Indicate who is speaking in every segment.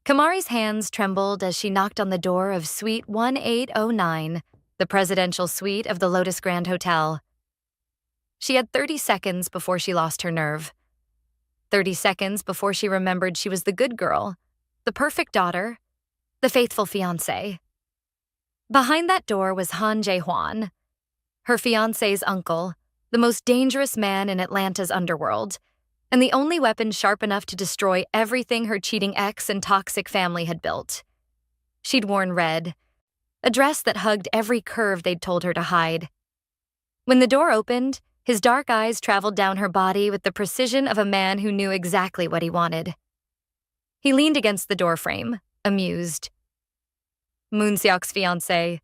Speaker 1: Kamari's hands trembled as she knocked on the door of Suite 1809, the presidential suite of the Lotus Grand Hotel. She had 30 seconds before she lost her nerve. 30 seconds before she remembered she was the good girl, the perfect daughter, the faithful fiancé. Behind that door was Han Jae-hwan, her fiancé's uncle, the most dangerous man in Atlanta's underworld, and the only weapon sharp enough to destroy everything her cheating ex and toxic family had built. She'd worn red, a dress that hugged every curve they'd told her to hide. When the door opened, his dark eyes traveled down her body with the precision of a man who knew exactly what he wanted. He leaned against the doorframe, amused. Moon-seok's fiancé,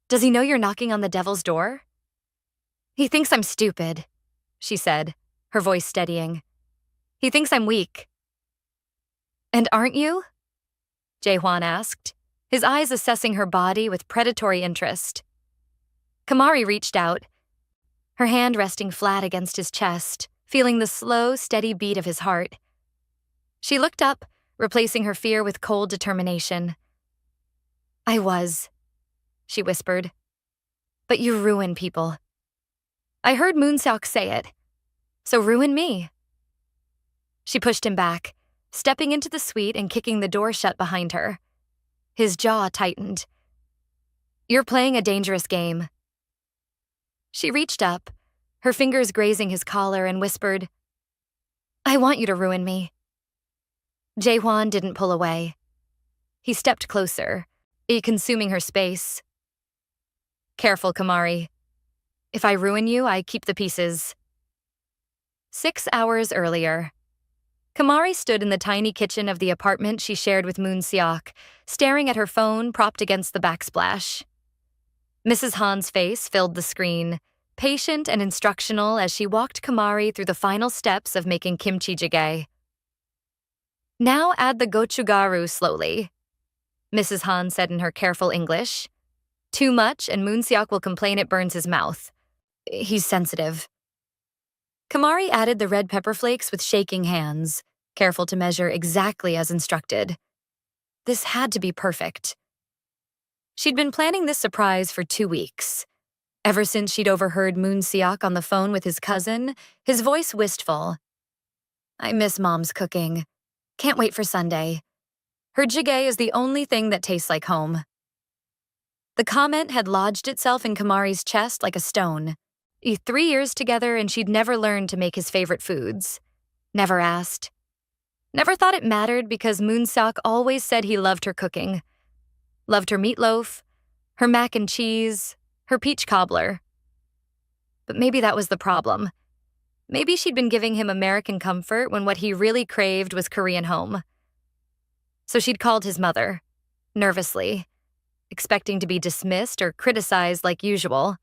Speaker 1: does he know you're knocking on the devil's door? He thinks I'm stupid, she said, her voice steadying. He thinks I'm weak. And aren't you? Jae-hwan asked, his eyes assessing her body with predatory interest. Kamari reached out, her hand resting flat against his chest, feeling the slow, steady beat of his heart. She looked up, replacing her fear with cold determination. I was, she whispered. But you ruin people. I heard Moon-seok say it. So ruin me. She pushed him back, stepping into the suite and kicking the door shut behind her. His jaw tightened. You're playing a dangerous game. She reached up, her fingers grazing his collar, and whispered, I want you to ruin me. Jae-hwan didn't pull away. He stepped closer, consuming her space. Careful, Kamari. If I ruin you, I keep the pieces. 6 hours earlier, Kamari stood in the tiny kitchen of the apartment she shared with Moon-seok, staring at her phone propped against the backsplash. Mrs. Han's face filled the screen, patient and instructional as she walked Kamari through the final steps of making kimchi jjigae. Now add the gochugaru slowly, Mrs. Han said in her careful English. Too much and Moon-seok will complain it burns his mouth. He's sensitive. Kamari added the red pepper flakes with shaking hands, careful to measure exactly as instructed. This had to be perfect. She'd been planning this surprise for 2 weeks. Ever since she'd overheard Moon-seok on the phone with his cousin, his voice wistful. I miss Mom's cooking. Can't wait for Sunday. Her jjigae is the only thing that tastes like home. The comment had lodged itself in Kamari's chest like a stone. 3 years together and she'd never learned to make his favorite foods. Never asked. Never thought it mattered because Moon-seok always said he loved her cooking. Loved her meatloaf, her mac and cheese, her peach cobbler. But maybe that was the problem. Maybe she'd been giving him American comfort when what he really craved was Korean home. So she'd called his mother, nervously, expecting to be dismissed or criticized like usual.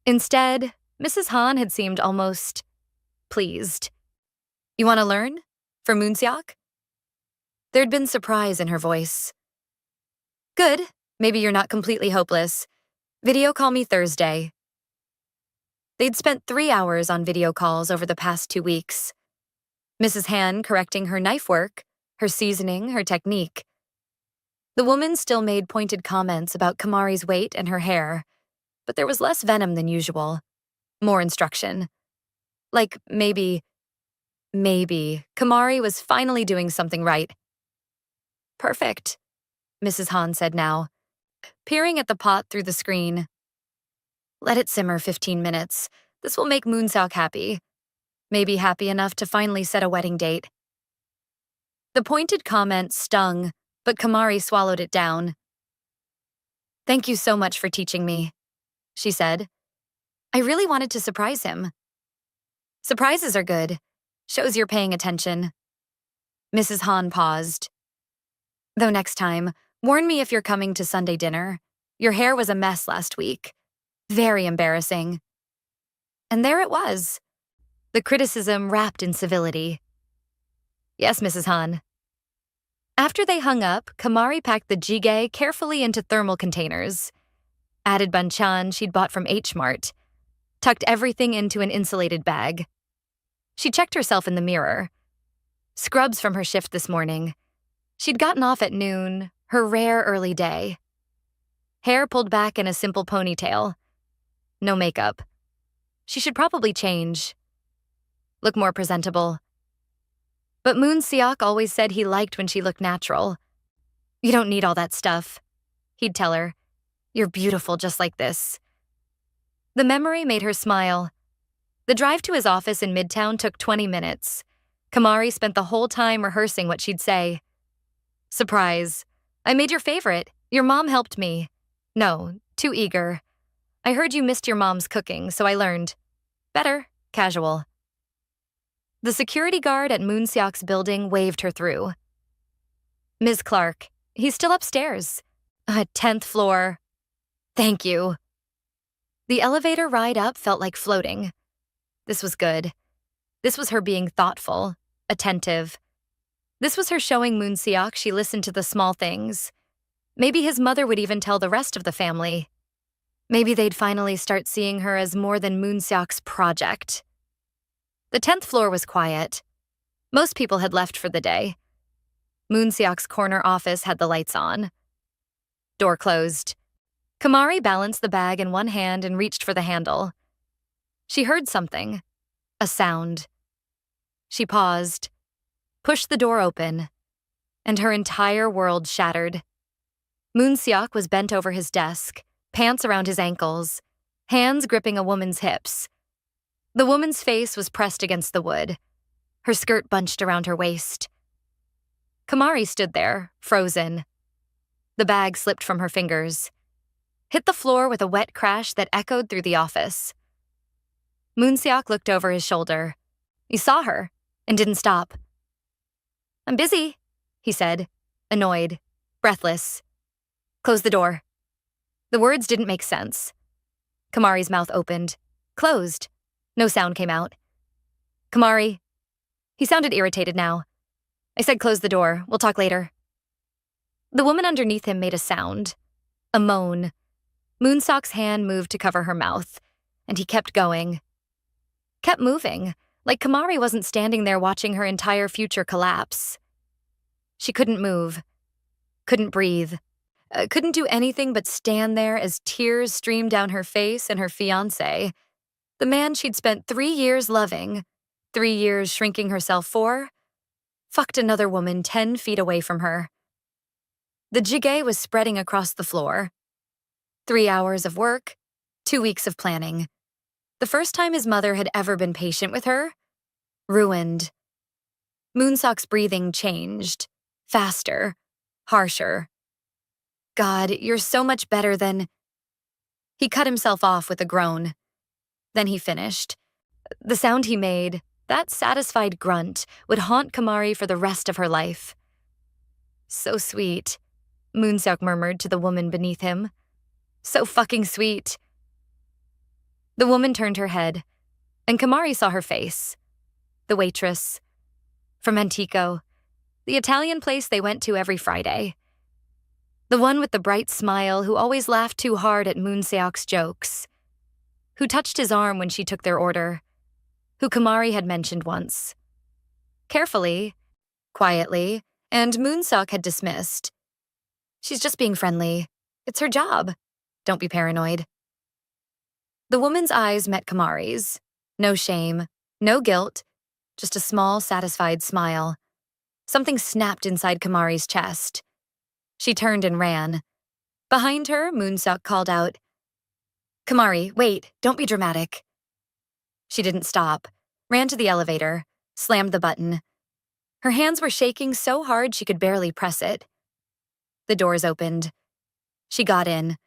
Speaker 1: Instead, Mrs. Han had seemed almost pleased. You want to learn? For Moon-seok? There'd been surprise in her voice. Good. Maybe you're not completely hopeless. Video call me Thursday. They'd spent 3 hours on video calls over the past 2 weeks. Mrs. Han correcting her knife work, her seasoning, her technique. The woman still made pointed comments about Kamari's weight and her hair, but there was less venom than usual. More instruction. Like maybe Kamari was finally doing something right. Perfect, Mrs. Han said now, peering at the pot through the screen. Let it simmer 15 minutes. This will make Moon-seok happy. Maybe happy enough to finally set a wedding date. The pointed comment stung, but Kamari swallowed it down. Thank you so much for teaching me, she said. I really wanted to surprise him. Surprises are good. Shows you're paying attention. Mrs. Han paused. Though next time, warn me if you're coming to Sunday dinner. Your hair was a mess last week. Very embarrassing. And there it was. The criticism wrapped in civility. Yes, Mrs. Han. After they hung up, Kamari packed the jjigae carefully into thermal containers. Added banchan she'd bought from H Mart. Tucked everything into an insulated bag. She checked herself in the mirror. Scrubs from her shift this morning. She'd gotten off at noon, her rare early day. Hair pulled back in a simple ponytail. No makeup. She should probably change. Look more presentable. But Moon Seok always said he liked when she looked natural. You don't need all that stuff, he'd tell her. You're beautiful just like this. The memory made her smile. The drive to his office in Midtown took 20 minutes. Kamari spent the whole time rehearsing what she'd say. Surprise. I made your favorite. Your mom helped me. No, too eager. I heard you missed your mom's cooking, so I learned. Better, casual. The security guard at Moon Seok's building waved her through. Ms. Clark, he's still upstairs. 10th floor. Thank you. The elevator ride up felt like floating. This was good. This was her being thoughtful, attentive. This was her showing Moon Seok she listened to the small things. Maybe his mother would even tell the rest of the family. Maybe they'd finally start seeing her as more than Moon Seok's project. The 10th floor was quiet. Most people had left for the day. Moon Seok's corner office had the lights on. Door closed. Kamari balanced the bag in one hand and reached for the handle. She heard something. A sound. She paused, pushed the door open, and her entire world shattered. Moon Seok was bent over his desk, pants around his ankles, hands gripping a woman's hips. The woman's face was pressed against the wood, her skirt bunched around her waist. Kamari stood there, frozen. The bag slipped from her fingers, hit the floor with a wet crash that echoed through the office. Moon Seok looked over his shoulder. He saw her and didn't stop. I'm busy, he said, annoyed, breathless. Close the door. The words didn't make sense. Kamari's mouth opened, closed. No sound came out. Kamari. He sounded irritated now. I said close the door. We'll talk later. The woman underneath him made a sound. A moan. Moon Seok's hand moved to cover her mouth, and he kept going. Kept moving, like Kamari wasn't standing there watching her entire future collapse. She couldn't move. Couldn't breathe. Couldn't do anything but stand there as tears streamed down her face and her fiancé, the man she'd spent 3 years loving, 3 years shrinking herself for, fucked another woman 10 feet away from her. The jjigae was spreading across the floor. 3 hours of work, 2 weeks of planning. The first time his mother had ever been patient with her, ruined. Moon Seok's breathing changed, faster, harsher. God, you're so much better than... He cut himself off with a groan. Then he finished. The sound he made, that satisfied grunt, would haunt Kamari for the rest of her life. So sweet, Moon Seok murmured to the woman beneath him. So fucking sweet. The woman turned her head, and Kamari saw her face. The waitress. From Antico, the Italian place they went to every Friday. The one with the bright smile who always laughed too hard at Moon Seok's jokes. Who touched his arm when she took their order. Who Kamari had mentioned once. Carefully, quietly, and Moon Seok had dismissed. She's just being friendly. It's her job. Don't be paranoid. The woman's eyes met Kamari's. No shame, no guilt, just a small, satisfied smile. Something snapped inside Kamari's chest. She turned and ran. Behind her, Moon Seok called out, Kamari, wait, don't be dramatic. She didn't stop, ran to the elevator, slammed the button. Her hands were shaking so hard she could barely press it. The doors opened. She got in,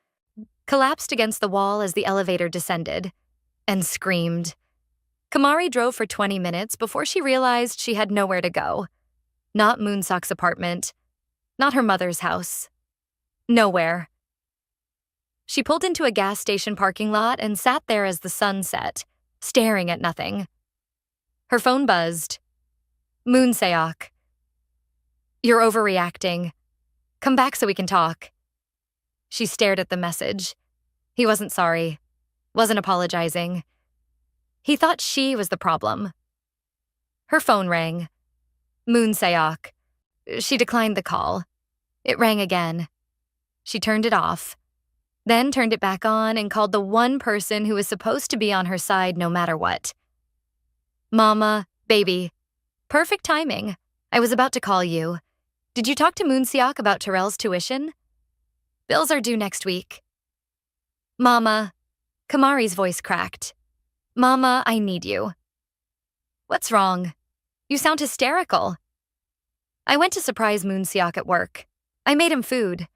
Speaker 1: collapsed against the wall as the elevator descended, and screamed. Kamari drove for 20 minutes before she realized she had nowhere to go. Not Moon Seok's apartment. Not her mother's house. Nowhere. She pulled into a gas station parking lot and sat there as the sun set, staring at nothing. Her phone buzzed. Moon Seok. You're overreacting. Come back so we can talk. She stared at the message. He wasn't sorry. Wasn't apologizing. He thought she was the problem. Her phone rang. Moon Seok. She declined the call. It rang again. She turned it off, then turned it back on and called the one person who was supposed to be on her side no matter what. Mama, baby. Perfect timing. I was about to call you. Did you talk to Moonseok about Terrell's tuition? Bills are due next week. Mama. Kamari's voice cracked. Mama, I need you. What's wrong? You sound hysterical. I went to surprise Moonseok at work. I made him food.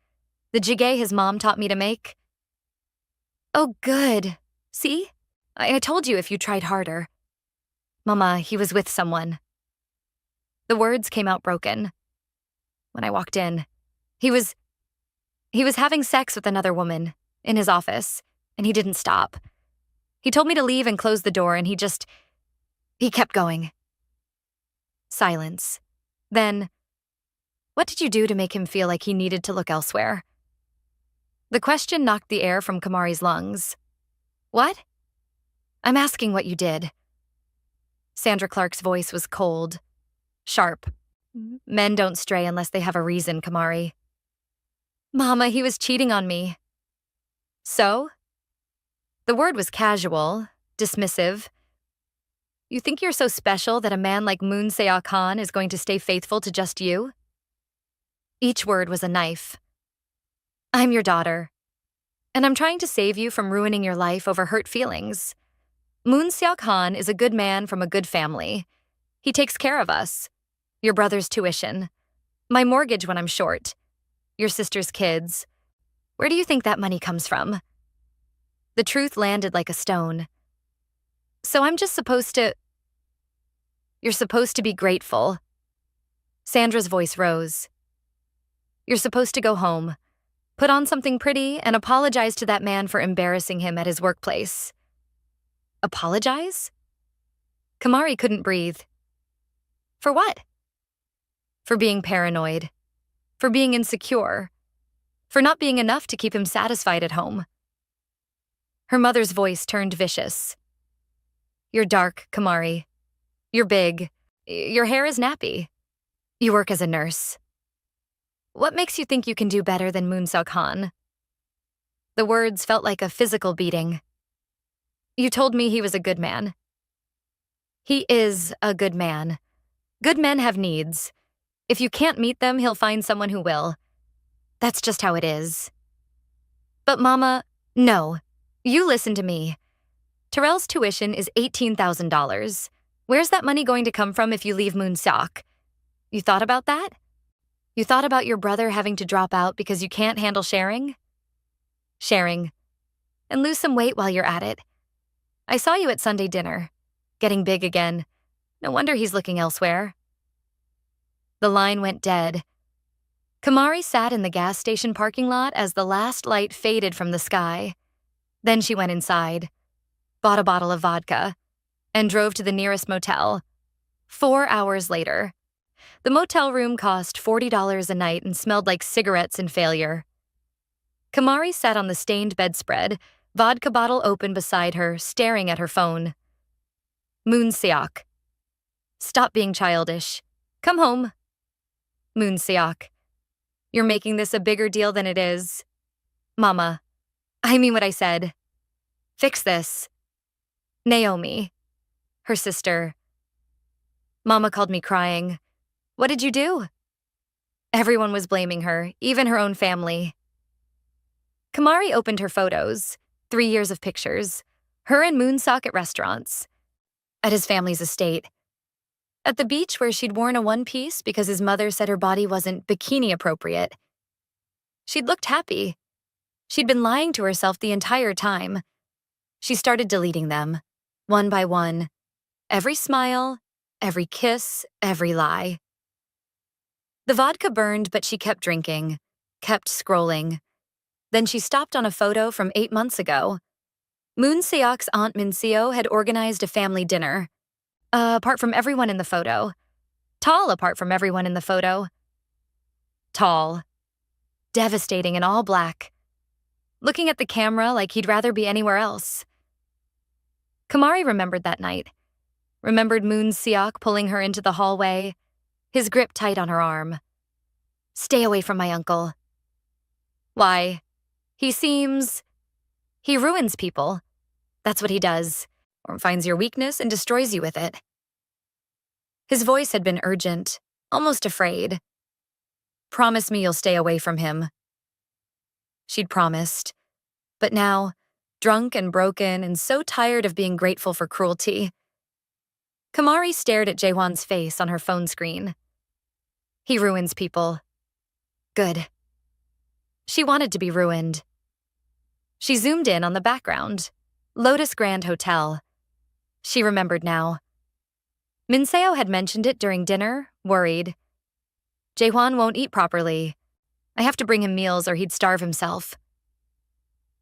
Speaker 1: The jjigae his mom taught me to make. Oh, good. See? I told you if you tried harder. Mama, he was with someone. The words came out broken. When I walked in, he was having sex with another woman in his office, and he didn't stop. He told me to leave and close the door, and he kept going. Silence. Then, what did you do to make him feel like he needed to look elsewhere? The question knocked the air from Kamari's lungs. What? I'm asking what you did. Sandra Clark's voice was cold, sharp. Men don't stray unless they have a reason, Kamari. Mama, he was cheating on me. So? The word was casual, dismissive. You think you're so special that a man like Moon Se-ah-Khan is going to stay faithful to just you? Each word was a knife. I'm your daughter, and I'm trying to save you from ruining your life over hurt feelings. Moon Se-ah-Khan is a good man from a good family. He takes care of us. Your brother's tuition. My mortgage when I'm short. Your sister's kids. Where do you think that money comes from? The truth landed like a stone. So I'm just supposed to... You're supposed to be grateful. Sandra's voice rose. You're supposed to go home, put on something pretty, and apologize to that man for embarrassing him at his workplace. Apologize? Kamari couldn't breathe. For what? For being paranoid. For being insecure. For not being enough to keep him satisfied at home. Her mother's voice turned vicious. You're dark, Kamari. You're big. Your hair is nappy. You work as a nurse. What makes you think you can do better than Moon Se-ah-Khan? The words felt like a physical beating. You told me he was a good man. He is a good man. Good men have needs. If you can't meet them, he'll find someone who will. That's just how it is. But Mama, no. You listen to me. Terrell's tuition is $18,000. Where's that money going to come from if you leave Moonseok? You thought about that? You thought about your brother having to drop out because you can't handle sharing? Sharing. And lose some weight while you're at it. I saw you at Sunday dinner. Getting big again. No wonder he's looking elsewhere. The line went dead. Kamari sat in the gas station parking lot as the last light faded from the sky. Then she went inside, bought a bottle of vodka, and drove to the nearest motel. 4 hours later. The motel room cost $40 a night and smelled like cigarettes and failure. Kamari sat on the stained bedspread, vodka bottle open beside her, staring at her phone. Moonseok. Stop being childish. Come home. Moonseok. You're making this a bigger deal than it is. Mama. I mean what I said. Fix this. Naomi. Her sister. Mama called me crying. What did you do? Everyone was blaming her, even her own family. Kamari opened her photos, 3 years of pictures. Her and Moonseok at restaurants. At his family's estate. At the beach where she'd worn a one-piece because his mother said her body wasn't bikini appropriate. She'd looked happy. She'd been lying to herself the entire time. She started deleting them, one by one. Every smile, every kiss, every lie. The vodka burned, but she kept drinking, kept scrolling. Then she stopped on a photo from 8 months ago. Moonseok's Aunt Minseo had organized a family dinner. Apart from everyone in the photo. Tall apart from everyone in the photo. Tall. Devastating in all black. Looking at the camera like he'd rather be anywhere else. Kamari remembered that night. Remembered Moonseok pulling her into the hallway, his grip tight on her arm. Stay away from my uncle. Why? He ruins people. That's what he does, or finds your weakness and destroys you with it. His voice had been urgent, almost afraid. Promise me you'll stay away from him. She'd promised, but now, drunk and broken and so tired of being grateful for cruelty, Kamari stared at Jaehwan's face on her phone screen. He ruins people. Good. She wanted to be ruined. She zoomed in on the background. Lotus Grand Hotel. She remembered now. Minseo had mentioned it during dinner, worried. Jaehwan won't eat properly. I have to bring him meals or he'd starve himself.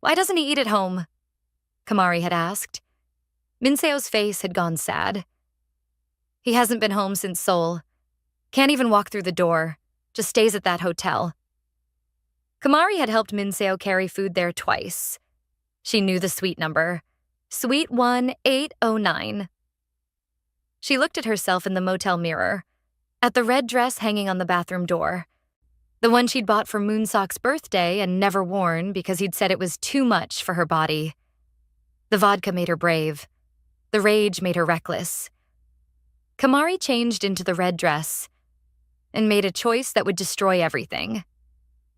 Speaker 1: Why doesn't he eat at home? Kamari had asked. Minseo's face had gone sad. He hasn't been home since Seoul. Can't even walk through the door. Just stays at that hotel. Kamari had helped Minseo carry food there twice. She knew the suite number. Suite 1809. She looked at herself in the motel mirror, at the red dress hanging on the bathroom door, the one she'd bought for Moonsok's birthday and never worn because he'd said it was too much for her body. The vodka made her brave. The rage made her reckless. Kamari changed into the red dress and made a choice that would destroy everything.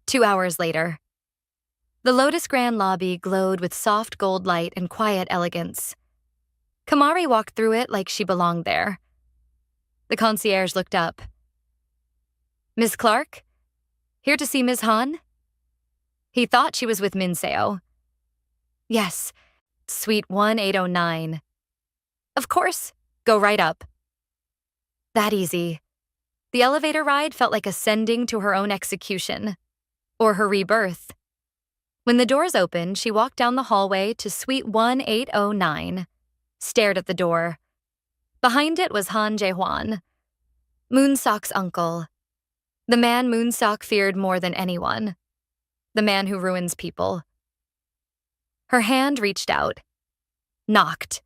Speaker 1: 2 hours later, the Lotus Grand lobby glowed with soft gold light and quiet elegance. Kamari walked through it like she belonged there. The concierge looked up. Miss Clark? Here to see Ms. Han? He thought she was with Minseo. Yes, suite 1809. Of course, go right up. That easy. The elevator ride felt like ascending to her own execution, or her rebirth. When the doors opened, she walked down the hallway to suite 1809, stared at the door. Behind it was Han Jaehwan, Moonsok's uncle, the man Moonsok feared more than anyone, the man who ruins people. Her hand reached out, knocked,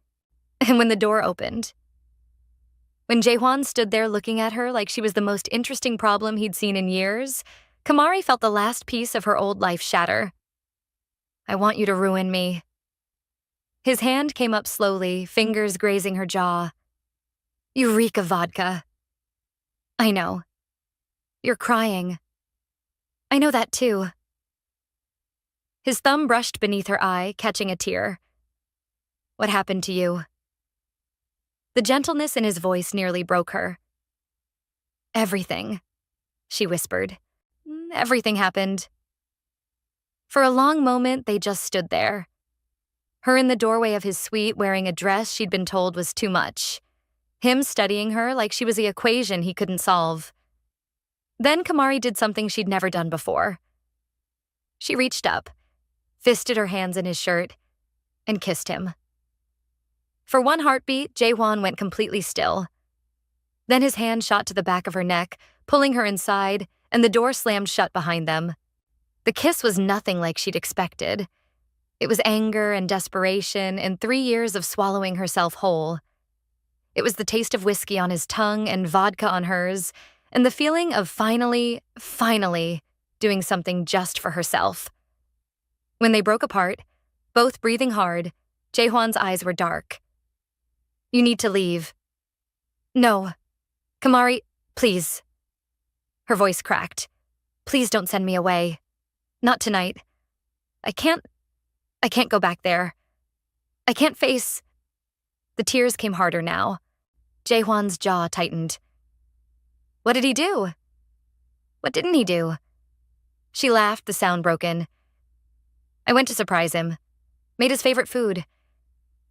Speaker 1: and when the door opened, when Jaehwan stood there looking at her like she was the most interesting problem he'd seen in years, Kamari felt the last piece of her old life shatter. I want you to ruin me. His hand came up slowly, fingers grazing her jaw. You reek of vodka. I know. You're crying. I know that too. His thumb brushed beneath her eye, catching a tear. What happened to you? The gentleness in his voice nearly broke her. Everything, she whispered. Everything happened. For a long moment, they just stood there. Her in the doorway of his suite wearing a dress she'd been told was too much. Him studying her like she was the equation he couldn't solve. Then Kamari did something she'd never done before. She reached up, fisted her hands in his shirt, and kissed him. For one heartbeat, Jaehwan went completely still. Then his hand shot to the back of her neck, pulling her inside, and the door slammed shut behind them. The kiss was nothing like she'd expected. It was anger and desperation and 3 years of swallowing herself whole. It was the taste of whiskey on his tongue and vodka on hers, and the feeling of finally doing something just for herself. When they broke apart, both breathing hard, Jaehwan's eyes were dark. You need to leave. No. Kamari, please. Her voice cracked. Please don't send me away. Not tonight. I can't go back there. I can't face... The tears came harder now. Jaehwan's jaw tightened. What did he do? What didn't he do? She laughed, the sound broken. I went to surprise him. Made his favorite food.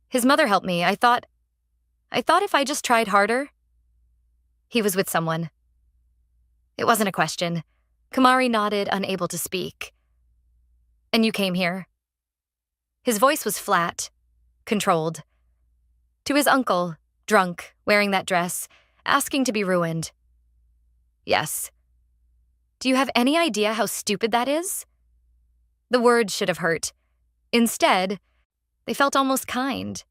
Speaker 1: His mother helped me. I thought if I just tried harder... He was with someone. It wasn't a question. Kamari nodded, unable to speak. And you came here. His voice was flat, controlled. To his uncle, drunk, wearing that dress, asking to be ruined. Yes. Do you have any idea how stupid that is? The words should have hurt. Instead, they felt almost kind.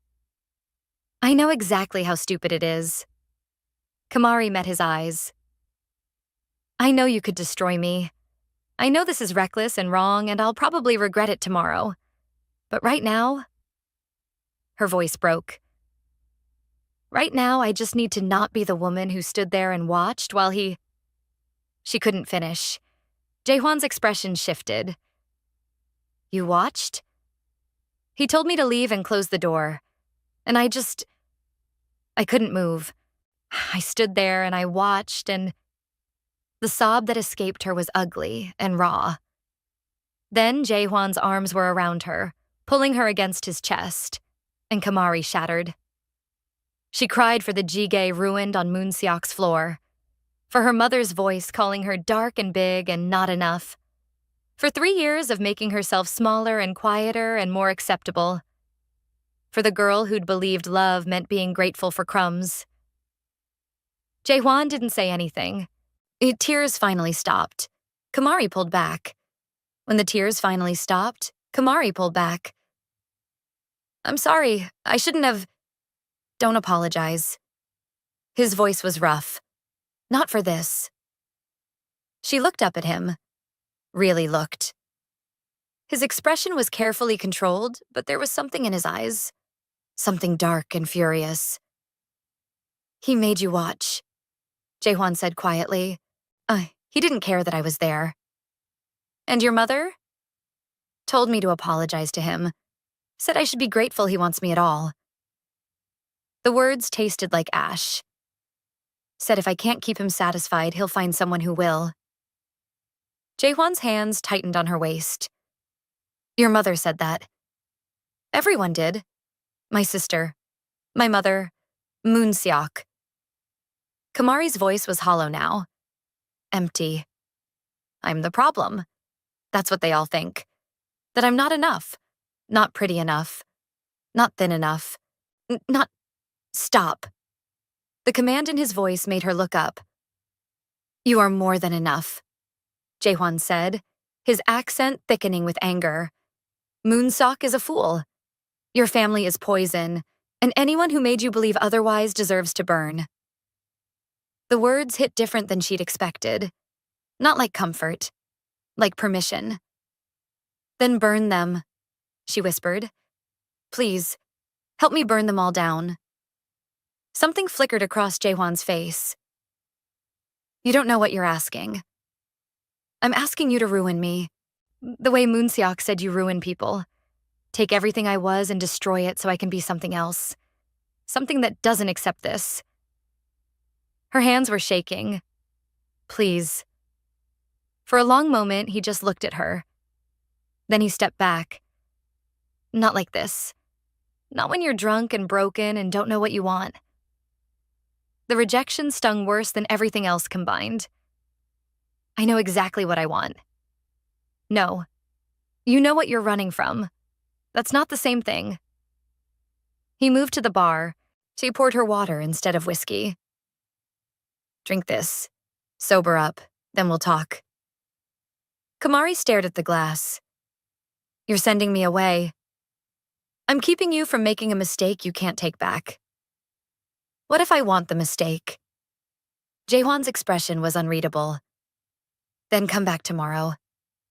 Speaker 1: I know exactly how stupid it is. Kamari met his eyes. I know you could destroy me. I know this is reckless and wrong, and I'll probably regret it tomorrow. But right now, her voice broke. Right now, I just need to not be the woman who stood there and watched while he... She couldn't finish. Jaehwan's expression shifted. You watched? He told me to leave and close the door. And I couldn't move. I stood there and I watched, and the sob that escaped her was ugly and raw. Then Jaehwan's arms were around her, pulling her against his chest, and Kamari shattered. She cried for the jjigae ruined on Moonseok's floor, for her mother's voice calling her dark and big and not enough, for 3 years of making herself smaller and quieter and more acceptable, for the girl who'd believed love meant being grateful for crumbs. Jaehwan didn't say anything. Tears finally stopped. Kamari pulled back. When the tears finally stopped, Kamari pulled back. I'm sorry, I shouldn't have... Don't apologize. His voice was rough. Not for this. She looked up at him. Really looked. His expression was carefully controlled, but there was something in his eyes. Something dark and furious. He made you watch, Jaehwan said quietly. He didn't care that I was there. And your mother? Told me to apologize to him. Said I should be grateful he wants me at all. The words tasted like ash. Said if I can't keep him satisfied, he'll find someone who will. Jaehwan's hands tightened on her waist. Your mother said that. Everyone did. My sister. My mother. Moonseok. Kamari's voice was hollow now. Empty. I'm the problem. That's what they all think. That I'm not enough. Not pretty enough. Not thin enough. Not... Stop. The command in his voice made her look up. You are more than enough, Jaehwan said, his accent thickening with anger. Moonseok is a fool. Your family is poison, and anyone who made you believe otherwise deserves to burn. The words hit different than she'd expected. Not like comfort, like permission. Then burn them, she whispered. Please, help me burn them all down. Something flickered across Jaehwan's face. You don't know what you're asking. I'm asking you to ruin me. The way Moonseok said you ruin people. Take everything I was and destroy it so I can be something else. Something that doesn't accept this. Her hands were shaking. Please. For a long moment, he just looked at her. Then he stepped back. Not like this. Not when you're drunk and broken and don't know what you want. The rejection stung worse than everything else combined. I know exactly what I want. No. You know what you're running from. That's not the same thing. He moved to the bar. She poured her water instead of whiskey. Drink this. Sober up, then we'll talk. Kamari stared at the glass. You're sending me away. I'm keeping you from making a mistake you can't take back. What if I want the mistake? Jaehwan's expression was unreadable. Then come back tomorrow,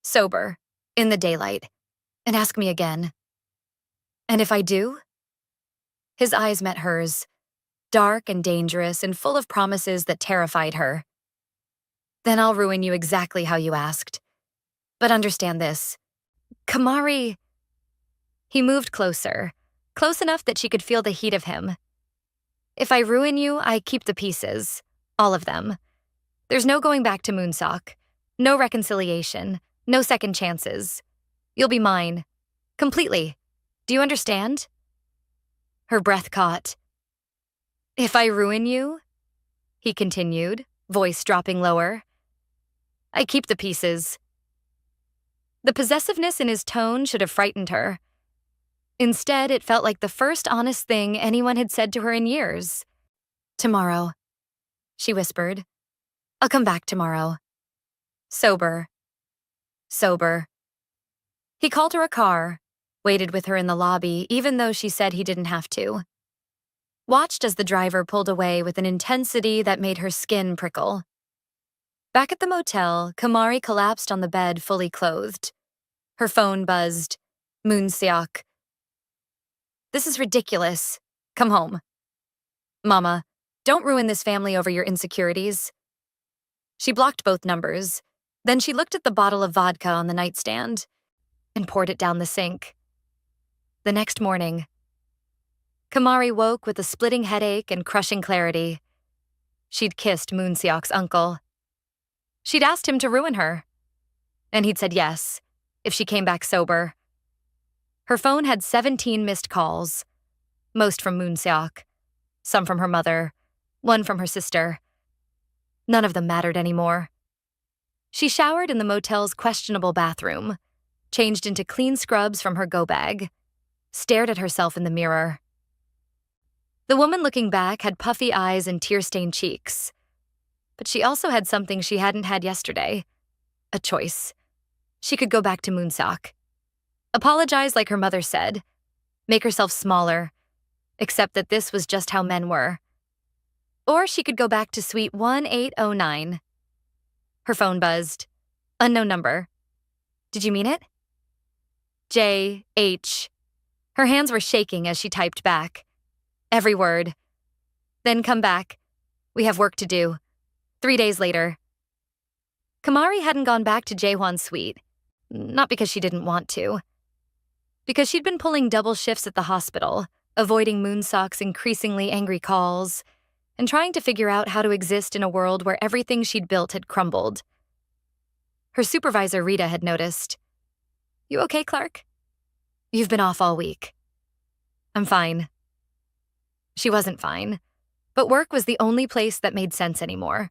Speaker 1: sober, in the daylight, and ask me again. And if I do? His eyes met hers, dark and dangerous and full of promises that terrified her. Then I'll ruin you exactly how you asked. But understand this. Kamari... He moved closer, close enough that she could feel the heat of him. If I ruin you, I keep the pieces. All of them. There's no going back to Moonseok. No reconciliation. No second chances. You'll be mine. Completely. Do you understand? Her breath caught. If I ruin you, he continued, voice dropping lower, I keep the pieces. The possessiveness in his tone should have frightened her. Instead, it felt like the first honest thing anyone had said to her in years. Tomorrow, she whispered. I'll come back tomorrow. Sober. Sober. He called her a car, waited with her in the lobby even though she said he didn't have to. Watched as the driver pulled away with an intensity that made her skin prickle. Back at the motel, Kamari collapsed on the bed fully clothed. Her phone buzzed. Moon Seok. This is ridiculous. Come home. Mama, don't ruin this family over your insecurities. She blocked both numbers. Then she looked at the bottle of vodka on the nightstand and poured it down the sink. The next morning, Kamari woke with a splitting headache and crushing clarity. She'd kissed Moon Seok's uncle. She'd asked him to ruin her, and he'd said yes, if she came back sober. Her phone had 17 missed calls, most from Moon Seok, some from her mother, one from her sister. None of them mattered anymore. She showered in the motel's questionable bathroom, changed into clean scrubs from her go-bag, stared at herself in the mirror. The woman looking back had puffy eyes and tear-stained cheeks. But she also had something she hadn't had yesterday. A choice. She could go back to Moon Seok. Apologize like her mother said. Make herself smaller. Accept that this was just how men were. Or she could go back to suite 1809. Her phone buzzed. Unknown number. Did you mean it? J.H. Her hands were shaking as she typed back. Every word. Then come back. We have work to do. 3 days later. Kamari hadn't gone back to Jaehwan's suite. Not because she didn't want to. Because she'd been pulling double shifts at the hospital, avoiding Moon Seok's increasingly angry calls, and trying to figure out how to exist in a world where everything she'd built had crumbled. Her supervisor, Rita, had noticed. You okay, Clark? You've been off all week. I'm fine. She wasn't fine, but work was the only place that made sense anymore.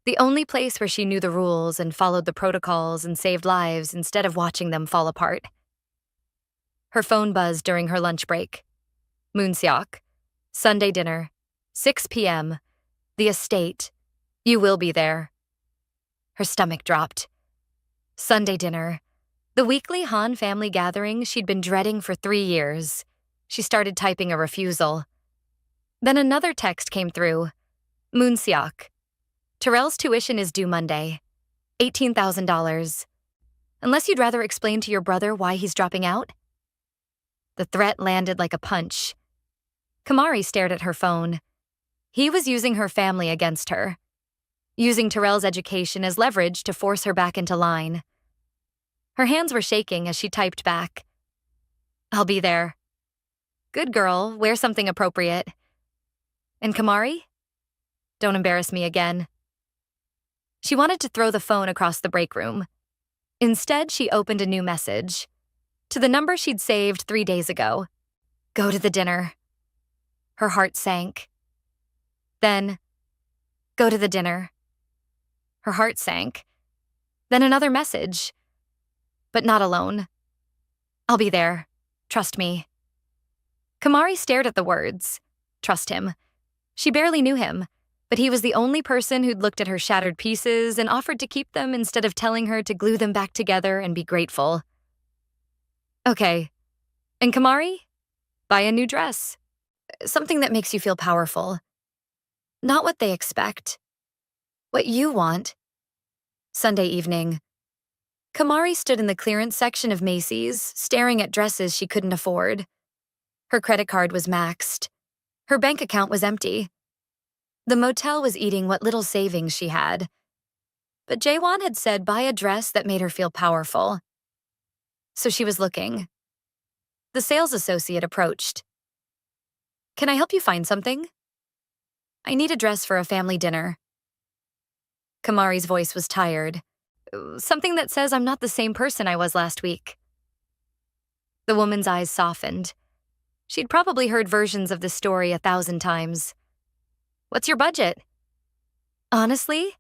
Speaker 1: The only place where she knew the rules and followed the protocols and saved lives instead of watching them fall apart. Her phone buzzed during her lunch break. Moon Seok. Sunday dinner. 6 p.m. The estate. You will be there. Her stomach dropped. Sunday dinner. The weekly Han family gathering she'd been dreading for 3 years. She started typing a refusal. Then another text came through. Moon Seok. Terrell's tuition is due Monday. $18,000. Unless you'd rather explain to your brother why he's dropping out? The threat landed like a punch. Kamari stared at her phone. He was using her family against her. Using Terrell's education as leverage to force her back into line. Her hands were shaking as she typed back. I'll be there. Good girl, wear something appropriate. And Kamari? Don't embarrass me again. She wanted to throw the phone across the break room. Instead, she opened a new message. To the number she'd saved 3 days ago. Go to the dinner. Her heart sank. Then, go to the dinner. Her heart sank. Then another message. But not alone. I'll be there. Trust me. Kamari stared at the words. Trust him. She barely knew him, but he was the only person who'd looked at her shattered pieces and offered to keep them instead of telling her to glue them back together and be grateful. Okay. And Kamari? Buy a new dress. Something that makes you feel powerful. Not what they expect. What you want. Sunday evening. Kamari stood in the clearance section of Macy's, staring at dresses she couldn't afford. Her credit card was maxed. Her bank account was empty. The motel was eating what little savings she had. But Jaehwan had said buy a dress that made her feel powerful. So she was looking. The sales associate approached. Can I help you find something? I need a dress for a family dinner. Kamari's voice was tired. Something that says I'm not the same person I was last week. The woman's eyes softened. She'd probably heard versions of this story 1,000 times. What's your budget? Honestly,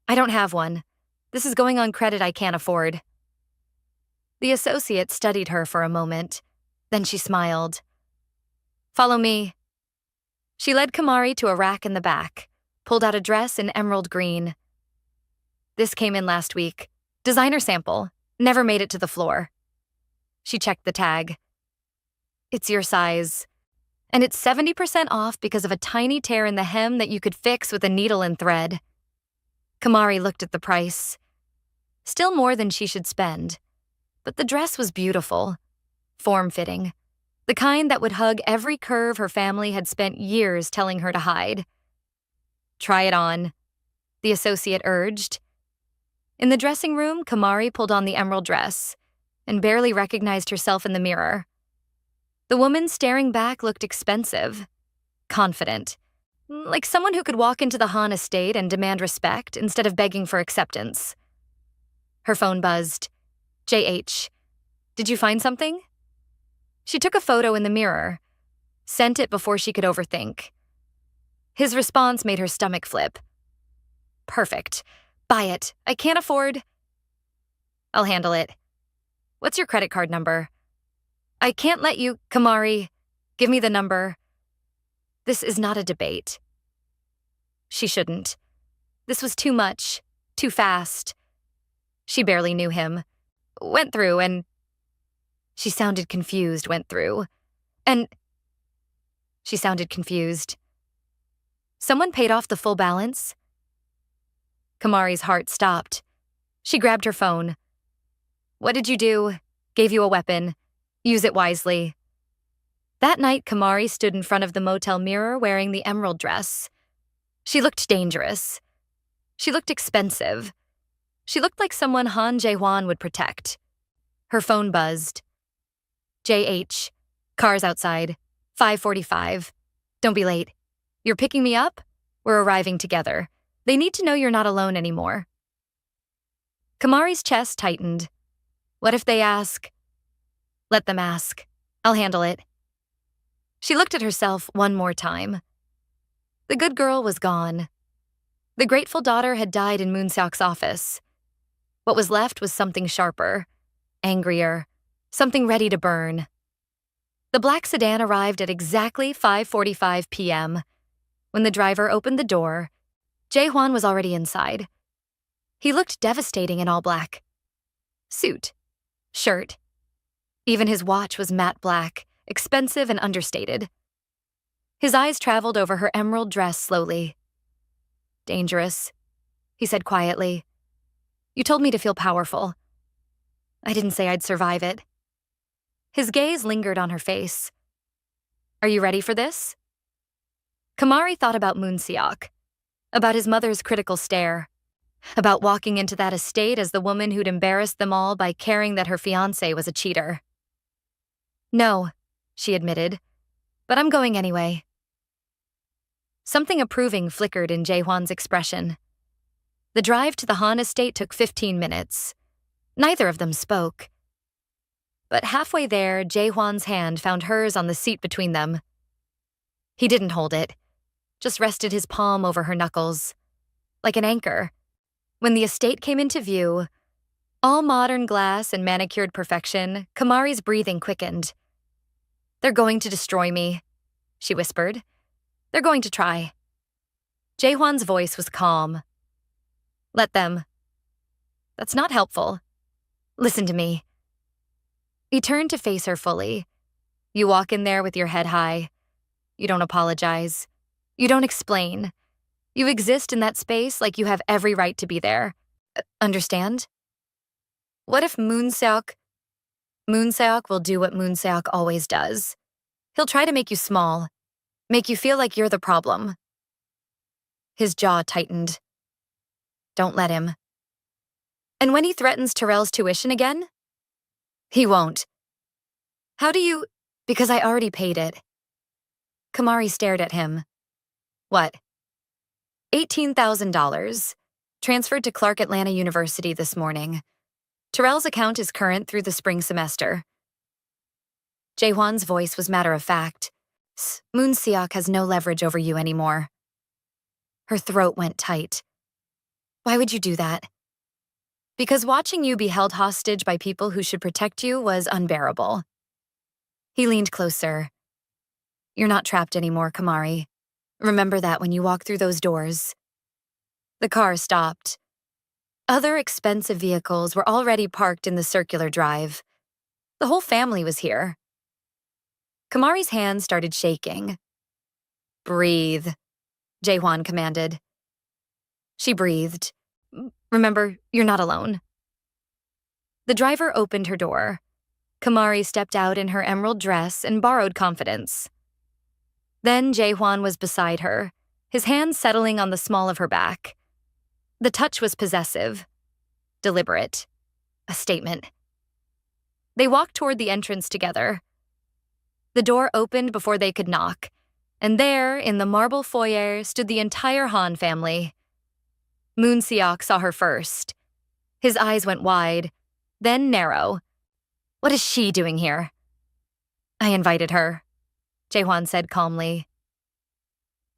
Speaker 1: I don't have one. This is going on credit I can't afford. The associate studied her for a moment. Then she smiled. Follow me. She led Kamari to a rack in the back, pulled out a dress in emerald green. This came in last week. Designer sample. Never made it to the floor. She checked the tag. It's your size. And it's 70% off because of a tiny tear in the hem that you could fix with a needle and thread. Kamari looked at the price. Still more than she should spend. But the dress was beautiful, form-fitting, the kind that would hug every curve her family had spent years telling her to hide. "Try it on," the associate urged. In the dressing room, Kamari pulled on the emerald dress and barely recognized herself in the mirror. The woman staring back looked expensive, confident, like someone who could walk into the Han estate and demand respect instead of begging for acceptance. Her phone buzzed. "JH, did you find something?" She took a photo in the mirror, sent it before she could overthink. His response made her stomach flip. "Perfect. Buy it. I can't afford—" "I'll handle it. What's your credit card number?" "I can't let you—" "Kamari, give me the number." This is not a debate. She shouldn't. This was too much, too fast. She barely knew him. "Went through and—" She sounded confused, "went through. And—" She sounded confused. "Someone paid off the full balance?" Kamari's heart stopped. She grabbed her phone. "What did you do? Gave you a weapon. Use it wisely." That night, Kamari stood in front of the motel mirror wearing the emerald dress. She looked dangerous. She looked expensive. She looked like someone Han Jae-hwan would protect. Her phone buzzed. "JH, car's outside. 5:45. Don't be late. You're picking me up? We're arriving together. They need to know you're not alone anymore." Kamari's chest tightened. What if they ask? Let them ask. I'll handle it. She looked at herself one more time. The good girl was gone. The grateful daughter had died in Moon Seok's office. What was left was something sharper, angrier, something ready to burn. The black sedan arrived at exactly 5:45 p.m. When the driver opened the door, Jae-hwan was already inside. He looked devastating in all black. Suit, shirt. Even his watch was matte black, expensive and understated. His eyes traveled over her emerald dress slowly. "Dangerous," he said quietly. "You told me to feel powerful. I didn't say I'd survive it." His gaze lingered on her face. "Are you ready for this?" Kamari thought about Moon Seok, about his mother's critical stare, about walking into that estate as the woman who'd embarrassed them all by caring that her fiancé was a cheater. "No," she admitted, "but I'm going anyway." Something approving flickered in Jae-hwan's expression. The drive to the Han estate took 15 minutes. Neither of them spoke. But halfway there, Jae-hwan's hand found hers on the seat between them. He didn't hold it, just rested his palm over her knuckles, like an anchor. When the estate came into view, all modern glass and manicured perfection, Kamari's breathing quickened. "They're going to destroy me," she whispered. "They're going to try." Jae-hwan's voice was calm. "Let them. That's not helpful. Listen to me." He turned to face her fully. "You walk in there with your head high. You don't apologize. You don't explain. You exist in that space like you have every right to be there. Understand? What if Moon Seok will do what Moon Seok always does? He'll try to make you small, make you feel like you're the problem." His jaw tightened. "Don't let him." "And when he threatens Terrell's tuition again?" "He won't." "How do you—" "Because I already paid it." Kamari stared at him. "What?" $18,000. Transferred to Clark Atlanta University this morning. Terrell's account is current through the spring semester. Jae-hwan's voice was matter-of-fact. "Moon Seok has no leverage over you anymore." Her throat went tight. "Why would you do that?" "Because watching you be held hostage by people who should protect you was unbearable." He leaned closer. "You're not trapped anymore, Kamari. Remember that when you walk through those doors." The car stopped. Other expensive vehicles were already parked in the circular drive. The whole family was here. Kamari's hand started shaking. "Breathe," Jae-hwan commanded. She breathed, Remember, you're not alone. The driver opened her door. Kamari stepped out in her emerald dress and borrowed confidence. Then Jae-hwan was beside her, his hands settling on the small of her back. The touch was possessive, deliberate, a statement. They walked toward the entrance together. The door opened before they could knock, and there, in the marble foyer, stood the entire Han family. Moon Seok saw her first. His eyes went wide, then narrow. What is she doing here? I invited her, Jae-hwan said calmly.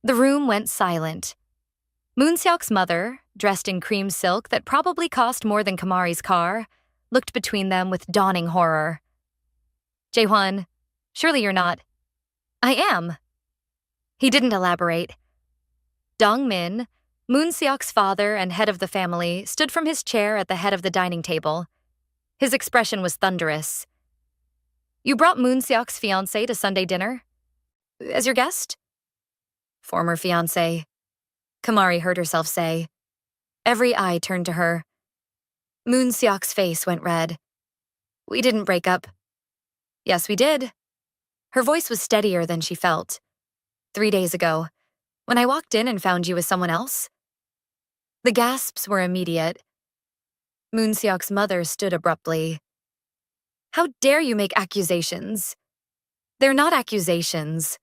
Speaker 1: The room went silent. Moon Seok's mother, dressed in cream silk that probably cost more than Kamari's car, looked between them with dawning horror. Jae-hwan, surely you're not. I am. He didn't elaborate. Dong-min, Moon Seok's father and head of the family, stood from his chair at the head of the dining table. His expression was thunderous. You brought Moon Seok's fiancé to Sunday dinner? As your guest? Former fiancé, Kamari heard herself say. Every eye turned to her. Moon Seok's face went red. We didn't break up. Yes, we did. Her voice was steadier than she felt. 3 days ago, when I walked in and found you with someone else. The gasps were immediate. Moon Seok's mother stood abruptly. How dare you make accusations? They're not accusations.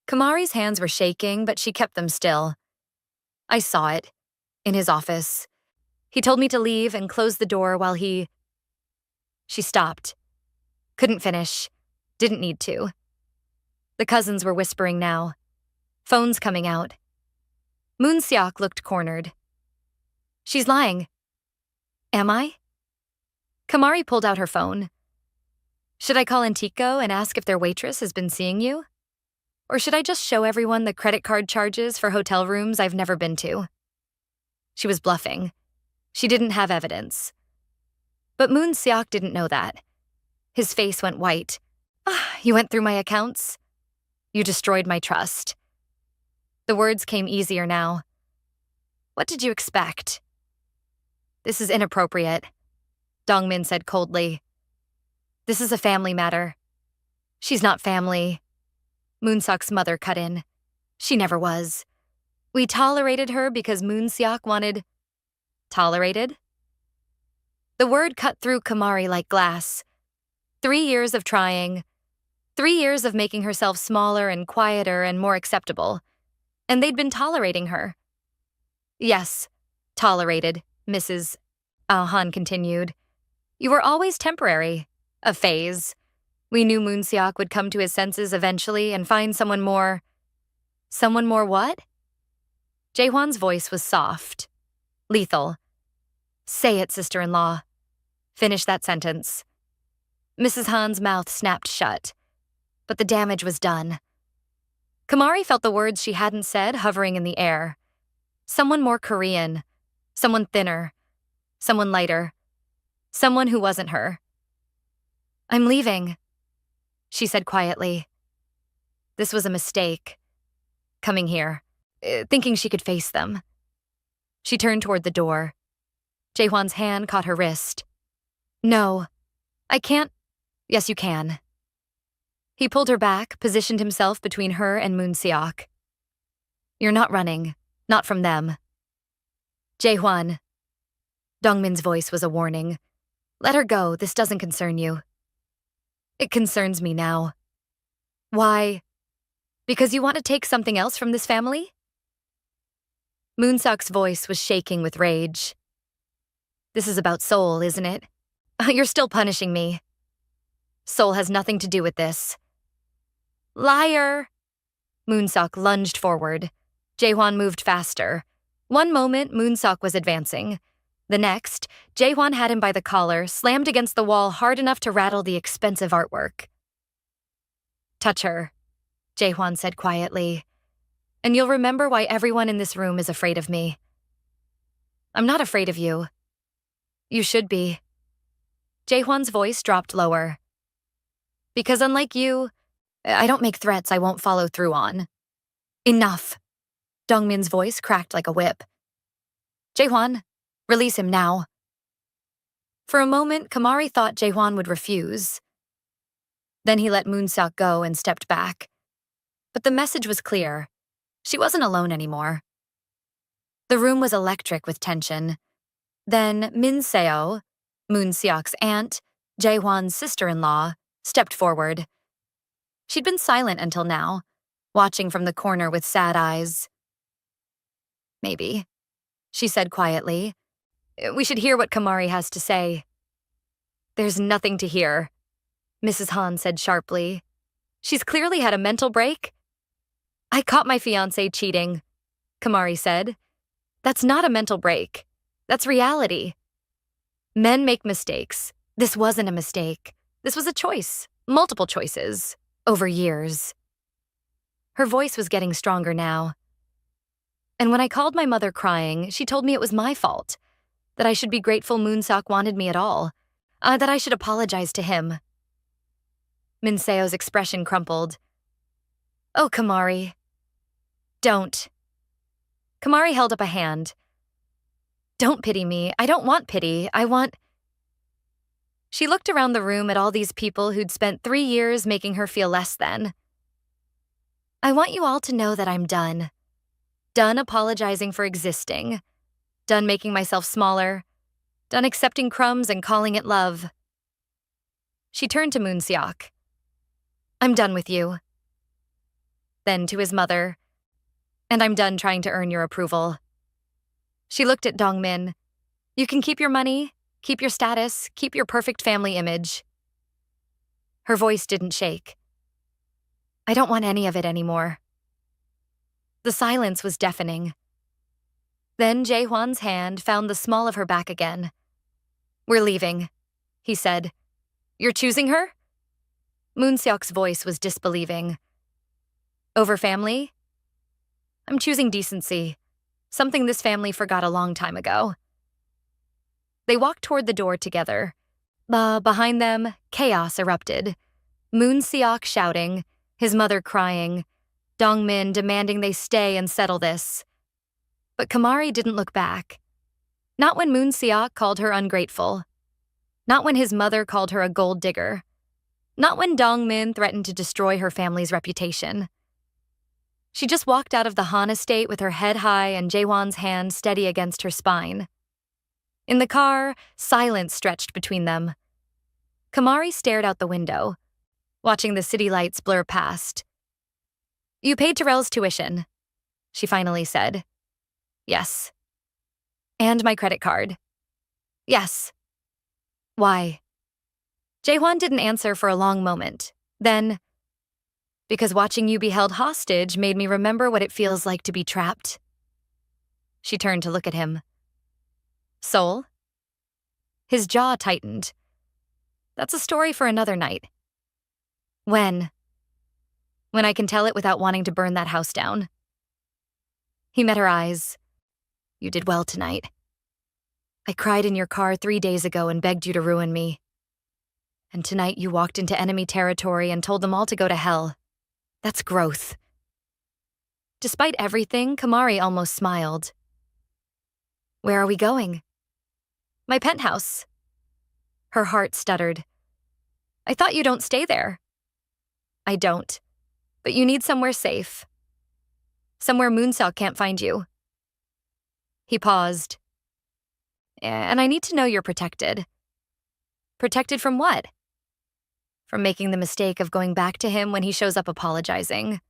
Speaker 1: Kamari's hands were shaking, but she kept them still. I saw it. In his office. He told me to leave and close the door while he... She stopped. Couldn't finish. Didn't need to. The cousins were whispering now. Phones coming out. Moon Seok looked cornered. She's lying. Am I? Kamari pulled out her phone. Should I call Antico and ask if their waitress has been seeing you? Or should I just show everyone the credit card charges for hotel rooms I've never been to? She was bluffing. She didn't have evidence. But Moon Seok didn't know that. His face went white. You went through my accounts? You destroyed my trust. The words came easier now. What did you expect? This is inappropriate, Dong-min said coldly. This is a family matter. She's not family. Moon Seok's mother cut in. She never was. We tolerated her because Moon Seok wanted... Tolerated? The word cut through Kamari like glass. 3 years of trying. 3 years of making herself smaller and quieter and more acceptable. And they'd been tolerating her. Yes, tolerated, Mrs. Han continued. You were always temporary. A phase. We knew Moon Seok would come to his senses eventually and find someone more... Someone more what? Jae-hwan's voice was soft. Lethal. Say it, sister-in-law. Finish that sentence. Mrs. Han's mouth snapped shut. But the damage was done. Kamari felt the words she hadn't said hovering in the air. Someone more Korean. Someone thinner. Someone lighter. Someone who wasn't her. I'm leaving, she said quietly. This was a mistake. Coming here, thinking she could face them. She turned toward the door. Jae-hwan's hand caught her wrist. No, I can't. Yes, you can. He pulled her back, positioned himself between her and Moon Seok. You're not running, not from them. Jae-hwan. Dong-min's voice was a warning. Let her go, this doesn't concern you. It concerns me now. Why? Because you want to take something else from this family? Moon Seok's voice was shaking with rage. This is about Seoul, isn't it? You're still punishing me. Seoul has nothing to do with this. Liar! Moon Seok lunged forward. Jae-hwan moved faster. One moment, Moon Seok was advancing. The next, Jae-hwan had him by the collar, slammed against the wall hard enough to rattle the expensive artwork. Touch her, Jae-hwan said quietly, and you'll remember why everyone in this room is afraid of me. I'm not afraid of you. You should be. Jae-hwan's voice dropped lower. Because unlike you, I don't make threats I won't follow through on. Enough. Dong-min's voice cracked like a whip. Jae-hwan, Release him now. For a moment, Kamari thought Jaehwan would refuse. Then he let Moonseok go and stepped back. But the message was clear. She wasn't alone anymore. The room was electric with tension. Then Min Seo, Moonseok's aunt, Jaehwan's sister-in-law, stepped forward. She'd been silent until now, watching from the corner with sad eyes. Maybe, she said quietly. We should hear what Kamari has to say. There's nothing to hear, Mrs. Han said sharply. She's clearly had a mental break. I caught my fiancé cheating, Kamari said. That's not a mental break. That's reality. Men make mistakes. This wasn't a mistake. This was a choice, multiple choices, over years. Her voice was getting stronger now. And when I called my mother crying, she told me it was my fault, that I should be grateful Moonseok wanted me at all, that I should apologize to him. Min Seo's expression crumpled. Oh, Kamari. Don't. Kamari held up a hand. Don't pity me. I don't want pity. I want... She looked around the room at all these people who'd spent 3 years making her feel less than. I want you all to know that I'm done. Done apologizing for existing. Done making myself smaller. Done accepting crumbs and calling it love. She turned to Moonseok. I'm done with you. Then to his mother. And I'm done trying to earn your approval. She looked at Dongmin. You can keep your money, keep your status, keep your perfect family image. Her voice didn't shake. I don't want any of it anymore. The silence was deafening. Then Jaehwan's hand found the small of her back again. We're leaving, he said. You're choosing her? Moonseok's voice was disbelieving. Over family? I'm choosing decency, something this family forgot a long time ago. They walked toward the door together. Behind them, chaos erupted. Moonseok shouting, his mother crying, Dongmin demanding they stay and settle this. But Kamari didn't look back. Not when Moonseok called her ungrateful. Not when his mother called her a gold digger. Not when Dongmin threatened to destroy her family's reputation. She just walked out of the Han estate with her head high and Jaehwan's hand steady against her spine. In the car, silence stretched between them. Kamari stared out the window, watching the city lights blur past. You paid Terrell's tuition, she finally said. Yes. And my credit card. Yes. Why? Jaehwan didn't answer for a long moment. Then, because watching you be held hostage made me remember what it feels like to be trapped. She turned to look at him. Soul? His jaw tightened. That's a story for another night. When? When I can tell it without wanting to burn that house down. He met her eyes. You did well tonight. I cried in your car 3 days ago and begged you to ruin me. And tonight you walked into enemy territory and told them all to go to hell. That's growth. Despite everything, Kamari almost smiled. Where are we going? My penthouse. Her heart stuttered. I thought you don't stay there. I don't. But you need somewhere safe. Somewhere Moonseok can't find you. He paused. And I need to know you're protected. Protected from what? From making the mistake of going back to him when he shows up apologizing.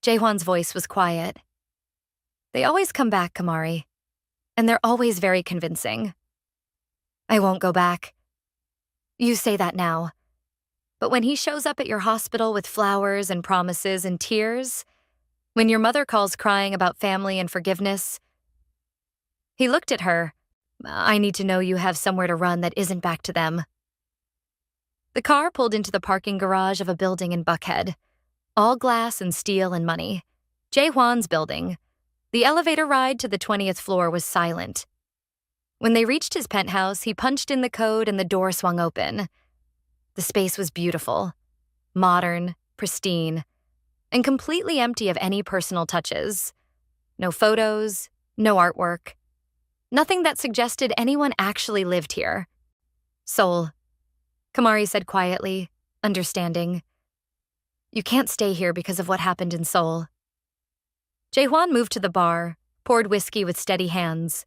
Speaker 1: Jaehwan's voice was quiet. They always come back, Kamari. And they're always very convincing. I won't go back. You say that now. But when he shows up at your hospital with flowers and promises and tears, when your mother calls crying about family and forgiveness, he looked at her. I need to know you have somewhere to run that isn't back to them. The car pulled into the parking garage of a building in Buckhead. All glass and steel and money. Jaehwan's building. The elevator ride to the 20th floor was silent. When they reached his penthouse, he punched in the code and the door swung open. The space was beautiful, modern, pristine, and completely empty of any personal touches. No photos, no artwork. Nothing that suggested anyone actually lived here. Seoul, Kamari said quietly, understanding. You can't stay here because of what happened in Seoul. Jaehwan moved to the bar, poured whiskey with steady hands.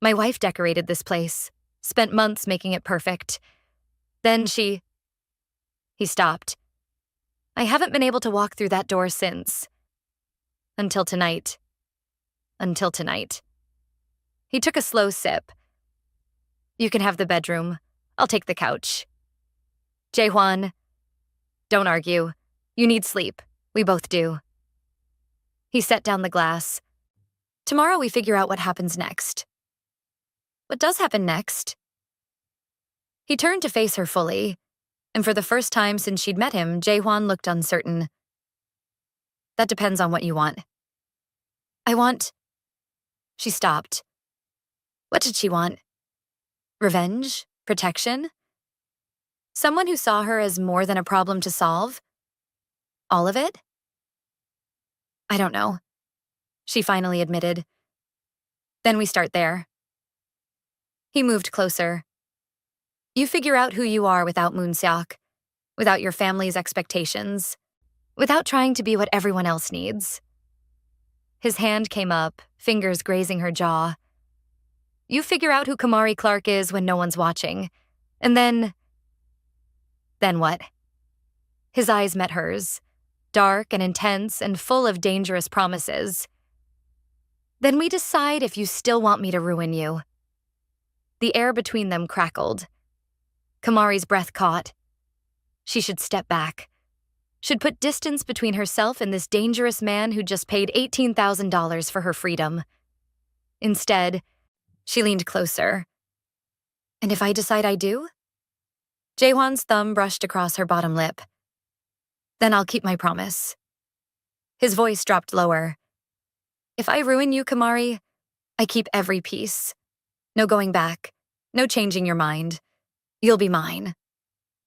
Speaker 1: My wife decorated this place, spent months making it perfect. Then He stopped. I haven't been able to walk through that door since. Until tonight. He took a slow sip. You can have the bedroom. I'll take the couch. Jaehwan, don't argue. You need sleep. We both do. He set down the glass. Tomorrow we figure out what happens next. What does happen next? He turned to face her fully, and for the first time since she'd met him, Jaehwan looked uncertain. That depends on what you want. I want... She stopped. What did she want? Revenge? Protection? Someone who saw her as more than a problem to solve? All of it? I don't know, she finally admitted. Then we start there. He moved closer. You figure out who you are without Moon-seok, without your family's expectations, without trying to be what everyone else needs. His hand came up, fingers grazing her jaw. You figure out who Kamari Clark is when no one's watching, and then... Then what? His eyes met hers, dark and intense and full of dangerous promises. Then we decide if you still want me to ruin you. The air between them crackled. Kamari's breath caught. She should step back. Should put distance between herself and this dangerous man who just paid $18,000 for her freedom. Instead, she leaned closer. And if I decide I do? Jaehwan's thumb brushed across her bottom lip. Then I'll keep my promise. His voice dropped lower. If I ruin you, Kamari, I keep every piece. No going back. No changing your mind. You'll be mine.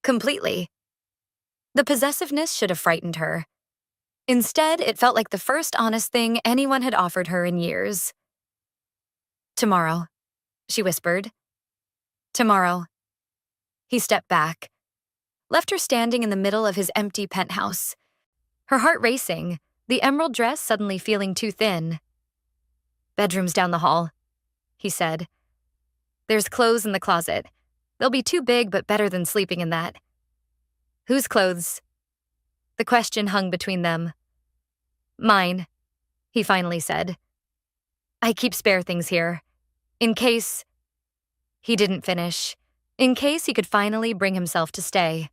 Speaker 1: Completely. The possessiveness should have frightened her. Instead, it felt like the first honest thing anyone had offered her in years. Tomorrow, she whispered. Tomorrow. He stepped back, left her standing in the middle of his empty penthouse. Her heart racing, the emerald dress suddenly feeling too thin. Bedroom's down the hall, he said. There's clothes in the closet. They'll be too big, but better than sleeping in that. Whose clothes? The question hung between them. Mine, he finally said. I keep spare things here. In case... He didn't finish. In case he could finally bring himself to stay.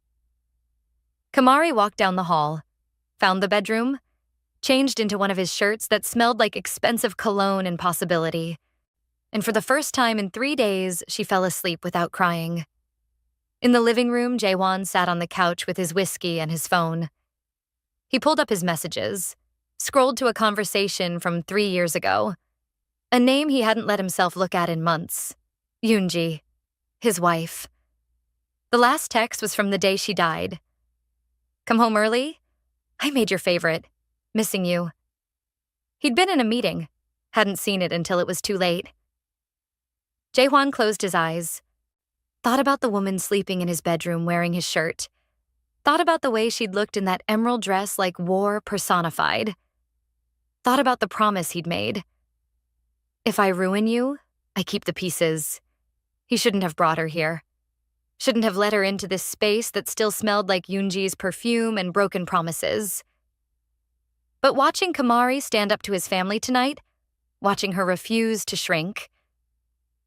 Speaker 1: Kamari walked down the hall, found the bedroom, changed into one of his shirts that smelled like expensive cologne and possibility. And for the first time in 3 days, she fell asleep without crying. In the living room, Jaehwan sat on the couch with his whiskey and his phone. He pulled up his messages, scrolled to a conversation from 3 years ago, a name he hadn't let himself look at in months. Yoonji, his wife. The last text was from the day she died. Come home early? I made your favorite. Missing you. He'd been in a meeting, hadn't seen it until it was too late. Jaehwan closed his eyes, thought about the woman sleeping in his bedroom wearing his shirt, thought about the way she'd looked in that emerald dress like war personified, thought about the promise he'd made. If I ruin you, I keep the pieces. He shouldn't have brought her here. Shouldn't have let her into this space that still smelled like Yoonji's perfume and broken promises. But watching Kamari stand up to his family tonight, watching her refuse to shrink,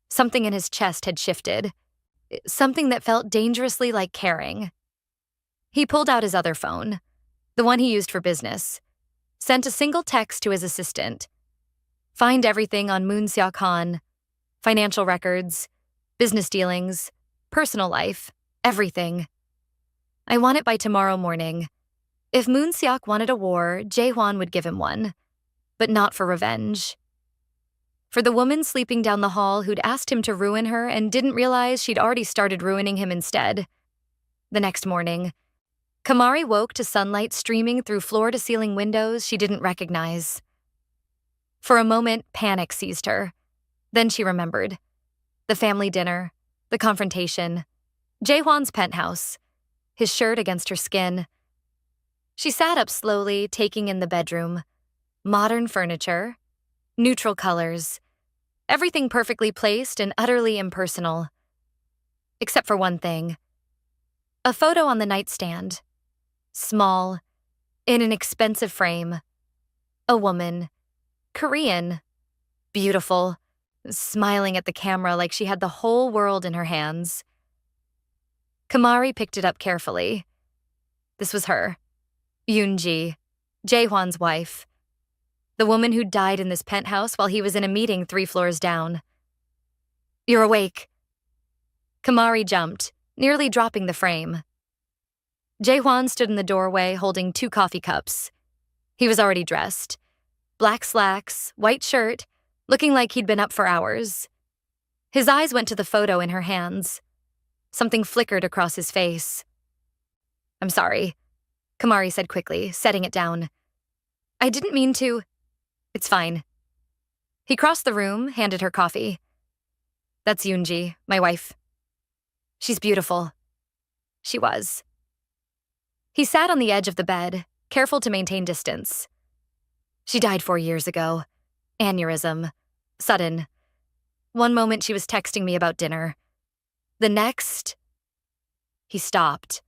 Speaker 1: something in his chest had shifted, something that felt dangerously like caring. He pulled out his other phone, the one he used for business, sent a single text to his assistant. Find everything on Moon-seok Han, financial records, business dealings, personal life, everything. I want it by tomorrow morning. If Moon-seok wanted a war, Jaehwan would give him one, but not for revenge. For the woman sleeping down the hall who'd asked him to ruin her and didn't realize she'd already started ruining him instead. The next morning, Kamari woke to sunlight streaming through floor-to-ceiling windows she didn't recognize. For a moment, panic seized her. Then she remembered. The family dinner, the confrontation, Jaehwan's penthouse, his shirt against her skin. She sat up slowly, taking in the bedroom. Modern furniture, neutral colors, everything perfectly placed and utterly impersonal. Except for one thing. A photo on the nightstand. Small, in an expensive frame. A woman, Korean, beautiful, smiling at the camera like she had the whole world in her hands. Kamari picked it up carefully. This was her, Yoonji, Jaehwan's wife. The woman who died in this penthouse while he was in a meeting 3 floors down. "You're awake." Kamari jumped, nearly dropping the frame. Jaehwan stood in the doorway holding 2 coffee cups. He was already dressed. Black slacks, white shirt, looking like he'd been up for hours. His eyes went to the photo in her hands. Something flickered across his face. "I'm sorry," Kamari said quickly, setting it down. "I didn't mean to." "It's fine." He crossed the room, handed her coffee. "That's Yoonji, my wife." "She's beautiful." She was. He sat on the edge of the bed, careful to maintain distance. "She died 4 years ago. Aneurysm. Sudden. One moment she was texting me about dinner. The next..." He stopped.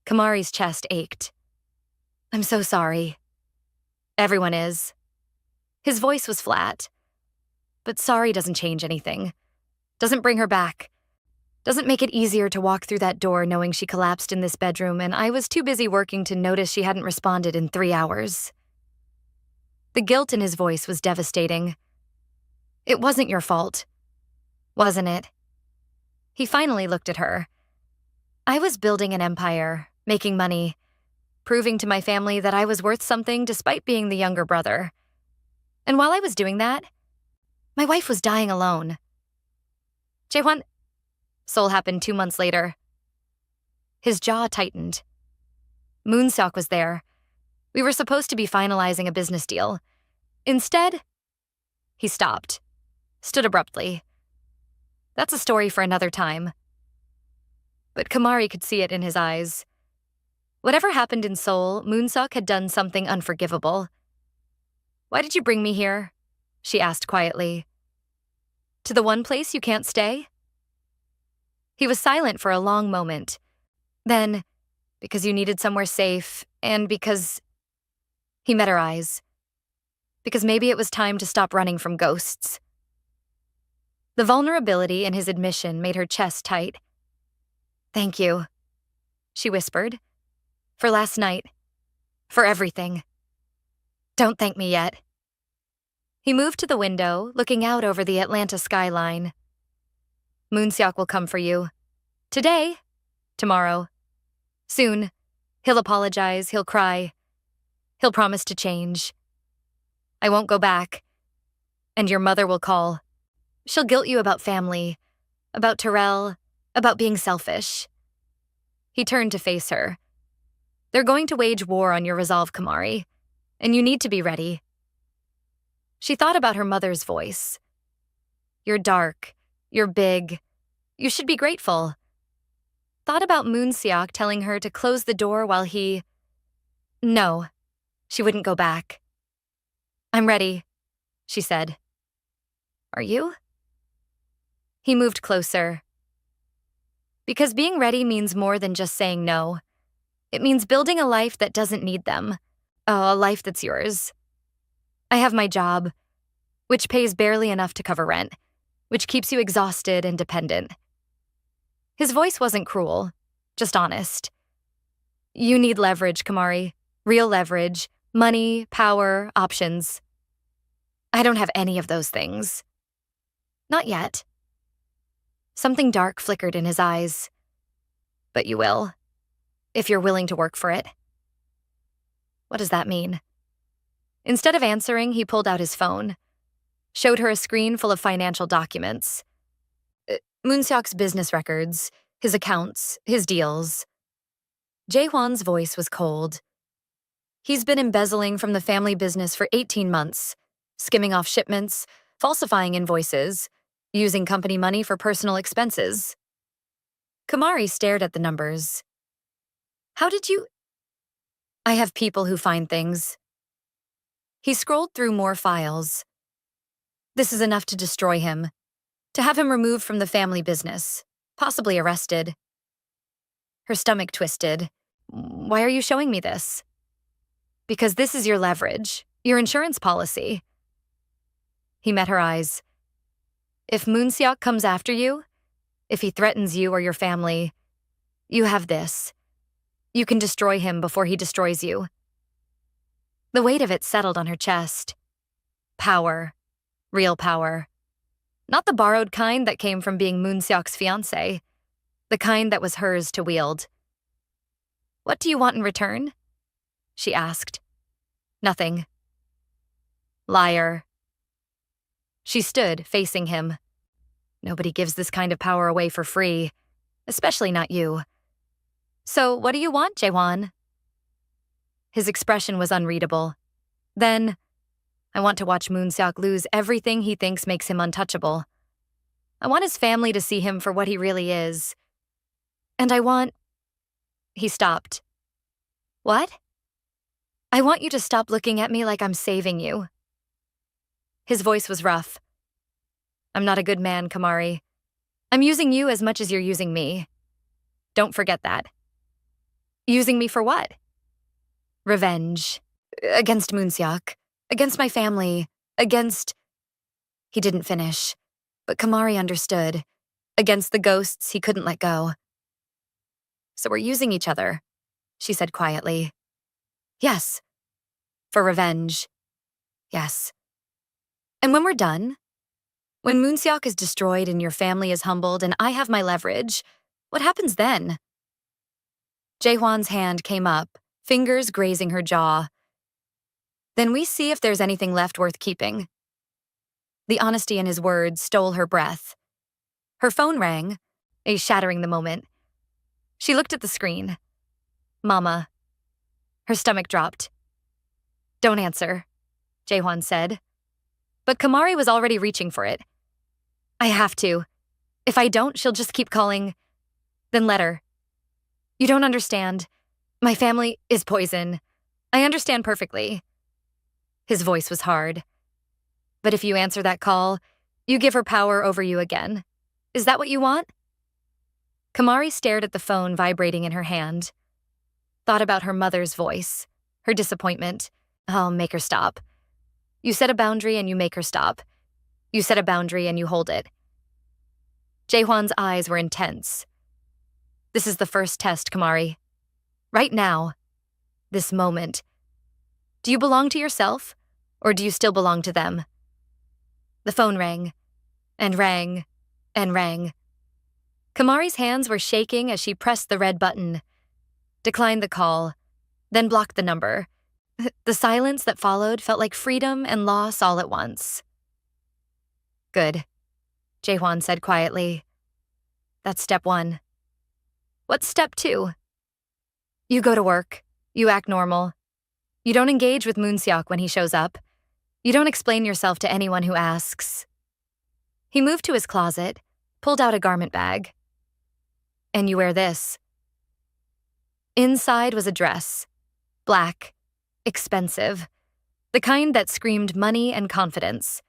Speaker 1: Kamari's chest ached. "I'm so sorry." "Everyone is." His voice was flat. "But sorry doesn't change anything. Doesn't bring her back. Doesn't make it easier to walk through that door knowing she collapsed in this bedroom and I was too busy working to notice she hadn't responded in 3 hours." The guilt in his voice was devastating. "It wasn't your fault, wasn't it?" He finally looked at her. "I was building an empire, making money, proving to my family that I was worth something despite being the younger brother. And while I was doing that, my wife was dying alone." "Jaehwan..." Seoul happened 2 months later. His jaw tightened. Moon-seok was there. We were supposed to be finalizing a business deal. Instead, he stopped, stood abruptly. That's a story for another time. But Kamari could see it in his eyes. Whatever happened in Seoul, Moon-seok had done something unforgivable. "Why did you bring me here?" she asked quietly. "To the one place you can't stay?" He was silent for a long moment. Then, "Because you needed somewhere safe, and because..." He met her eyes. "Because maybe it was time to stop running from ghosts." The vulnerability in his admission made her chest tight. "Thank you," she whispered. "For last night. For everything. Don't thank me yet." He moved to the window, looking out over the Atlanta skyline. "Moon-seok will come for you. Today, tomorrow. Soon. He'll apologize, he'll cry. He'll promise to change. I won't go back. And your mother will call. She'll guilt you about family, about Terrell, about being selfish." He turned to face her. "They're going to wage war on your resolve, Kamari, and you need to be ready." She thought about her mother's voice. "You're dark. You're big. You should be grateful." Thought about Moon-seok telling her to close the door while he... No, she wouldn't go back. "I'm ready," she said. "Are you?" He moved closer. Because being ready means more than just saying no. It means building a life that doesn't need them. A life that's yours. "I have my job, which pays barely enough to cover rent, which keeps you exhausted and dependent." His voice wasn't cruel, just honest. "You need leverage, Kamari. Real leverage. Money, power, options. I don't have any of those things. Not yet." Something dark flickered in his eyes. "But you will, if you're willing to work for it." What does that mean? Instead of answering, he pulled out his phone, showed her a screen full of financial documents. Moon-seok's business records, his accounts, his deals. Jaehwan's voice was cold. "He's been embezzling from the family business for 18 months, skimming off shipments, falsifying invoices, using company money for personal expenses. Kamari stared at the numbers. How did you? I have people who find things. He scrolled through more files. This is enough to destroy him, to have him removed from the family business, possibly arrested. Her stomach twisted. Why are you showing me this? Because this is your leverage, your insurance policy. He met her eyes. If Moonseok comes after you, if he threatens you or your family, you have this. You can destroy him before he destroys you. The weight of it settled on her chest. Power. Real power. Not the borrowed kind that came from being Moonseok's fiancé. The kind that was hers to wield. What do you want in return? She asked. Nothing. Liar. She stood, facing him. Nobody gives this kind of power away for free, especially not you. So what do you want, Jaewon? His expression was unreadable. Then, I want to watch Moonseok lose everything he thinks makes him untouchable. I want his family to see him for what he really is. And I want... He stopped. What? I want you to stop looking at me like I'm saving you. His voice was rough. I'm not a good man, Kamari. I'm using you as much as you're using me. Don't forget that. Using me for what? Revenge. Against Moonseok. Against my family. Against... He didn't finish, but Kamari understood. Against the ghosts he couldn't let go. So we're using each other, she said quietly. Yes. For revenge. Yes. And when we're done, when Moonseok is destroyed and your family is humbled and I have my leverage, what happens then? Jaehwan's hand came up, fingers grazing her jaw. Then we see if there's anything left worth keeping. The honesty in his words stole her breath. Her phone rang, shattering the moment. She looked at the screen. Mama. Her stomach dropped. Don't answer, Jaehwan said. But Kamari was already reaching for it. I have to. If I don't, she'll just keep calling. Then let her. You don't understand. My family is poison. I understand perfectly. His voice was hard. But if you answer that call, you give her power over you again. Is that what you want? Kamari stared at the phone vibrating in her hand. Thought about her mother's voice, her disappointment. I'll make her stop. You set a boundary and you make her stop. You set a boundary and you hold it. Jaehwan's eyes were intense. This is the first test, Kamari. Right now. This moment. Do you belong to yourself, or do you still belong to them? The phone rang, and rang, and rang. Kamari's hands were shaking as she pressed the red button, declined the call, then blocked the number. The silence that followed felt like freedom and loss all at once. Good, Jaehwan said quietly. That's step 1. What's step 2? You go to work. You act normal. You don't engage with Moonseok when he shows up. You don't explain yourself to anyone who asks. He moved to his closet, pulled out a garment bag. And you wear this. Inside was a dress. Black. Expensive. The kind that screamed money and confidence.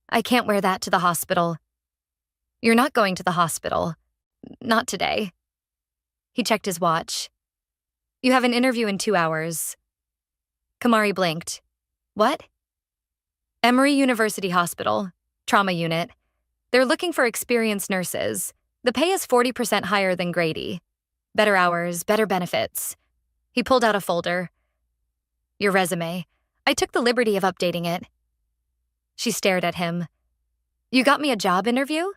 Speaker 1: I can't wear that to the hospital. You're not going to the hospital. Not today. He checked his watch. You have an interview in 2 hours. Kamari blinked. What? Emory University Hospital. Trauma unit. They're looking for experienced nurses. The pay is 40% higher than Grady. Better hours, better benefits. He pulled out a folder. Your resume. I took the liberty of updating it. She stared at him. You got me a job interview?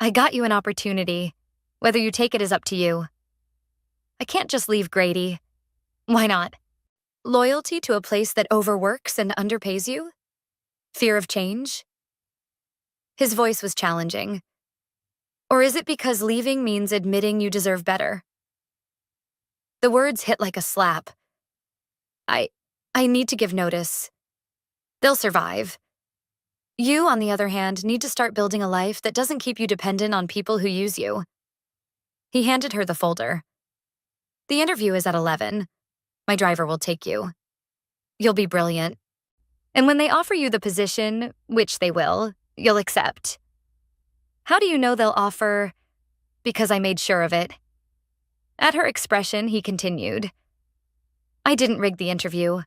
Speaker 1: I got you an opportunity. Whether you take it is up to you. I can't just leave Grady. Why not? Loyalty to a place that overworks and underpays you? Fear of change? His voice was challenging. Or is it because leaving means admitting you deserve better? The words hit like a slap. I need to give notice. They'll survive. You, on the other hand, need to start building a life that doesn't keep you dependent on people who use you. He handed her the folder. The interview is at 11. My driver will take you. You'll be brilliant. And when they offer you the position, which they will, you'll accept. How do you know they'll offer? Because I made sure of it. At her expression, he continued. I didn't rig the interview.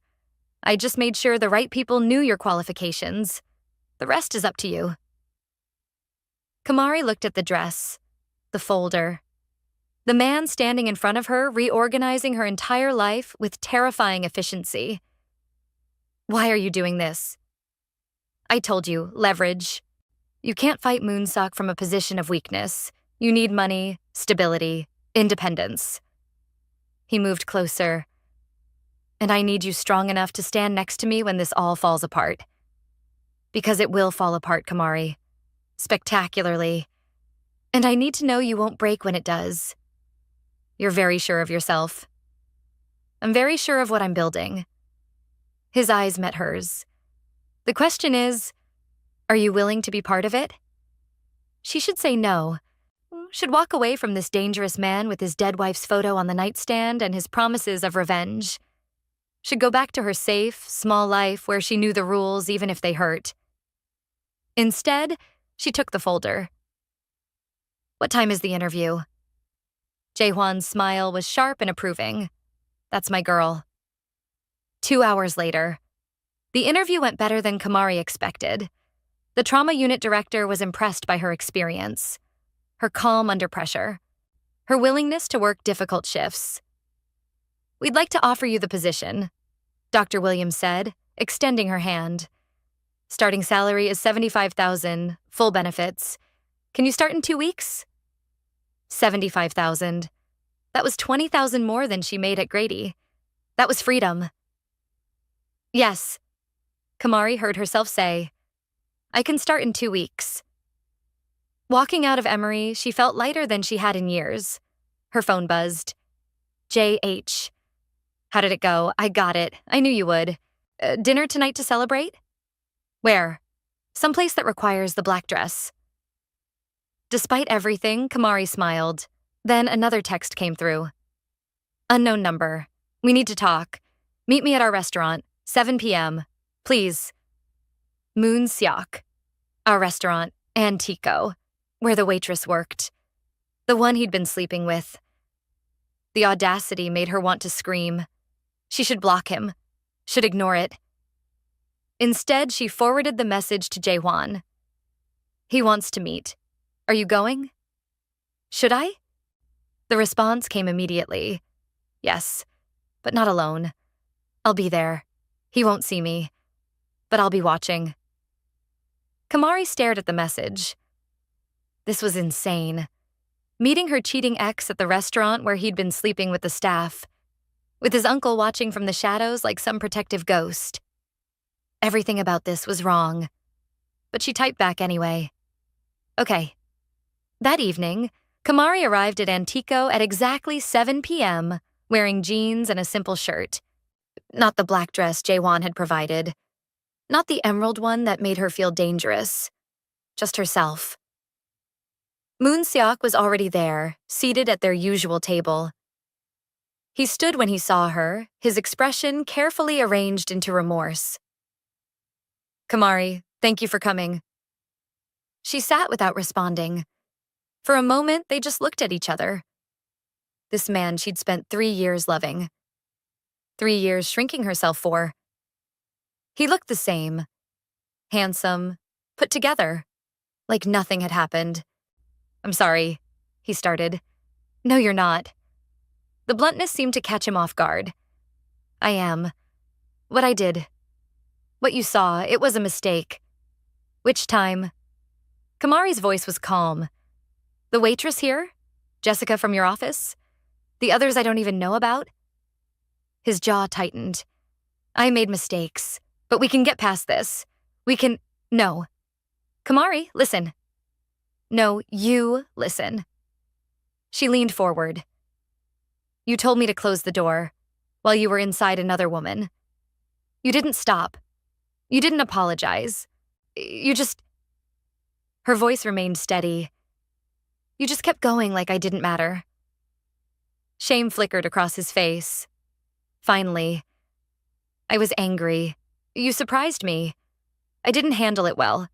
Speaker 1: I just made sure the right people knew your qualifications. The rest is up to you. Kamari looked at the dress, the folder, the man standing in front of her, reorganizing her entire life with terrifying efficiency. Why are you doing this? I told you, leverage. You can't fight Moonsock from a position of weakness. You need money, stability, independence. He moved closer. And I need you strong enough to stand next to me when this all falls apart. Because it will fall apart, Kamari. Spectacularly. And I need to know you won't break when it does. You're very sure of yourself. I'm very sure of what I'm building. His eyes met hers. The question is, are you willing to be part of it? She should say no. Should walk away from this dangerous man with his dead wife's photo on the nightstand and his promises of revenge. Should go back to her safe, small life where she knew the rules even if they hurt. Instead, she took the folder. What time is the interview? Jae-hwan's smile was sharp and approving. That's my girl. 2 hours later. The interview went better than Kamari expected. The trauma unit director was impressed by her experience, her calm under pressure, her willingness to work difficult shifts. We'd like to offer you the position, Dr. Williams said, extending her hand. Starting salary is $75,000, full benefits. Can you start in 2 weeks? $75,000. That was $20,000 more than she made at Grady. That was freedom. Yes, Kamari heard herself say. I can start in 2 weeks. Walking out of Emory, she felt lighter than she had in years. Her phone buzzed. J.H. How did it go? I got it. I knew you would. Dinner tonight to celebrate? Where? Someplace that requires the black dress. Despite everything, Kamari smiled. Then another text came through. Unknown number. We need to talk. Meet me at our restaurant, 7 p.m. Please. Moon Seok. Our restaurant, Antico, where the waitress worked. The one he'd been sleeping with. The audacity made her want to scream. She should block him. Should ignore it. Instead, she forwarded the message to Jae-hwan. He wants to meet. Are you going? Should I? The response came immediately. Yes, but not alone. I'll be there. He won't see me. But I'll be watching. Kamari stared at the message. This was insane. Meeting her cheating ex at the restaurant where he'd been sleeping with the staff. With his uncle watching from the shadows like some protective ghost. Everything about this was wrong. But she typed back anyway. Okay. That evening, Kamari arrived at Antico at exactly 7 p.m., wearing jeans and a simple shirt. Not the black dress Jae-hwan had provided. Not the emerald one that made her feel dangerous. Just herself. Moon Seok was already there, seated at their usual table. He stood when he saw her, his expression carefully arranged into remorse. Kamari, thank you for coming. She sat without responding. For a moment, they just looked at each other. This man she'd spent 3 years loving. 3 years shrinking herself for. He looked the same. Handsome, put together, like nothing had happened. I'm sorry, he started. No, you're not. The bluntness seemed to catch him off guard. I am. What I did. What you saw, it was a mistake. Which time? Kamari's voice was calm. The waitress here? Jessica from your office? The others I don't even know about? His jaw tightened. I made mistakes, but we can get past this. We can... No. Kamari, listen. No, you listen. She leaned forward. You told me to close the door, while you were inside another woman. You didn't stop. You didn't apologize. You just... Her voice remained steady. You just kept going like I didn't matter. Shame flickered across his face. Finally. I was angry. You surprised me. I didn't handle it well.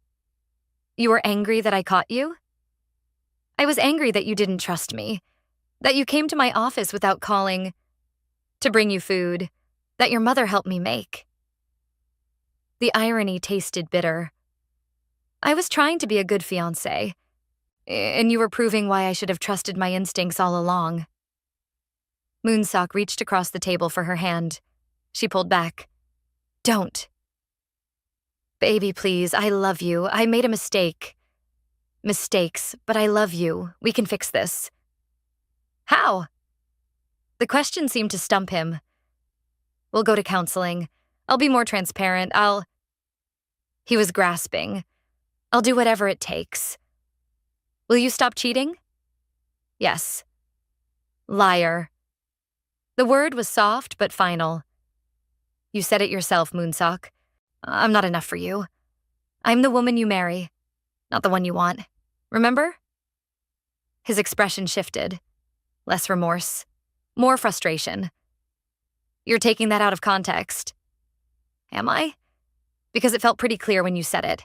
Speaker 1: You were angry that I caught you? I was angry that you didn't trust me, that you came to my office without calling to bring you food, that your mother helped me make. The irony tasted bitter. I was trying to be a good fiancé, and you were proving why I should have trusted my instincts all along. Moonsock reached across the table for her hand. She pulled back. Don't. Baby, please, I love you. I made a mistake. Mistakes, but I love you. We can fix this. How? The question seemed to stump him. We'll go to counseling. I'll be more transparent. He was grasping. I'll do whatever it takes. Will you stop cheating? Yes. Liar. The word was soft but final. You said it yourself, Moonsock. I'm not enough for you. I'm the woman you marry, not the one you want. Remember? His expression shifted. Less remorse. More frustration. You're taking that out of context. Am I? Because it felt pretty clear when you said it.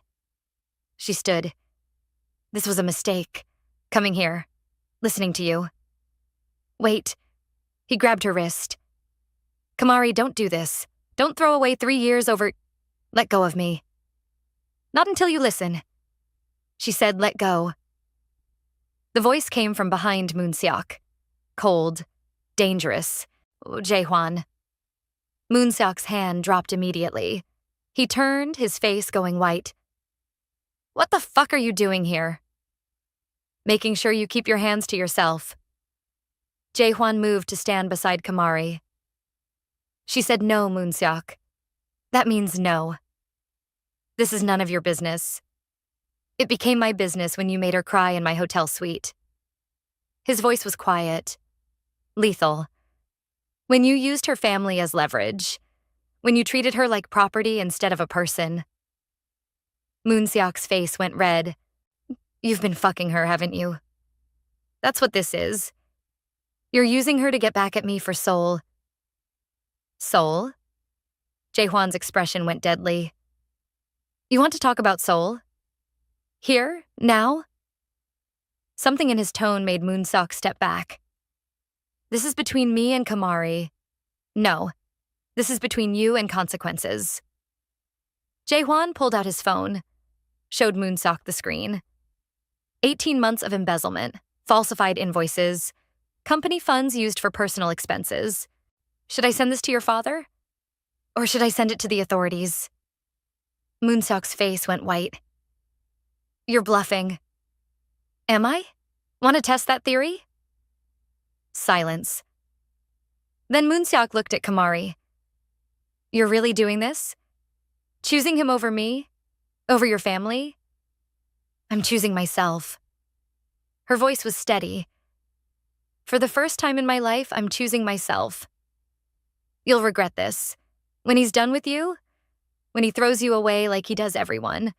Speaker 1: She stood. This was a mistake. Coming here. Listening to you. Wait. He grabbed her wrist. Kamari, don't do this. Don't throw away 3 years over... Let go of me. Not until you listen. She said, let go. The voice came from behind Moonsock. Cold. Dangerous. Jaehwan. Moonsock's hand dropped immediately. He turned, his face going white. What the fuck are you doing here? Making sure you keep your hands to yourself. Jaehwan moved to stand beside Kamari. She said no, Moonsock. That means no. This is none of your business. It became my business when you made her cry in my hotel suite. His voice was quiet. Lethal. When you used her family as leverage. When you treated her like property instead of a person. Moonsock's face went red. You've been fucking her, haven't you? That's what this is. You're using her to get back at me for Soul. Soul? Jaehwan's expression went deadly. You want to talk about Soul? Here? Now? Something in his tone made Moonsock step back. This is between me and Kamari. No. This is between you and consequences. Jaehwan pulled out his phone, showed Moonsock the screen. 18 months of embezzlement, falsified invoices, company funds used for personal expenses. Should I send this to your father? Or should I send it to the authorities? Moonsock's face went white. You're bluffing. Am I? Want to test that theory? Silence. Then Moonsock looked at Kamari. You're really doing this? Choosing him over me? Over your family? I'm choosing myself. Her voice was steady. For the first time in my life, I'm choosing myself. You'll regret this. When he's done with you, when he throws you away like he does everyone,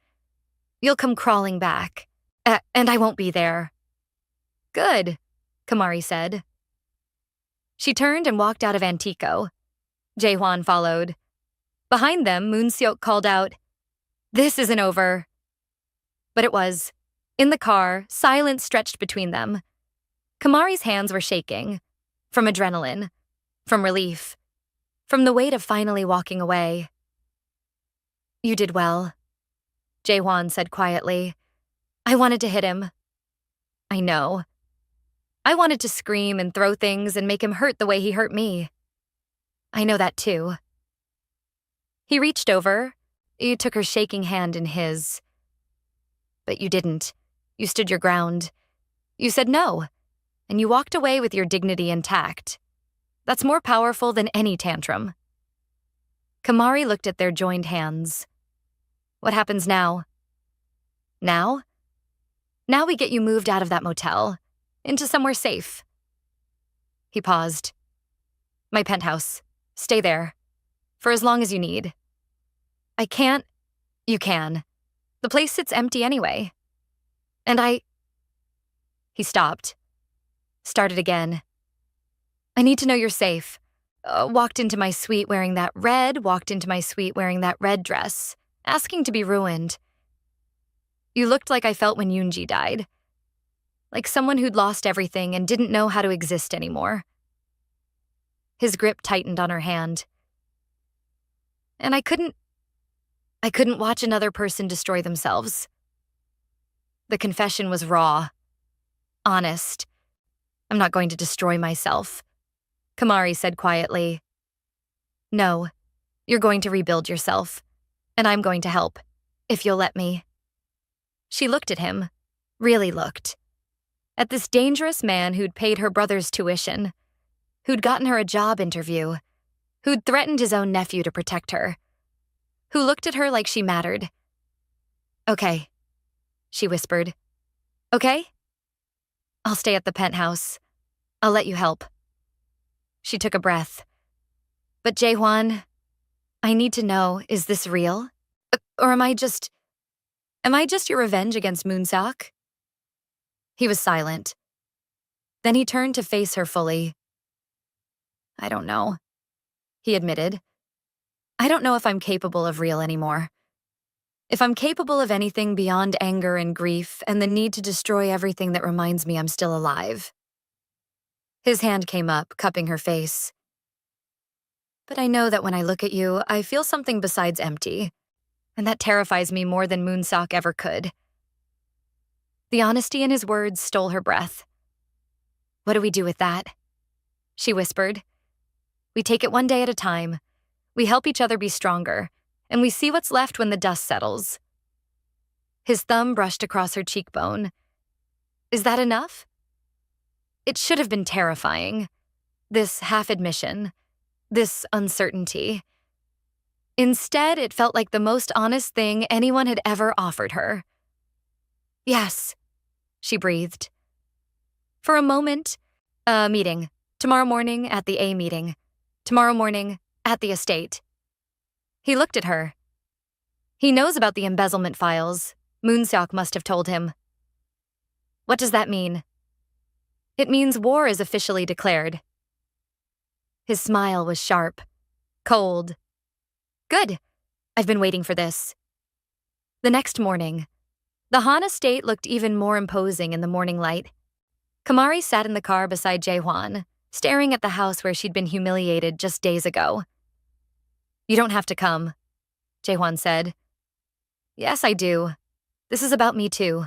Speaker 1: you'll come crawling back. And I won't be there. Good, Kamari said. She turned and walked out of Antico. Jaehwan followed. Behind them, Moonsock called out, This isn't over. But it was. In the car, silence stretched between them. Kamari's hands were shaking. From adrenaline. From relief. From the weight of finally walking away. You did well, Jaehwan said quietly. I wanted to hit him. I know. I wanted to scream and throw things and make him hurt the way he hurt me. I know that too. He reached over. You took her shaking hand in his. But you didn't. You stood your ground. You said no. And you walked away with your dignity intact. That's more powerful than any tantrum. Kamari looked at their joined hands. What happens now? Now? Now we get you moved out of that motel. Into somewhere safe. He paused. My penthouse. Stay there. For as long as you need. I can't. You can. The place sits empty anyway. And He stopped. Started again. I need to know you're safe. Walked into my suite wearing that red dress, asking to be ruined. You looked like I felt when Yoonji died. Like someone who'd lost everything and didn't know how to exist anymore. His grip tightened on her hand. And I couldn't watch another person destroy themselves. The confession was raw. Honest. I'm not going to destroy myself. Kamari said quietly. No, you're going to rebuild yourself. And I'm going to help, if you'll let me. She looked at him. Really looked. At this dangerous man who'd paid her brother's tuition. Who'd gotten her a job interview. Who'd threatened his own nephew to protect her. Who looked at her like she mattered. Okay, she whispered. Okay? I'll stay at the penthouse. I'll let you help. She took a breath. But Jae-hwan, I need to know, is this real? Or am I just your revenge against Moon-seok? He was silent. Then he turned to face her fully. I don't know, he admitted. I don't know if I'm capable of real anymore. If I'm capable of anything beyond anger and grief and the need to destroy everything that reminds me I'm still alive. His hand came up, cupping her face. But I know that when I look at you, I feel something besides empty, and that terrifies me more than Moon-seok ever could. The honesty in his words stole her breath. What do we do with that? She whispered. We take it one day at a time. We help each other be stronger, and we see what's left when the dust settles. His thumb brushed across her cheekbone. Is that enough? It should have been terrifying. This half-admission. This uncertainty. Instead, it felt like the most honest thing anyone had ever offered her. Yes, she breathed. For a moment, meeting. Tomorrow morning at the A meeting. Tomorrow morning at the estate. He looked at her. He knows about the embezzlement files. Moon-seok must have told him. What does that mean? It means war is officially declared. His smile was sharp, cold. Good. I've been waiting for this. The next morning, the Han estate looked even more imposing in the morning light. Kamari sat in the car beside Jae-hwan, staring at the house where she'd been humiliated just days ago. You don't have to come, Jae-hwan said. Yes, I do. This is about me too.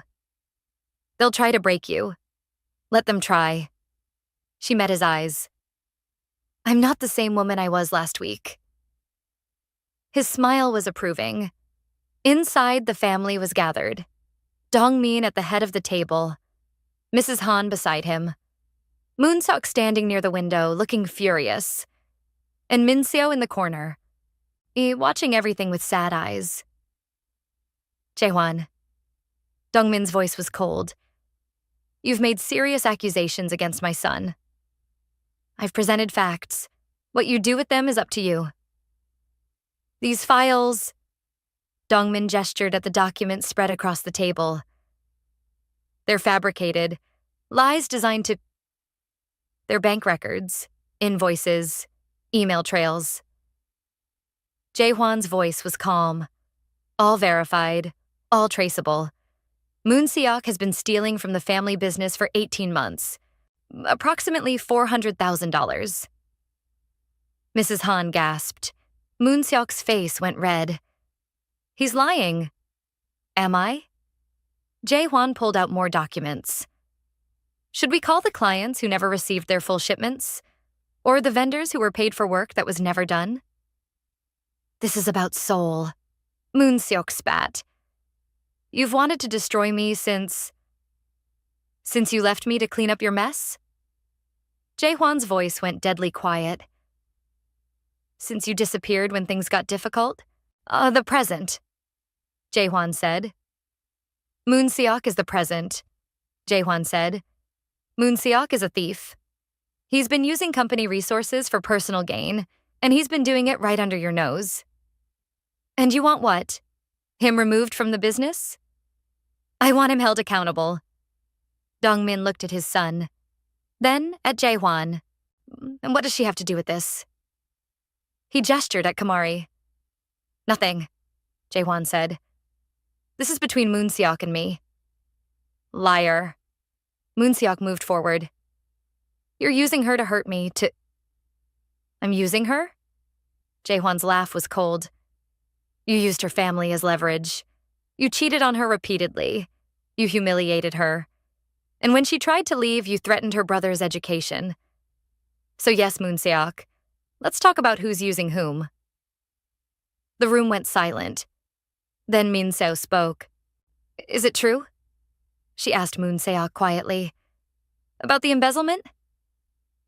Speaker 1: They'll try to break you. Let them try. She met his eyes. I'm not the same woman I was last week. His smile was approving. Inside, the family was gathered. Dongmin at the head of the table. Mrs. Han beside him. Moon-seok standing near the window, looking furious. And Min-seo in the corner, watching everything with sad eyes. Jae-hwan. Dongmin's voice was cold. You've made serious accusations against my son. I've presented facts. What you do with them is up to you. These files... Dongmin gestured at the documents spread across the table. They're fabricated. Lies designed to... They're bank records, invoices, email trails. Jae-hwan's voice was calm. All verified, all traceable. Moon-seok has been stealing from the family business for 18 months. Approximately $400,000. Mrs. Han gasped. Moon-seok's face went red. He's lying. Am I? Jae-hwan pulled out more documents. Should we call the clients who never received their full shipments? Or the vendors who were paid for work that was never done? This is about Seoul. Moon-seok spat. You've wanted to destroy me since you left me to clean up your mess? Jae-hwan's voice went deadly quiet. Since you disappeared when things got difficult? The present, Jae-hwan said. Moon-seok is the present, Jae-hwan said. Moon-seok is a thief. He's been using company resources for personal gain, and he's been doing it right under your nose. And you want what? Him removed from the business? I want him held accountable. Dongmin looked at his son, then at Jae-hwan. And what does she have to do with this? He gestured at Kamari. Nothing, Jae-hwan said. This is between Moon-seok and me. Liar. Moon-seok moved forward. You're using her to hurt me, I'm using her? Jae-hwan's laugh was cold. You used her family as leverage. You cheated on her repeatedly. You humiliated her. And when she tried to leave, you threatened her brother's education. So yes, Moon-seok, let's talk about who's using whom. The room went silent. Then Min-seo spoke. Is it true? She asked Moon-seok quietly. About the embezzlement?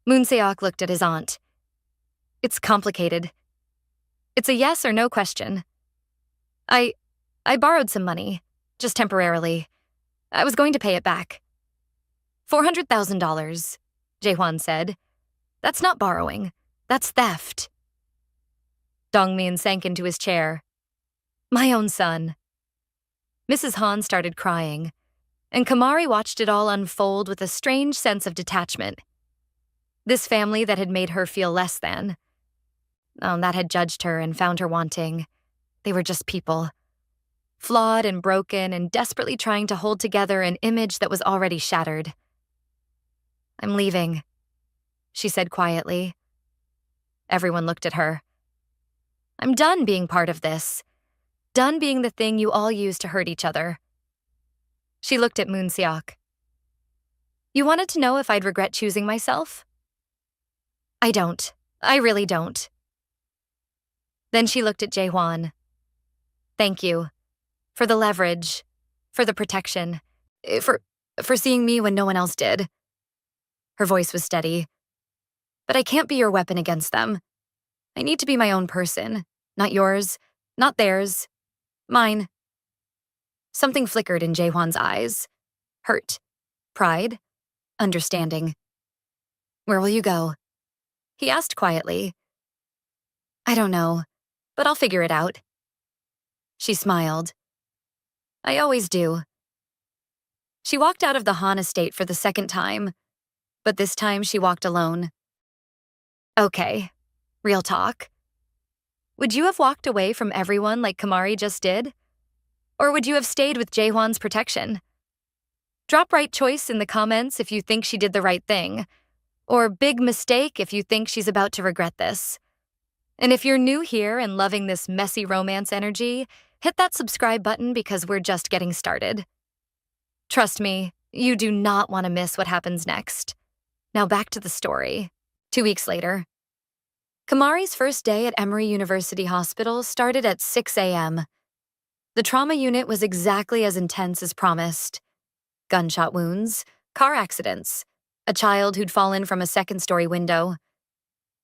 Speaker 1: Moon-seok looked at his aunt. It's complicated. It's a yes or no question. I borrowed some money, just temporarily. I was going to pay it back. $400,000, Jae-hwan said. That's not borrowing. That's theft. Dongmin sank into his chair. My own son. Mrs. Han started crying, and Kamari watched it all unfold with a strange sense of detachment. This family that had made her feel less than. That had judged her and found her wanting. They were just people. Flawed and broken and desperately trying to hold together an image that was already shattered. I'm leaving, she said quietly. Everyone looked at her. I'm done being part of this. Done being the thing you all use to hurt each other. She looked at Moon-seok. You wanted to know if I'd regret choosing myself? I don't. I really don't. Then she looked at Jae-hwan. Thank you. For the leverage. For the protection. For seeing me when no one else did. Her voice was steady. But I can't be your weapon against them. I need to be my own person. Not yours. Not theirs. Mine. Something flickered in Jae-hwan's eyes. Hurt. Pride. Understanding. Where will you go? He asked quietly. I don't know, but I'll figure it out. She smiled. I always do. She walked out of the Han estate for the second time, but this time she walked alone. Okay, real talk. Would you have walked away from everyone like Kamari just did? Or would you have stayed with Jae-hwan's protection? Drop right choice in the comments if you think she did the right thing, or big mistake if you think she's about to regret this. And if you're new here and loving this messy romance energy, hit that subscribe button because we're just getting started. Trust me, you do not want to miss what happens next. Now back to the story. 2 weeks later. Kamari's first day at Emory University Hospital started at 6 a.m. The trauma unit was exactly as intense as promised. Gunshot wounds, car accidents, a child who'd fallen from a second-story window.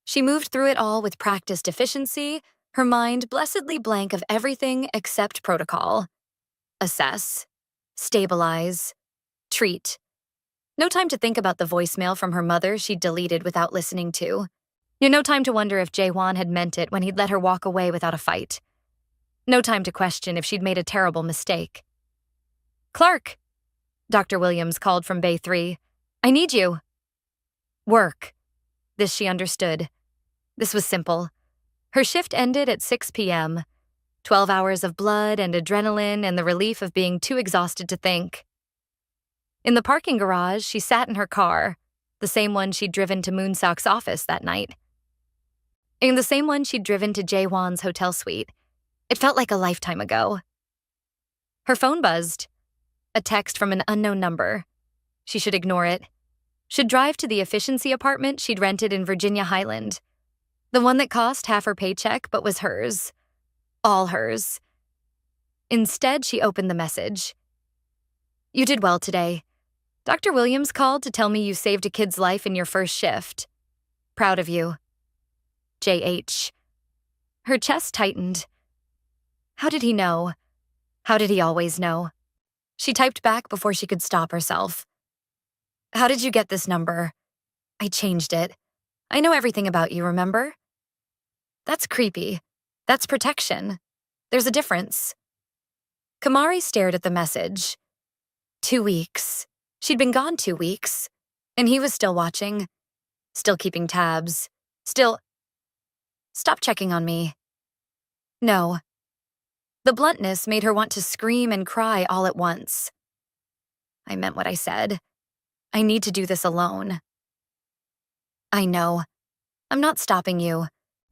Speaker 1: She moved through it all with practiced efficiency, her mind blessedly blank of everything except protocol. Assess. Stabilize. Treat. No time to think about the voicemail from her mother she'd deleted without listening to. No time to wonder if Jae-hwan had meant it when he'd let her walk away without a fight. No time to question if she'd made a terrible mistake. Clark, Dr. Williams called from Bay 3. I need you. Work. This she understood. This was simple. Her shift ended at 6 p.m. 12 hours of blood and adrenaline and the relief of being too exhausted to think. In the parking garage, she sat in her car, the same one she'd driven to Moon-seok's office that night. In the same one she'd driven to Jae-hwan's hotel suite. It felt like a lifetime ago. Her phone buzzed. A text from an unknown number. She should ignore it. Should drive to the efficiency apartment she'd rented in Virginia Highland. The one that cost half her paycheck but was hers. All hers. Instead, she opened the message. You did well today. Dr. Williams called to tell me you saved a kid's life in your first shift. Proud of you. J.H. Her chest tightened. How did he know? How did he always know? She typed back before she could stop herself. How did you get this number? I changed it. I know everything about you, remember? That's creepy. That's protection. There's a difference. Kamari stared at the message. 2 weeks. She'd been gone 2 weeks. And he was still watching. Still keeping tabs. Still. Stop checking on me. No. The bluntness made her want to scream and cry all at once. I meant what I said. I need to do this alone. I know. I'm not stopping you.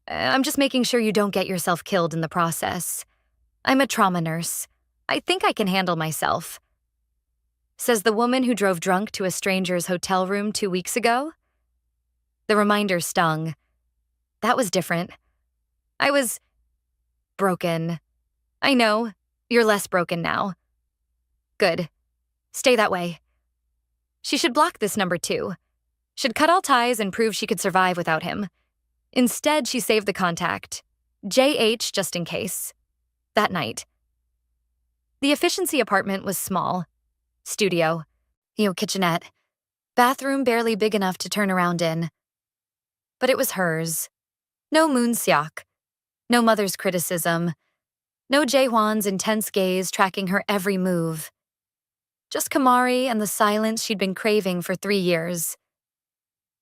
Speaker 1: I'm just making sure you don't get yourself killed in the process. I'm a trauma nurse. I think I can handle myself. Says the woman who drove drunk to a stranger's hotel room 2 weeks ago. The reminder stung. That was different. I was broken. I know. You're less broken now. Good. Stay that way. She should block this number too. Should cut all ties and prove she could survive without him. Instead, she saved the contact. JH just in case. That night. The efficiency apartment was small. Studio. Kitchenette. Bathroom barely big enough to turn around in. But it was hers. No Moon Seok. No mother's criticism. No Jae-hwan's intense gaze tracking her every move. Just Kamari and the silence she'd been craving for 3 years.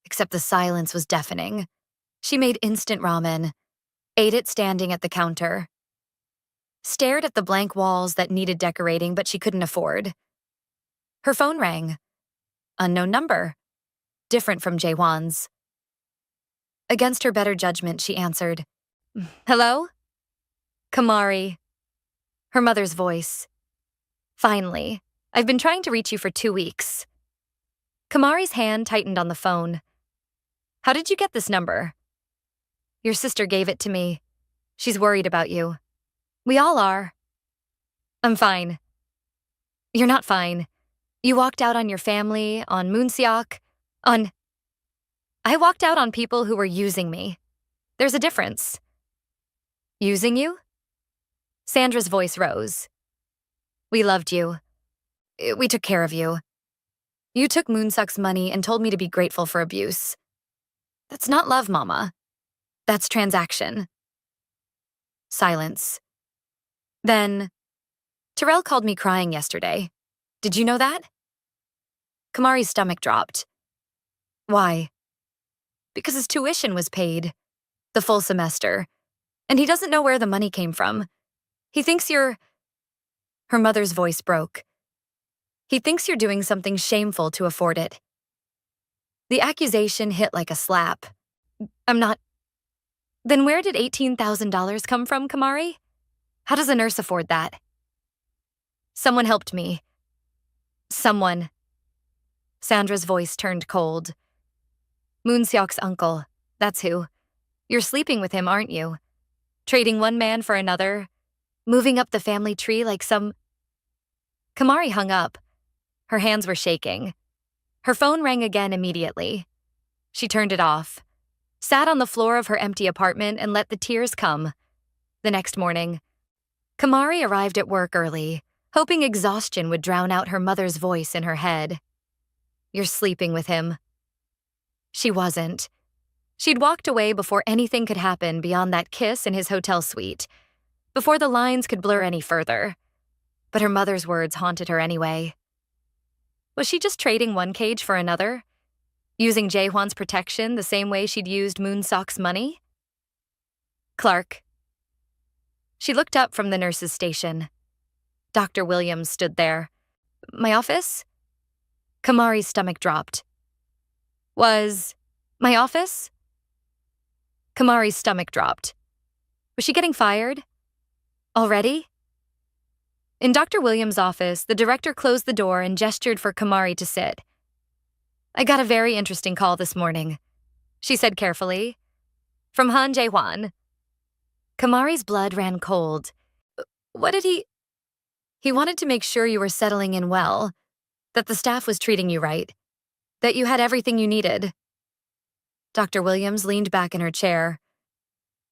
Speaker 1: Except the silence was deafening. She made instant ramen, ate it standing at the counter. Stared at the blank walls that needed decorating but she couldn't afford. Her phone rang. Unknown number. Different from Jae-hwan's. Against her better judgment, she answered. Hello? Kamari. Her mother's voice. Finally. I've been trying to reach you for 2 weeks. Kamari's hand tightened on the phone. How did you get this number? Your sister gave it to me. She's worried about you. We all are. I'm fine. You're not fine. You walked out on your family, on Moon Seok, on... I walked out on people who were using me. There's a difference. Using you? Sandra's voice rose. We loved you. We took care of you. You took Moon Seok's money and told me to be grateful for abuse. That's not love, Mama. That's transaction. Silence. Then, Terrell called me crying yesterday. Did you know that? Kamari's stomach dropped. Why? Because his tuition was paid. The full semester. And he doesn't know where the money came from. He thinks you're... Her mother's voice broke. He thinks you're doing something shameful to afford it. The accusation hit like a slap. I'm not... Then where did $18,000 come from, Kamari? How does a nurse afford that? Someone helped me. Someone. Sandra's voice turned cold. Moon Seok's uncle. That's who. You're sleeping with him, aren't you? Trading one man for another. Moving up the family tree like some... Kamari hung up. Her hands were shaking. Her phone rang again immediately. She turned it off. Sat on the floor of her empty apartment and let the tears come. The next morning, Kamari arrived at work early, hoping exhaustion would drown out her mother's voice in her head. You're sleeping with him. She wasn't. She'd walked away before anything could happen beyond that kiss in his hotel suite, before the lines could blur any further. But her mother's words haunted her anyway. Was she just trading one cage for another? Using Jae-hwan's protection the same way she'd used Moon Seok's money? Clark. She looked up from the nurse's station. Dr. Williams stood there. My office? Kamari's stomach dropped. My office? Kamari's stomach dropped. Was she getting fired? Already? In Dr. Williams' office, the director closed the door and gestured for Kamari to sit. I got a very interesting call this morning, she said carefully. From Han Jae-hwan. Kamari's blood ran cold. What did he... He wanted to make sure you were settling in well, that the staff was treating you right, that you had everything you needed. Dr. Williams leaned back in her chair.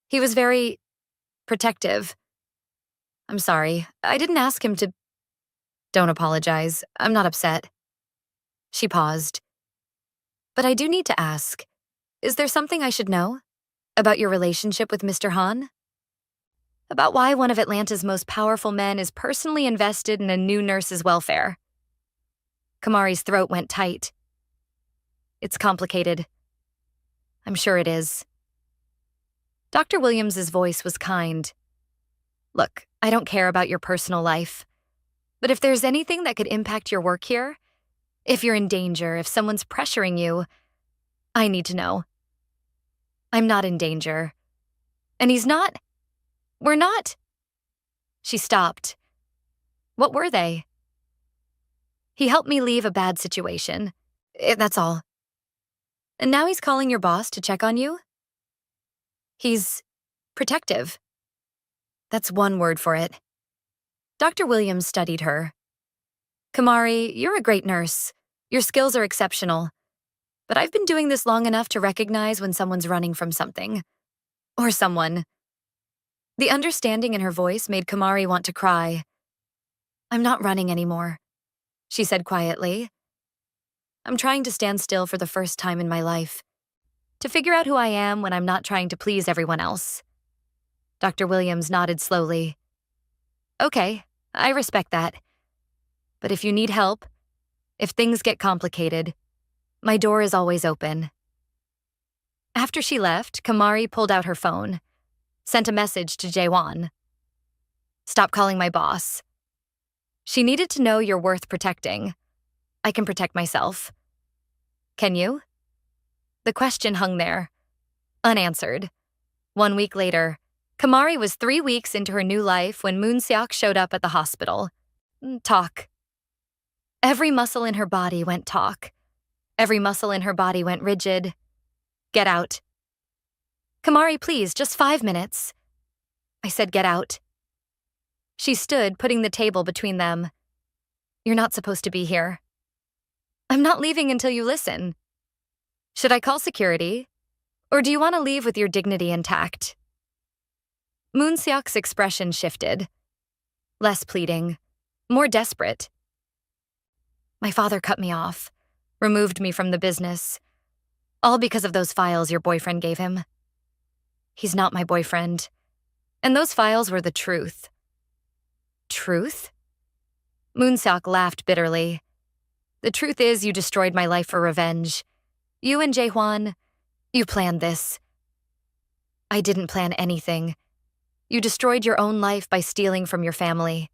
Speaker 1: He was very protective. I'm sorry. I didn't ask him to... Don't apologize. I'm not upset. She paused. But I do need to ask. Is there something I should know? About your relationship with Mr. Han? about why one of Atlanta's most powerful men is personally invested in a new nurse's welfare. Kamari's throat went tight. It's complicated. I'm sure it is. Dr. Williams's voice was kind. Look, I don't care about your personal life, but if there's anything that could impact your work here, if you're in danger, if someone's pressuring you, I need to know. I'm not in danger. And he's not. We're not. She stopped. What were they? He helped me leave a bad situation. That's all. And now he's calling your boss to check on you? He's protective. That's one word for it. Dr. Williams studied her. Kamari, you're a great nurse. Your skills are exceptional. But I've been doing this long enough to recognize when someone's running from something. Or someone. The understanding in her voice made Kamari want to cry. I'm not running anymore, she said quietly. I'm trying to stand still for the first time in my life. To figure out who I am when I'm not trying to please everyone else. Dr. Williams nodded slowly. Okay, I respect that. But if you need help, if things get complicated, my door is always open. After she left, Kamari pulled out her phone, sent a message to Jaewon. Stop calling my boss. She needed to know you're worth protecting. I can protect myself. Can you? The question hung there, unanswered. 1 week later, Kamari was 3 weeks into her new life when Moon-seok showed up at the hospital. Talk. Every muscle in her body went talk. Every muscle in her body went rigid. Get out. Kamari, please, just 5 minutes. I said get out. She stood, putting the table between them. You're not supposed to be here. I'm not leaving until you listen. Should I call security? Or do you want to leave with your dignity intact? Moon-seok's expression shifted. Less pleading. More desperate. My father cut me off. Removed me from the business. All because of those files your boyfriend gave him. He's not my boyfriend. And those files were the truth. Truth? Moon-seok laughed bitterly. The truth is you destroyed my life for revenge. You and Jaehwan, you planned this. I didn't plan anything. You destroyed your own life by stealing from your family.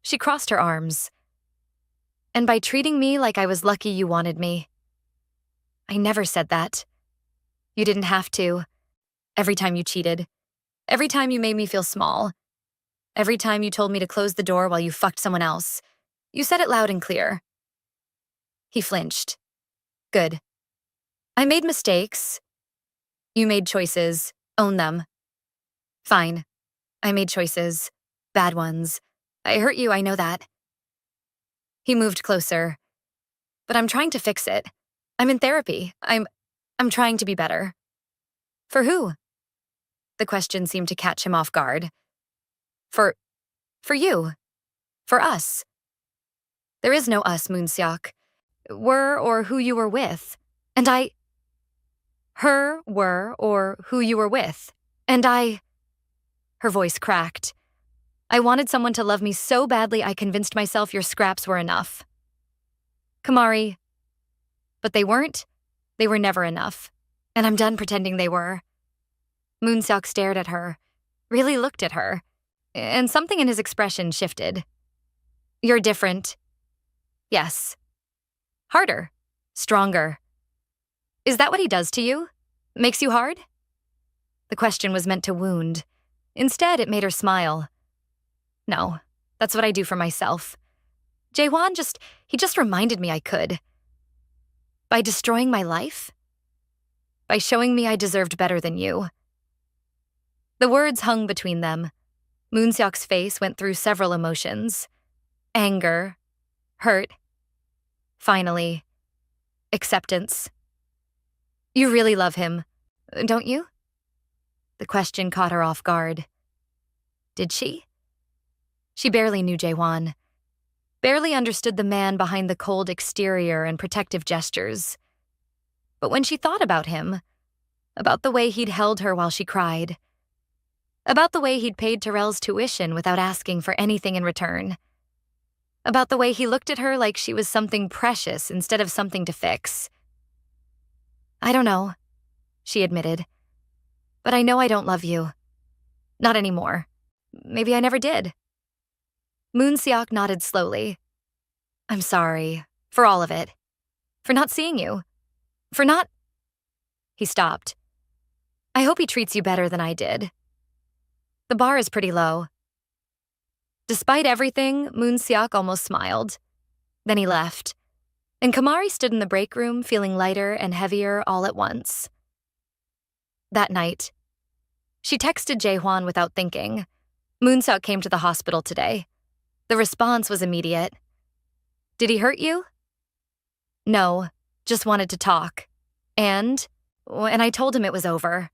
Speaker 1: She crossed her arms. And by treating me like I was lucky you wanted me. I never said that. You didn't have to. Every time you cheated. Every time you made me feel small. Every time you told me to close the door while you fucked someone else. You said it loud and clear. He flinched. Good. I made mistakes. You made choices. Own them. Fine. I made choices. Bad ones. I hurt you, I know that. He moved closer. But I'm trying to fix it. I'm in therapy. I'm trying to be better. For who? The question seemed to catch him off guard. For you. For us. There is no us, Moon-seok. Were or who you were with. And I... Her, were, or who you were with. And I... Her voice cracked. I wanted someone to love me so badly I convinced myself your scraps were enough. Kamari. But they weren't. They were never enough. And I'm done pretending they were. Moon-seok stared at her. Really looked at her. And something in his expression shifted. You're different. Yes. Harder. Stronger. Is that what he does to you? Makes you hard? The question was meant to wound. Instead, it made her smile. No, that's what I do for myself. Jaehwan he just reminded me I could. By destroying my life? By showing me I deserved better than you. The words hung between them. Moon-seok's face went through several emotions. Anger. Hurt. Finally. Acceptance. You really love him, don't you? The question caught her off guard. Did she? She barely knew Jaehwan. Barely understood the man behind the cold exterior and protective gestures. But when she thought about him, about the way he'd held her while she cried, About the way he'd paid Terrell's tuition without asking for anything in return. About the way he looked at her like she was something precious instead of something to fix. I don't know, she admitted. But I know I don't love you. Not anymore. Maybe I never did. Moon Seok nodded slowly. I'm sorry. For all of it. For not seeing you. For not... He stopped. I hope he treats you better than I did. The bar is pretty low. Despite everything, Moon Seok almost smiled. Then he left, and Kamari stood in the break room feeling lighter and heavier all at once. That night, she texted Jae-hwan without thinking. Moon Seok came to the hospital today. The response was immediate. Did he hurt you? No, just wanted to talk. And I told him it was over.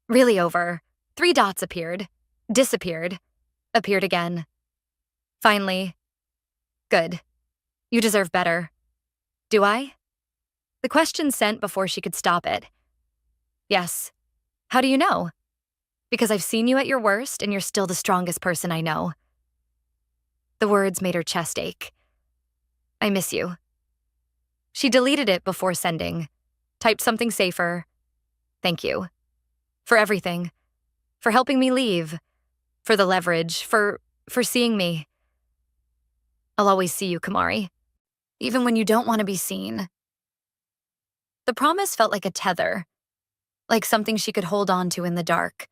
Speaker 1: Really over. 3 dots appeared, disappeared, appeared again. Finally, good. You deserve better. Do I? The question sent before she could stop it. Yes. How do you know? Because I've seen you at your worst and you're still the strongest person I know. The words made her chest ache. I miss you. She deleted it before sending, typed something safer. Thank you. For everything. For helping me leave. For the leverage. For seeing me. I'll always see you, Kamari. Even when you don't want to be seen. The promise felt like a tether. Like something she could hold on to in the dark.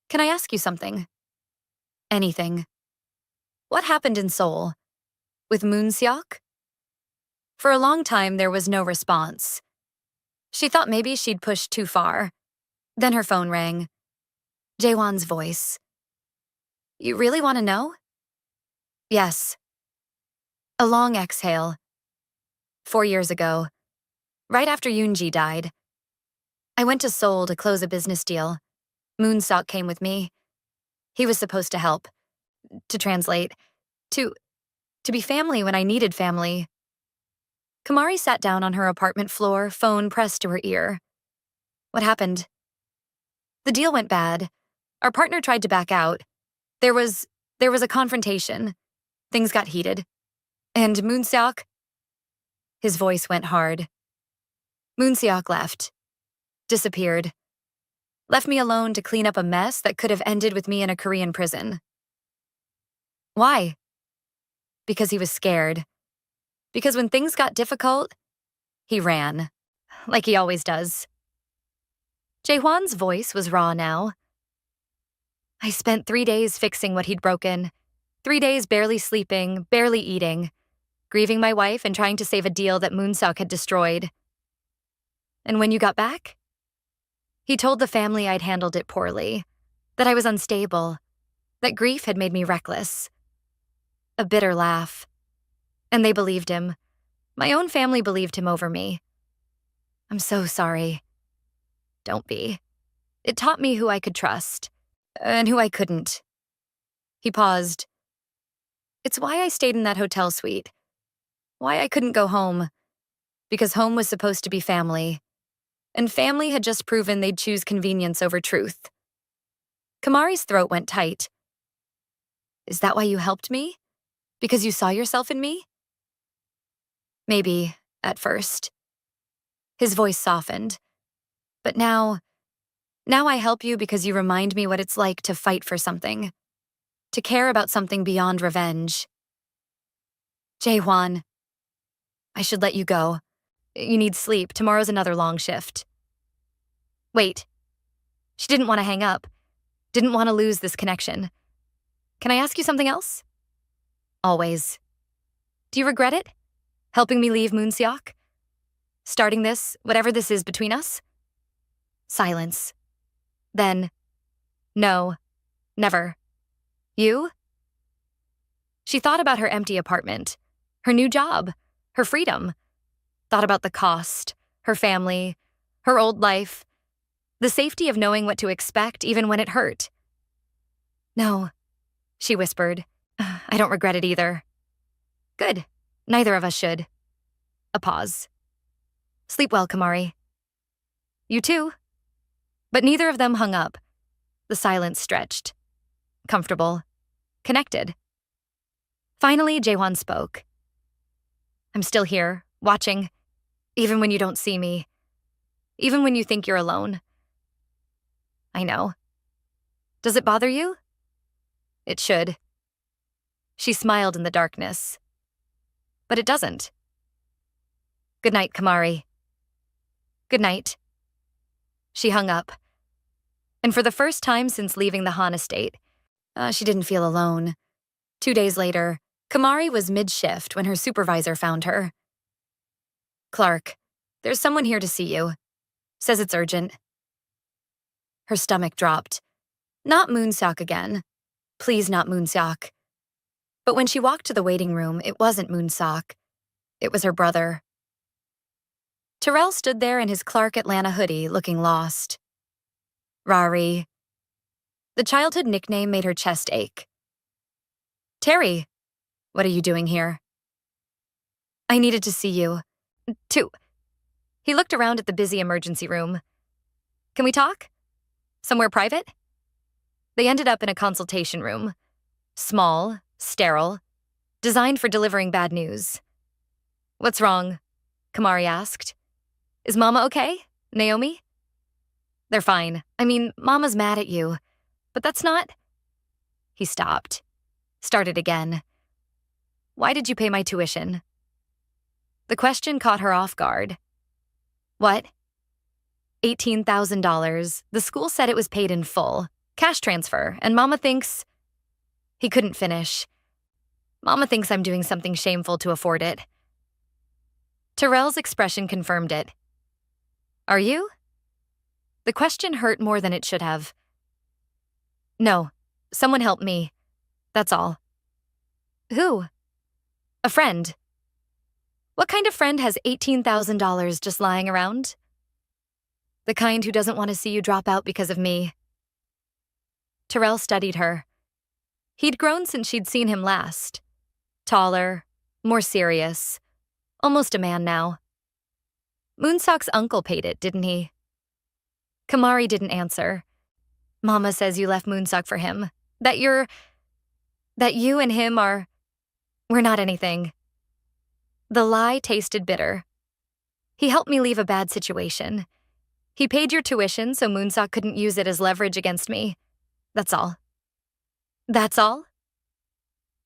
Speaker 1: Can I ask you something? Anything. What happened in Seoul? With Moon Seok? For a long time, there was no response. She thought maybe she'd pushed too far. Then her phone rang. Jae-hwan's voice. You really want to know? Yes. A long exhale. 4 years ago, right after Yoonji died, I went to Seoul to close a business deal. Moon Seok came with me. He was supposed to help, to translate, to be family when I needed family. Kamari sat down on her apartment floor, phone pressed to her ear. What happened? The deal went bad. Our partner tried to back out. There was a confrontation. Things got heated. And Moon Seok? His voice went hard. Moon Seok left. Disappeared. Left me alone to clean up a mess that could have ended with me in a Korean prison. Why? Because he was scared. Because when things got difficult, he ran. Like he always does. Jae-hwan's voice was raw now. I spent 3 days fixing what he'd broken. 3 days barely sleeping, barely eating, grieving my wife and trying to save a deal that Moon Seok had destroyed. And when you got back? He told the family I'd handled it poorly, that I was unstable, that grief had made me reckless. A bitter laugh. And they believed him. My own family believed him over me. I'm so sorry. Don't be. It taught me who I could trust, and who I couldn't. He paused. It's why I stayed in that hotel suite. Why I couldn't go home. Because home was supposed to be family. And family had just proven they'd choose convenience over truth. Kamari's throat went tight. Is that why you helped me? Because you saw yourself in me? Maybe, at first. His voice softened. But now I help you because you remind me what it's like to fight for something. To care about something beyond revenge. Jae-hwan, I should let you go. You need sleep. Tomorrow's another long shift. Wait. She didn't want to hang up. Didn't want to lose this connection. Can I ask you something else? Always. Do you regret it? Helping me leave Moon Seok? Starting this, whatever this is between us? Silence. Then, no, never. You? She thought about her empty apartment, her new job, her freedom. Thought about the cost, her family, her old life, the safety of knowing what to expect even when it hurt. No, she whispered. I don't regret it either. Good. Neither of us should. A pause. Sleep well, Kamari. You too. But neither of them hung up. The silence stretched. Comfortable. Connected. Finally, Jaewon spoke. I'm still here, watching, even when you don't see me. Even when you think you're alone. I know. Does it bother you? It should. She smiled in the darkness. But it doesn't. Good night, Kamari. Good night. She hung up. And for the first time since leaving the Han estate, she didn't feel alone. 2 days later, Kamari was mid-shift when her supervisor found her. Clark, there's someone here to see you. Says it's urgent. Her stomach dropped. Not Moonseok again. Please not Moonseok. But when she walked to the waiting room, it wasn't Moonseok. It was her brother. Terrell stood there in his Clark Atlanta hoodie, looking lost. Rari. The childhood nickname made her chest ache. Terry, what are you doing here? I needed to see you. He looked around at the busy emergency room. Can we talk? Somewhere private? They ended up in a consultation room. Small, sterile, designed for delivering bad news. What's wrong? Kamari asked. Is Mama okay? Naomi? They're fine. I mean, Mama's mad at you. But that's not... He stopped. Started again. Why did you pay my tuition? The question caught her off guard. What? $18,000. The school said it was paid in full. Cash transfer, and Mama thinks... He couldn't finish. Mama thinks I'm doing something shameful to afford it. Terrell's expression confirmed it. Are you? The question hurt more than it should have. No, someone help me. That's all. Who? A friend. What kind of friend has $18,000 just lying around? The kind who doesn't want to see you drop out because of me. Terrell studied her. He'd grown since she'd seen him last. Taller, more serious, almost a man now. Moonseok's uncle paid it, didn't he? Kamari didn't answer. Mama says you left Moonseok for him. That you and him are... We're not anything. The lie tasted bitter. He helped me leave a bad situation. He paid your tuition so Moonseok couldn't use it as leverage against me. That's all. That's all?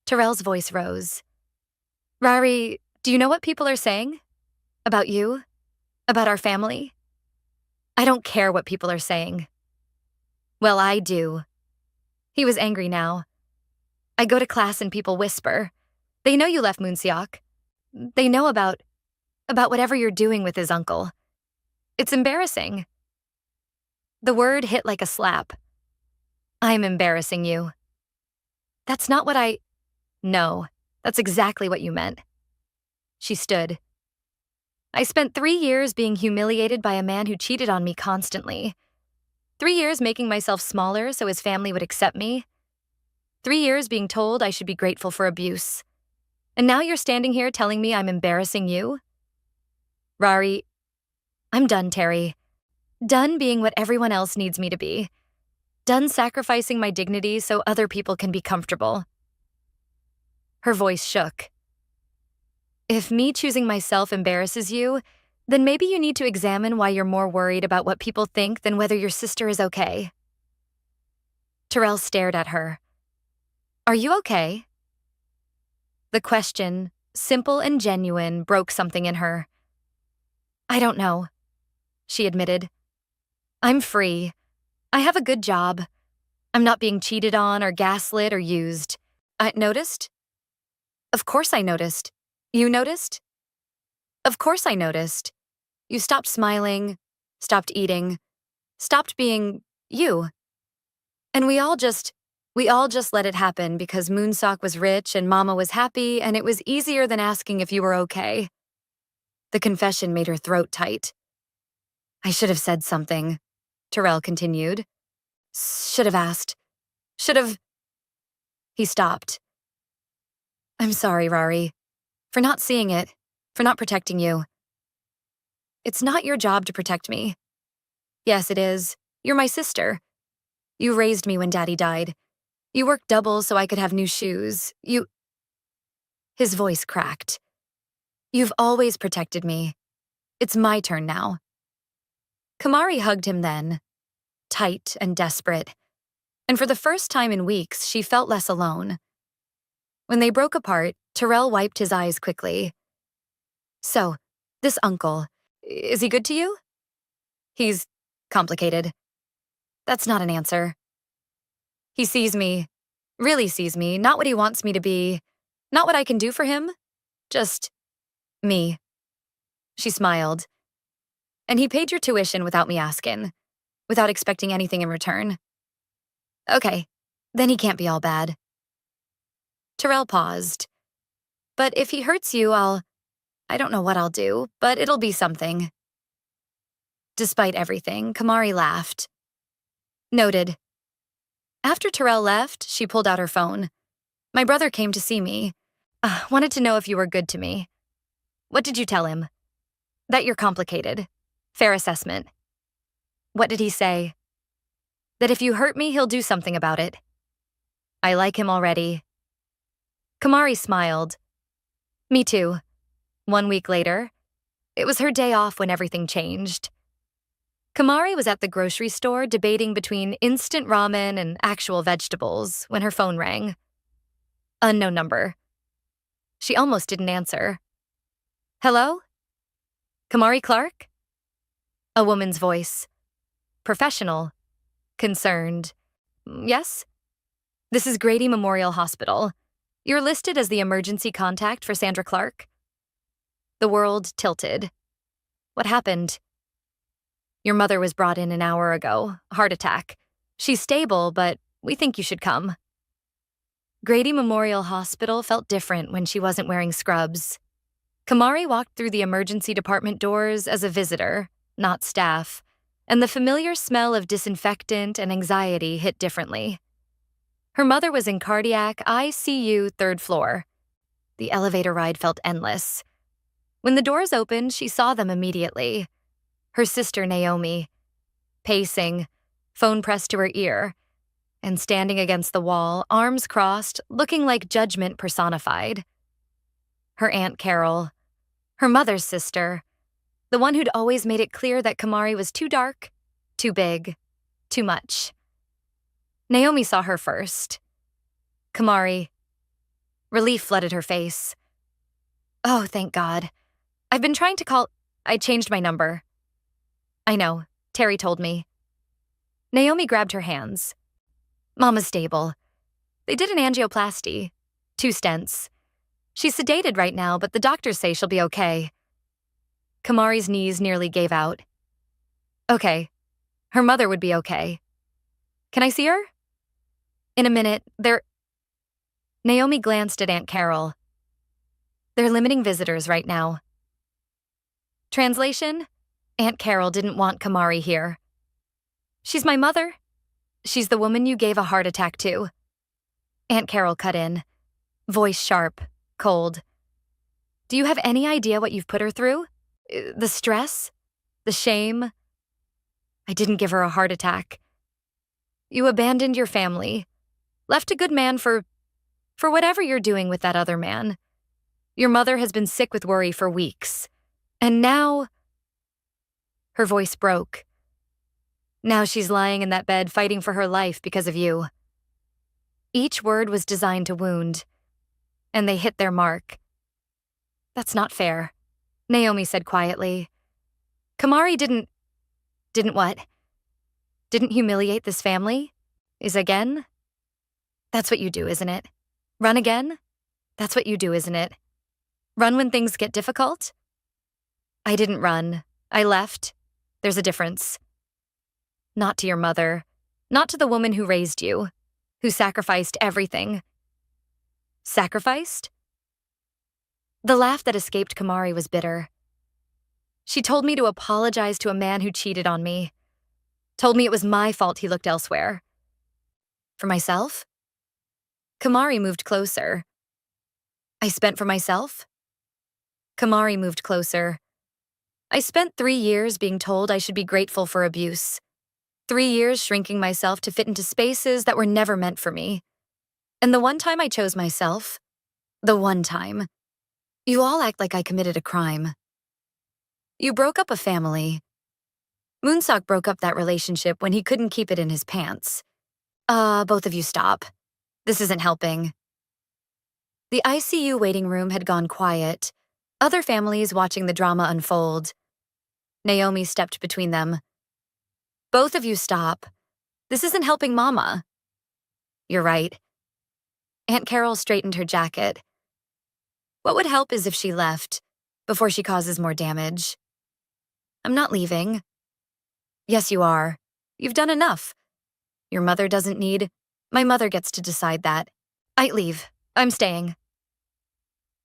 Speaker 1: Terrell's voice rose. Rari, do you know what people are saying? About you? About our family? I don't care what people are saying. Well, I do. He was angry now. I go to class and people whisper. They know you left Moonseok. They know about whatever you're doing with his uncle. It's embarrassing. The word hit like a slap. I'm embarrassing you. That's not what I... No, that's exactly what you meant. She stood. I spent 3 years being humiliated by a man who cheated on me constantly. 3 years making myself smaller so his family would accept me. 3 years being told I should be grateful for abuse. And now you're standing here telling me I'm embarrassing you? Rari, I'm done, Terry. Done being what everyone else needs me to be. Done sacrificing my dignity so other people can be comfortable. Her voice shook. If me choosing myself embarrasses you, then maybe you need to examine why you're more worried about what people think than whether your sister is okay. Terrell stared at her. Are you okay? The question, simple and genuine, broke something in her. I don't know, she admitted. I'm free. I have a good job. I'm not being cheated on or gaslit or used. I noticed? Of course I noticed. You noticed? Of course I noticed. You stopped smiling, stopped eating, stopped being you. And we all just let it happen because Moonseok was rich and Mama was happy and it was easier than asking if you were okay. The confession made her throat tight. I should have said something, Terrell continued. Should have asked. Should have... He stopped. I'm sorry, Rari. For not seeing it. For not protecting you. It's not your job to protect me. Yes, it is. You're my sister. You raised me when Daddy died. You worked double so I could have new shoes. His voice cracked. You've always protected me. It's my turn now. Kamari hugged him then, tight and desperate. And for the first time in weeks, she felt less alone. When they broke apart, Terrell wiped his eyes quickly. So, this uncle, is he good to you? He's complicated. That's not an answer. He sees me, really sees me, not what he wants me to be, not what I can do for him, just me. She smiled. And he paid your tuition without me asking, without expecting anything in return. Okay, then he can't be all bad. Terrell paused. But if he hurts you, I don't know what I'll do, but it'll be something. Despite everything, Kamari laughed. Noted. After Terrell left, she pulled out her phone. My brother came to see me. Wanted to know if you were good to me. What did you tell him? That you're complicated. Fair assessment. What did he say? That if you hurt me, he'll do something about it. I like him already. Kamari smiled. Me too. 1 week later, it was her day off when everything changed. Kamari was at the grocery store debating between instant ramen and actual vegetables when her phone rang. Unknown number. She almost didn't answer. Hello? Kamari Clark? A woman's voice. Professional. Concerned. Yes? This is Grady Memorial Hospital. You're listed as the emergency contact for Sandra Clark. The world tilted. What happened? Your mother was brought in an hour ago. Heart attack. She's stable, but we think you should come. Grady Memorial Hospital felt different when she wasn't wearing scrubs. Kamari walked through the emergency department doors as a visitor, not staff, and the familiar smell of disinfectant and anxiety hit differently. Her mother was in cardiac ICU 3rd floor. The elevator ride felt endless. When the doors opened, she saw them immediately. Her sister Naomi, pacing, phone pressed to her ear, and standing against the wall, arms crossed, looking like judgment personified. Her Aunt Carol, her mother's sister, the one who'd always made it clear that Kamari was too dark, too big, too much. Naomi saw her first. Kamari. Relief flooded her face. Oh, thank God. I've been trying to call. I changed my number. I know. Terry told me. Naomi grabbed her hands. Mama's stable. They did an angioplasty. 2 stents. She's sedated right now, but the doctors say she'll be okay. Kamari's knees nearly gave out. Okay. Her mother would be okay. Can I see her? In a minute, Naomi glanced at Aunt Carol. They're limiting visitors right now. Translation? Aunt Carol didn't want Kamari here. She's my mother. She's the woman you gave a heart attack to. Aunt Carol cut in, voice sharp, cold. Do you have any idea what you've put her through? The stress? The shame? I didn't give her a heart attack. You abandoned your family, left a good man for whatever you're doing with that other man. Your mother has been sick with worry for weeks. And now... Her voice broke. Now she's lying in that bed fighting for her life because of you. Each word was designed to wound, and they hit their mark. That's not fair, Naomi said quietly. Kamari didn't what? Didn't humiliate this family? Is again? That's what you do, isn't it? Run again? That's what you do, isn't it? Run when things get difficult? I didn't run. I left. There's a difference. Not to your mother. Not to the woman who raised you, who sacrificed everything. Sacrificed? The laugh that escaped Kamari was bitter. She told me to apologize to a man who cheated on me. Told me it was my fault he looked elsewhere. For myself? Kamari moved closer. I spent for myself? Kamari moved closer. I spent 3 years being told I should be grateful for abuse. 3 years shrinking myself to fit into spaces that were never meant for me. And the one time I chose myself, the one time, you all act like I committed a crime. You broke up a family. Moonsock broke up that relationship when he couldn't keep it in his pants. Both of you stop. This isn't helping. The ICU waiting room had gone quiet, other families watching the drama unfold. Naomi stepped between them. Both of you stop. This isn't helping Mama. You're right. Aunt Carol straightened her jacket. What would help is if she left, before she causes more damage. I'm not leaving. Yes, you are. You've done enough. Your mother doesn't need. My mother gets to decide that. I leave. I'm staying.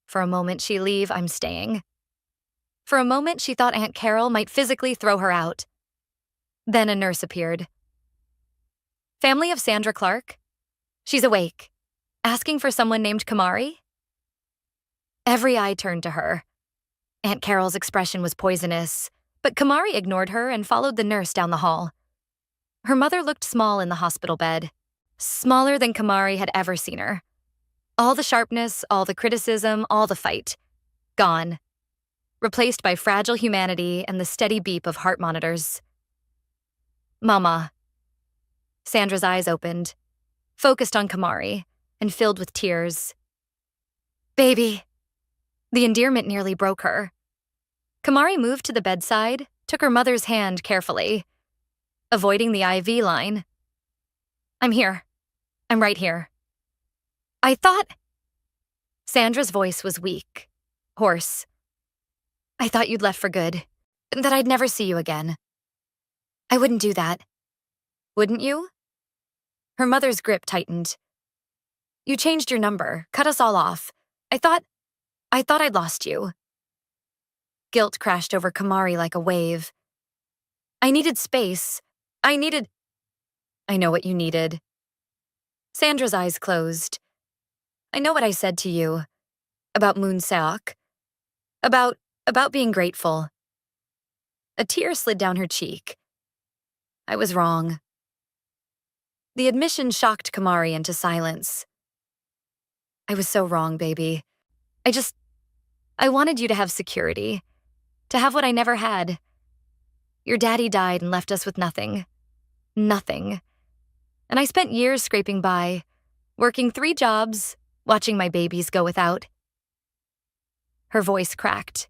Speaker 1: For a moment she leave, I'm staying. For a moment she thought Aunt Carol might physically throw her out. Then a nurse appeared. Family of Sandra Clark? She's awake. Asking for someone named Kamari? Every eye turned to her. Aunt Carol's expression was poisonous, but Kamari ignored her and followed the nurse down the hall. Her mother looked small in the hospital bed, smaller than Kamari had ever seen her. All the sharpness, all the criticism, all the fight. Gone. Replaced by fragile humanity and the steady beep of heart monitors. Mama. Sandra's eyes opened, focused on Kamari, and filled with tears. Baby. The endearment nearly broke her. Kamari moved to the bedside, took her mother's hand carefully, avoiding the IV line. I'm here. I'm right here. I thought... Sandra's voice was weak, hoarse. I thought you'd left for good, that I'd never see you again. I wouldn't do that. Wouldn't you? Her mother's grip tightened. You changed your number, cut us all off. I thought I'd lost you. Guilt crashed over Kamari like a wave. I needed space. I know what you needed. Sandra's eyes closed. I know what I said to you. About Moonsock. About being grateful. A tear slid down her cheek. I was wrong. The admission shocked Kamari into silence. I was so wrong, baby. I wanted you to have security. To have what I never had. Your daddy died and left us with nothing. Nothing. And I spent years scraping by, working 3 jobs, watching my babies go without. Her voice cracked.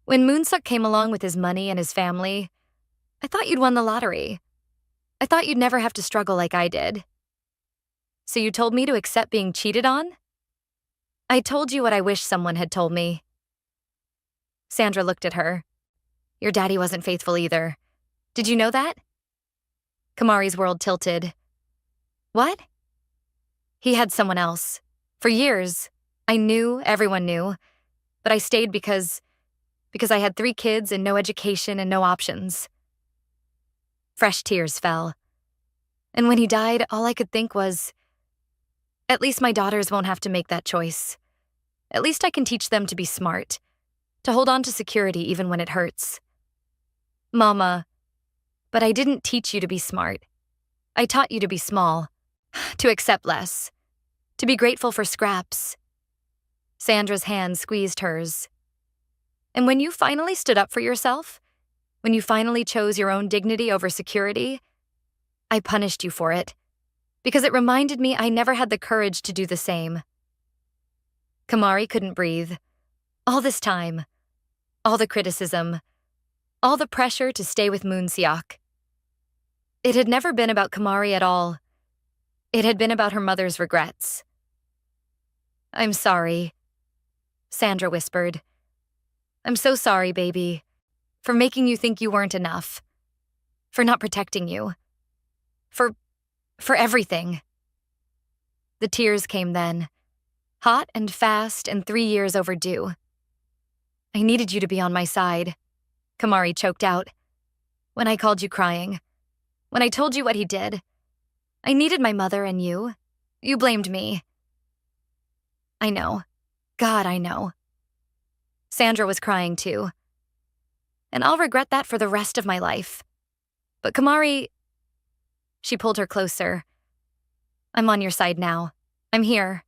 Speaker 1: When Moonsock came along with his money and his family, I thought you'd won the lottery. I thought you'd never have to struggle like I did. So you told me to accept being cheated on? I told you what I wish someone had told me. Sandra looked at her. Your daddy wasn't faithful either. Did you know that? Kamari's world tilted. What? He had someone else. For years. I knew, everyone knew. But I stayed because I had 3 kids and no education and no options. Fresh tears fell. And when he died, all I could think was, at least my daughters won't have to make that choice. At least I can teach them to be smart, to hold on to security even when it hurts. Mama, but I didn't teach you to be smart. I taught you to be small, to accept less, to be grateful for scraps. Sandra's hand squeezed hers. And when you finally stood up for yourself, when you finally chose your own dignity over security, I punished you for it, because it reminded me I never had the courage to do the same. Kamari couldn't breathe. All this time, all the criticism, all the pressure to stay with Moonsock. It had never been about Kamari at all. It had been about her mother's regrets. I'm sorry, Sandra whispered. I'm so sorry, baby, for making you think you weren't enough, for not protecting you, for everything. The tears came then, hot and fast and 3 years overdue. I needed you to be on my side, Kamari choked out. When I called you crying, when I told you what he did, I needed my mother and you. You blamed me. I know. God, I know. Sandra was crying too. And I'll regret that for the rest of my life. But Kamari, she pulled her closer. I'm on your side now. I'm here.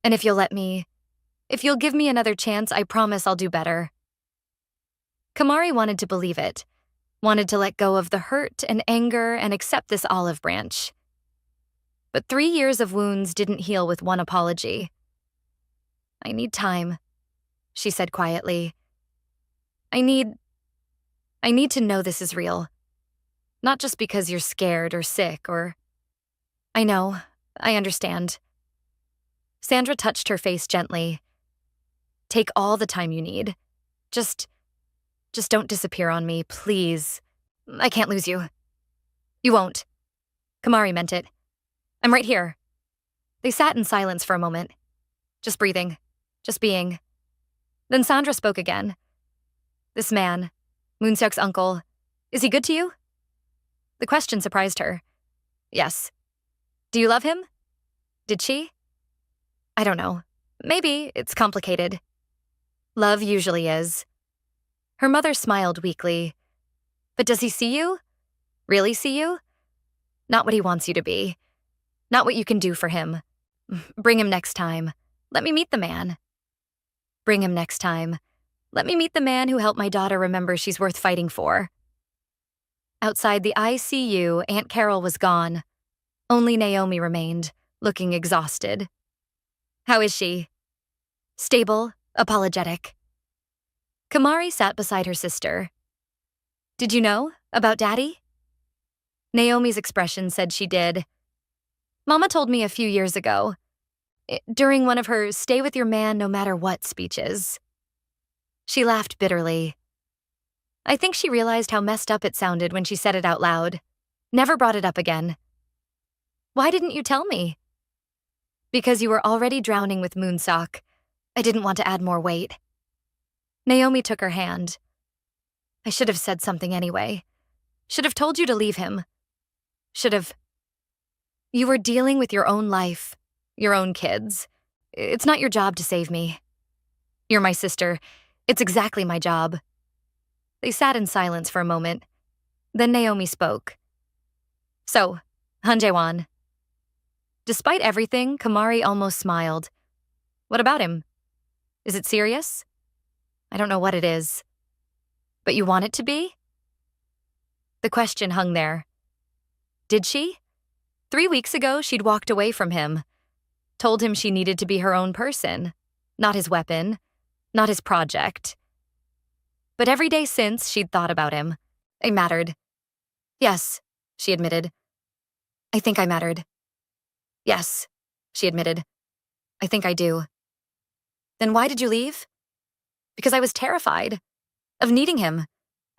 Speaker 1: And if you'll give me another chance, I promise I'll do better. Kamari wanted to believe it, wanted to let go of the hurt and anger and accept this olive branch. But 3 years of wounds didn't heal with one apology. I need time, she said quietly. I need to know this is real. Not just because you're scared or sick or... I know, I understand. Sandra touched her face gently. Take all the time you need. Just don't disappear on me, please. I can't lose you. You won't. Kamari meant it. I'm right here. They sat in silence for a moment. Just breathing. Just being. Then Sandra spoke again. This man, Moonseok's uncle, is he good to you? The question surprised her. Yes. Do you love him? Did she? I don't know. Maybe it's complicated. Love usually is. Her mother smiled weakly. But does he see you? Really see you? Not what he wants you to be. Not what you can do for him. Bring him next time. Let me meet the man. Bring him next time. Let me meet the man who helped my daughter remember she's worth fighting for. Outside the ICU, Aunt Carol was gone. Only Naomi remained, looking exhausted. How is she? Stable, apologetic. Kamari sat beside her sister. Did you know about Daddy? Naomi's expression said she did. Mama told me a few years ago, during one of her stay with your man no matter what speeches. She laughed bitterly. I think she realized how messed up it sounded when she said it out loud. Never brought it up again. Why didn't you tell me? Because you were already drowning with Moonseok. I didn't want to add more weight. Naomi took her hand. I should have said something anyway. Should have told you to leave him. Should have. You were dealing with your own life, your own kids. It's not your job to save me. You're my sister. It's exactly my job. They sat in silence for a moment. Then Naomi spoke. So, Han Jae-won. Despite everything, Kamari almost smiled. What about him? Is it serious? I don't know what it is. But you want it to be? The question hung there. Did she? 3 weeks ago, she'd walked away from him. Told him she needed to be her own person. Not his weapon. Not his project. But every day since, she'd thought about him. I mattered. Yes, she admitted. I think I mattered. Yes, she admitted. I think I do. Then why did you leave? Because I was terrified. Of needing him.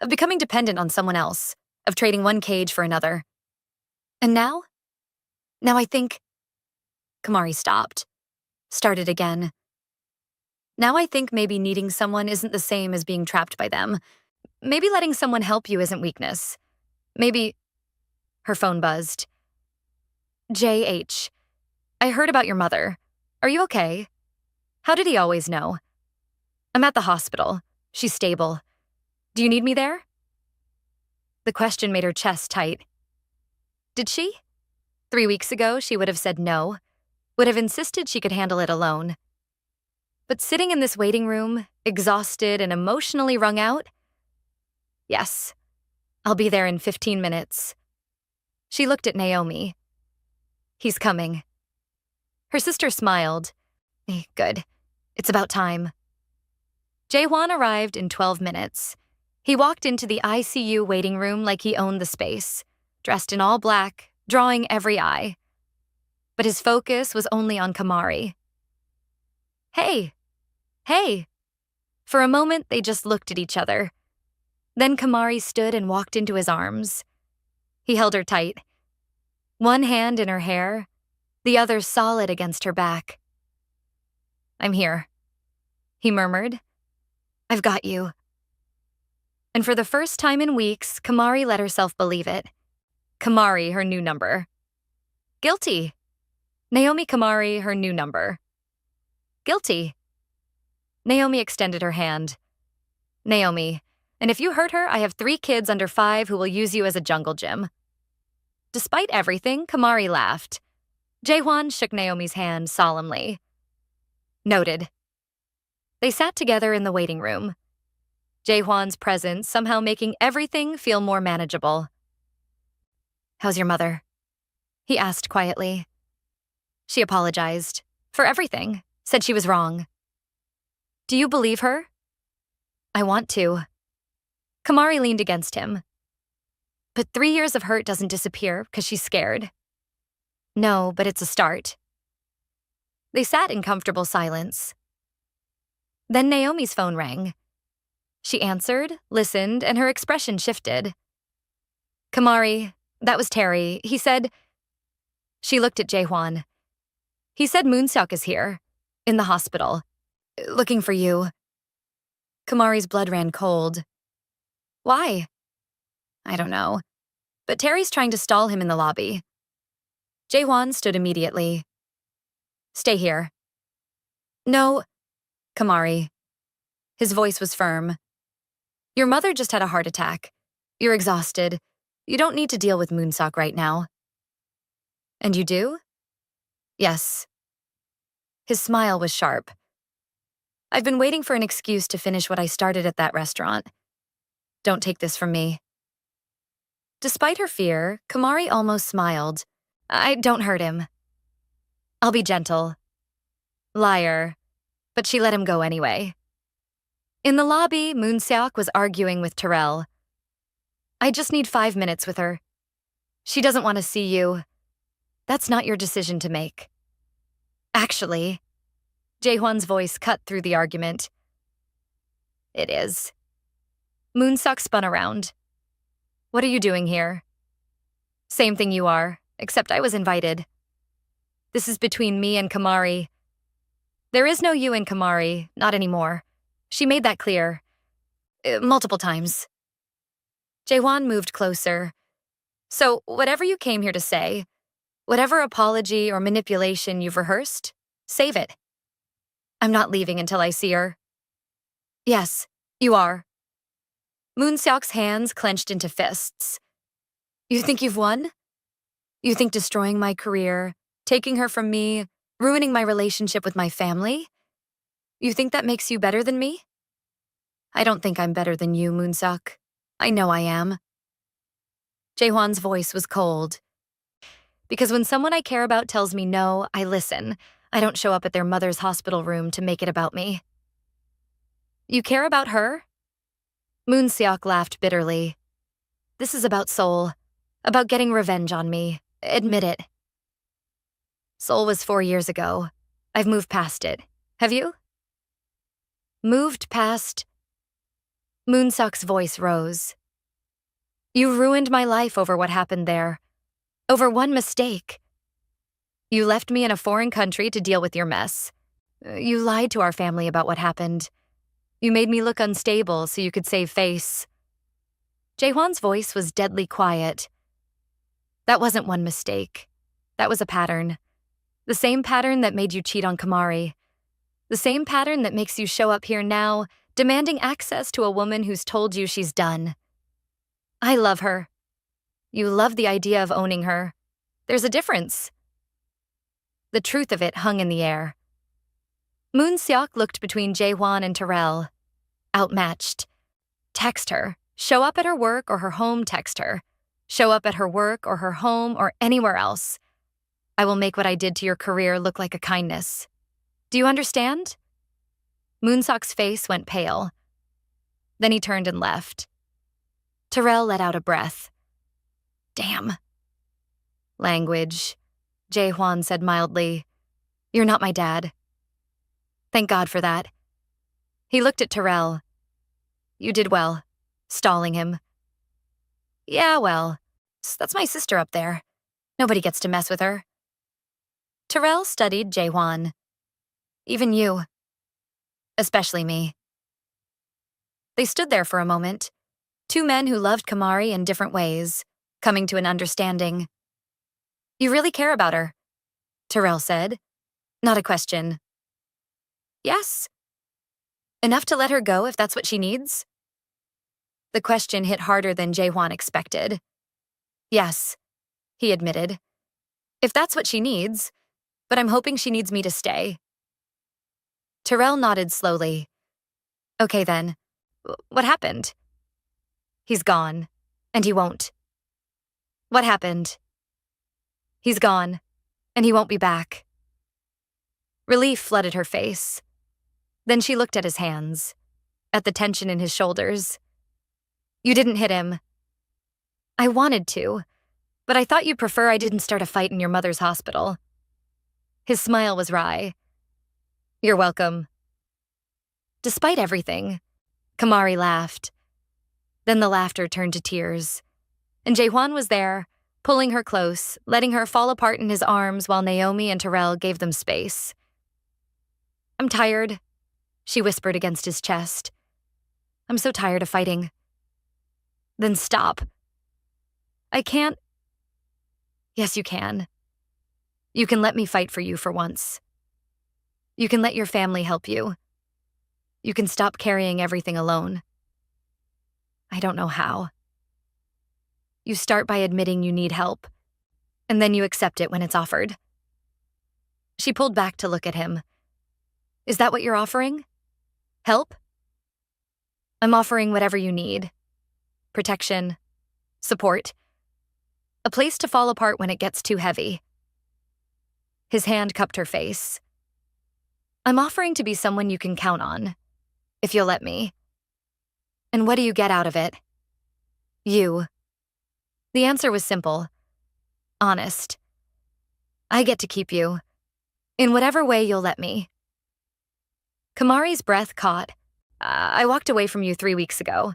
Speaker 1: Of becoming dependent on someone else. Of trading one cage for another. And now? Now I think... Kamari stopped. Started again. Now I think maybe needing someone isn't the same as being trapped by them. Maybe letting someone help you isn't weakness. Maybe... Her phone buzzed. JH. I heard about your mother. Are you okay? How did he always know? I'm at the hospital. She's stable. Do you need me there? The question made her chest tight. Did she? 3 weeks ago, she would have said no. Would have insisted she could handle it alone. But sitting in this waiting room, exhausted and emotionally wrung out? Yes. I'll be there in 15 minutes. She looked at Naomi. He's coming. Her sister smiled. Good. It's about time. Jae-won arrived in 12 minutes. He walked into the ICU waiting room like he owned the space, dressed in all black, drawing every eye. But his focus was only on Kamari. Hey! Hey! For a moment, they just looked at each other. Then Kamari stood and walked into his arms. He held her tight. One hand in her hair, the other solid against her back. I'm here, he murmured. I've got you. And for the first time in weeks, Kamari let herself believe it. Kamari, her new number. Guilty. Naomi Kamari, her new number. Guilty. Naomi extended her hand. Naomi, And if you hurt her, I have 3 kids under 5 who will use you as a jungle gym. Despite everything, Kamari laughed. Jaehwan shook Naomi's hand solemnly. Noted. They sat together in the waiting room. Jaehwan's presence somehow making everything feel more manageable. How's your mother? He asked quietly. She apologized. For everything. Said she was wrong. Do you believe her? I want to. Kamari leaned against him. But 3 years of hurt doesn't disappear because she's scared. No, but it's a start. They sat in comfortable silence. Then Naomi's phone rang. She answered, listened, and her expression shifted. Kamari, that was Terry. He said... She looked at Jaehwan. He said Moonseok is here, in the hospital, looking for you. Kamari's blood ran cold. Why? I don't know. But Terry's trying to stall him in the lobby. Jaehwan stood immediately. Stay here. No, Kamari. His voice was firm. Your mother just had a heart attack. You're exhausted. You don't need to deal with Moonseok right now. And you do? Yes. His smile was sharp. I've been waiting for an excuse to finish what I started at that restaurant. Don't take this from me. Despite her fear, Kamari almost smiled. Don't hurt him. I'll be gentle. Liar. But she let him go anyway. In the lobby, Moonseok was arguing with Terrell. I just need 5 minutes with her. She doesn't want to see you. That's not your decision to make. Actually, Jaehwan's voice cut through the argument. It is. Moonseok spun around. What are you doing here? Same thing you are, except I was invited. This is between me and Kamari. There is no you and Kamari, not anymore. She made that clear. Multiple times. Jaehwan moved closer. So, whatever you came here to say, whatever apology or manipulation you've rehearsed, save it. I'm not leaving until I see her. Yes, you are. Moonseok's hands clenched into fists. You think you've won? You think destroying my career, taking her from me, ruining my relationship with my family? You think that makes you better than me? I don't think I'm better than you, Moonseok. I know I am. Jaehwan's voice was cold. Because when someone I care about tells me no, I listen. I don't show up at their mother's hospital room to make it about me. You care about her? Moonseok laughed bitterly. This is about Seoul, about getting revenge on me. Admit it. Seoul was 4 years ago. I've moved past it. Have you? Moved past... Moonseok's voice rose. You ruined my life over what happened there. Over one mistake. You left me in a foreign country to deal with your mess. You lied to our family about what happened. You made me look unstable so you could save face. Jaehwan's voice was deadly quiet. That wasn't one mistake. That was a pattern. The same pattern that made you cheat on Kamari. The same pattern that makes you show up here now, demanding access to a woman who's told you she's done. I love her. You love the idea of owning her. There's a difference. The truth of it hung in the air. Moonseok looked between Jaehwan and Terrell. Outmatched. Text her. Show up at her work or her home, text her. Show up at her work or her home or anywhere else. I will make what I did to your career look like a kindness. Do you understand? Moonseok's face went pale. Then he turned and left. Terrell let out a breath. Damn. Language, Jaehwan said mildly. You're not my dad. Thank God for that. He looked at Terrell. You did well, stalling him. Yeah, well, that's my sister up there. Nobody gets to mess with her. Terrell studied Jaehwan. Even you. Especially me. They stood there for a moment. 2 men who loved Kamari in different ways, coming to an understanding. You really care about her, Terrell said. Not a question. Yes. Enough to let her go if that's what she needs? The question hit harder than Jae-hwan expected. Yes, he admitted. If that's what she needs, but I'm hoping she needs me to stay. Terrell nodded slowly. Okay then. What happened? He's gone, and he won't. What happened? He's gone, and he won't be back. Relief flooded her face. Then she looked at his hands, at the tension in his shoulders. You didn't hit him. I wanted to, but I thought you'd prefer I didn't start a fight in your mother's hospital. His smile was wry. You're welcome. Despite everything, Kamari laughed. Then the laughter turned to tears, and Jae-hwan was there, pulling her close, letting her fall apart in his arms while Naomi and Terrell gave them space. I'm tired, she whispered against his chest. I'm so tired of fighting. Then stop. I can't. Yes, you can. You can let me fight for you for once. You can let your family help you. You can stop carrying everything alone. I don't know how. You start by admitting you need help, and then you accept it when it's offered. She pulled back to look at him. Is that what you're offering? Help? I'm offering whatever you need. Protection, support, a place to fall apart when it gets too heavy. His hand cupped her face. I'm offering to be someone you can count on, if you'll let me. And what do you get out of it? You. The answer was simple. Honest. I get to keep you, in whatever way you'll let me. Kamari's breath caught. I walked away from you 3 weeks ago.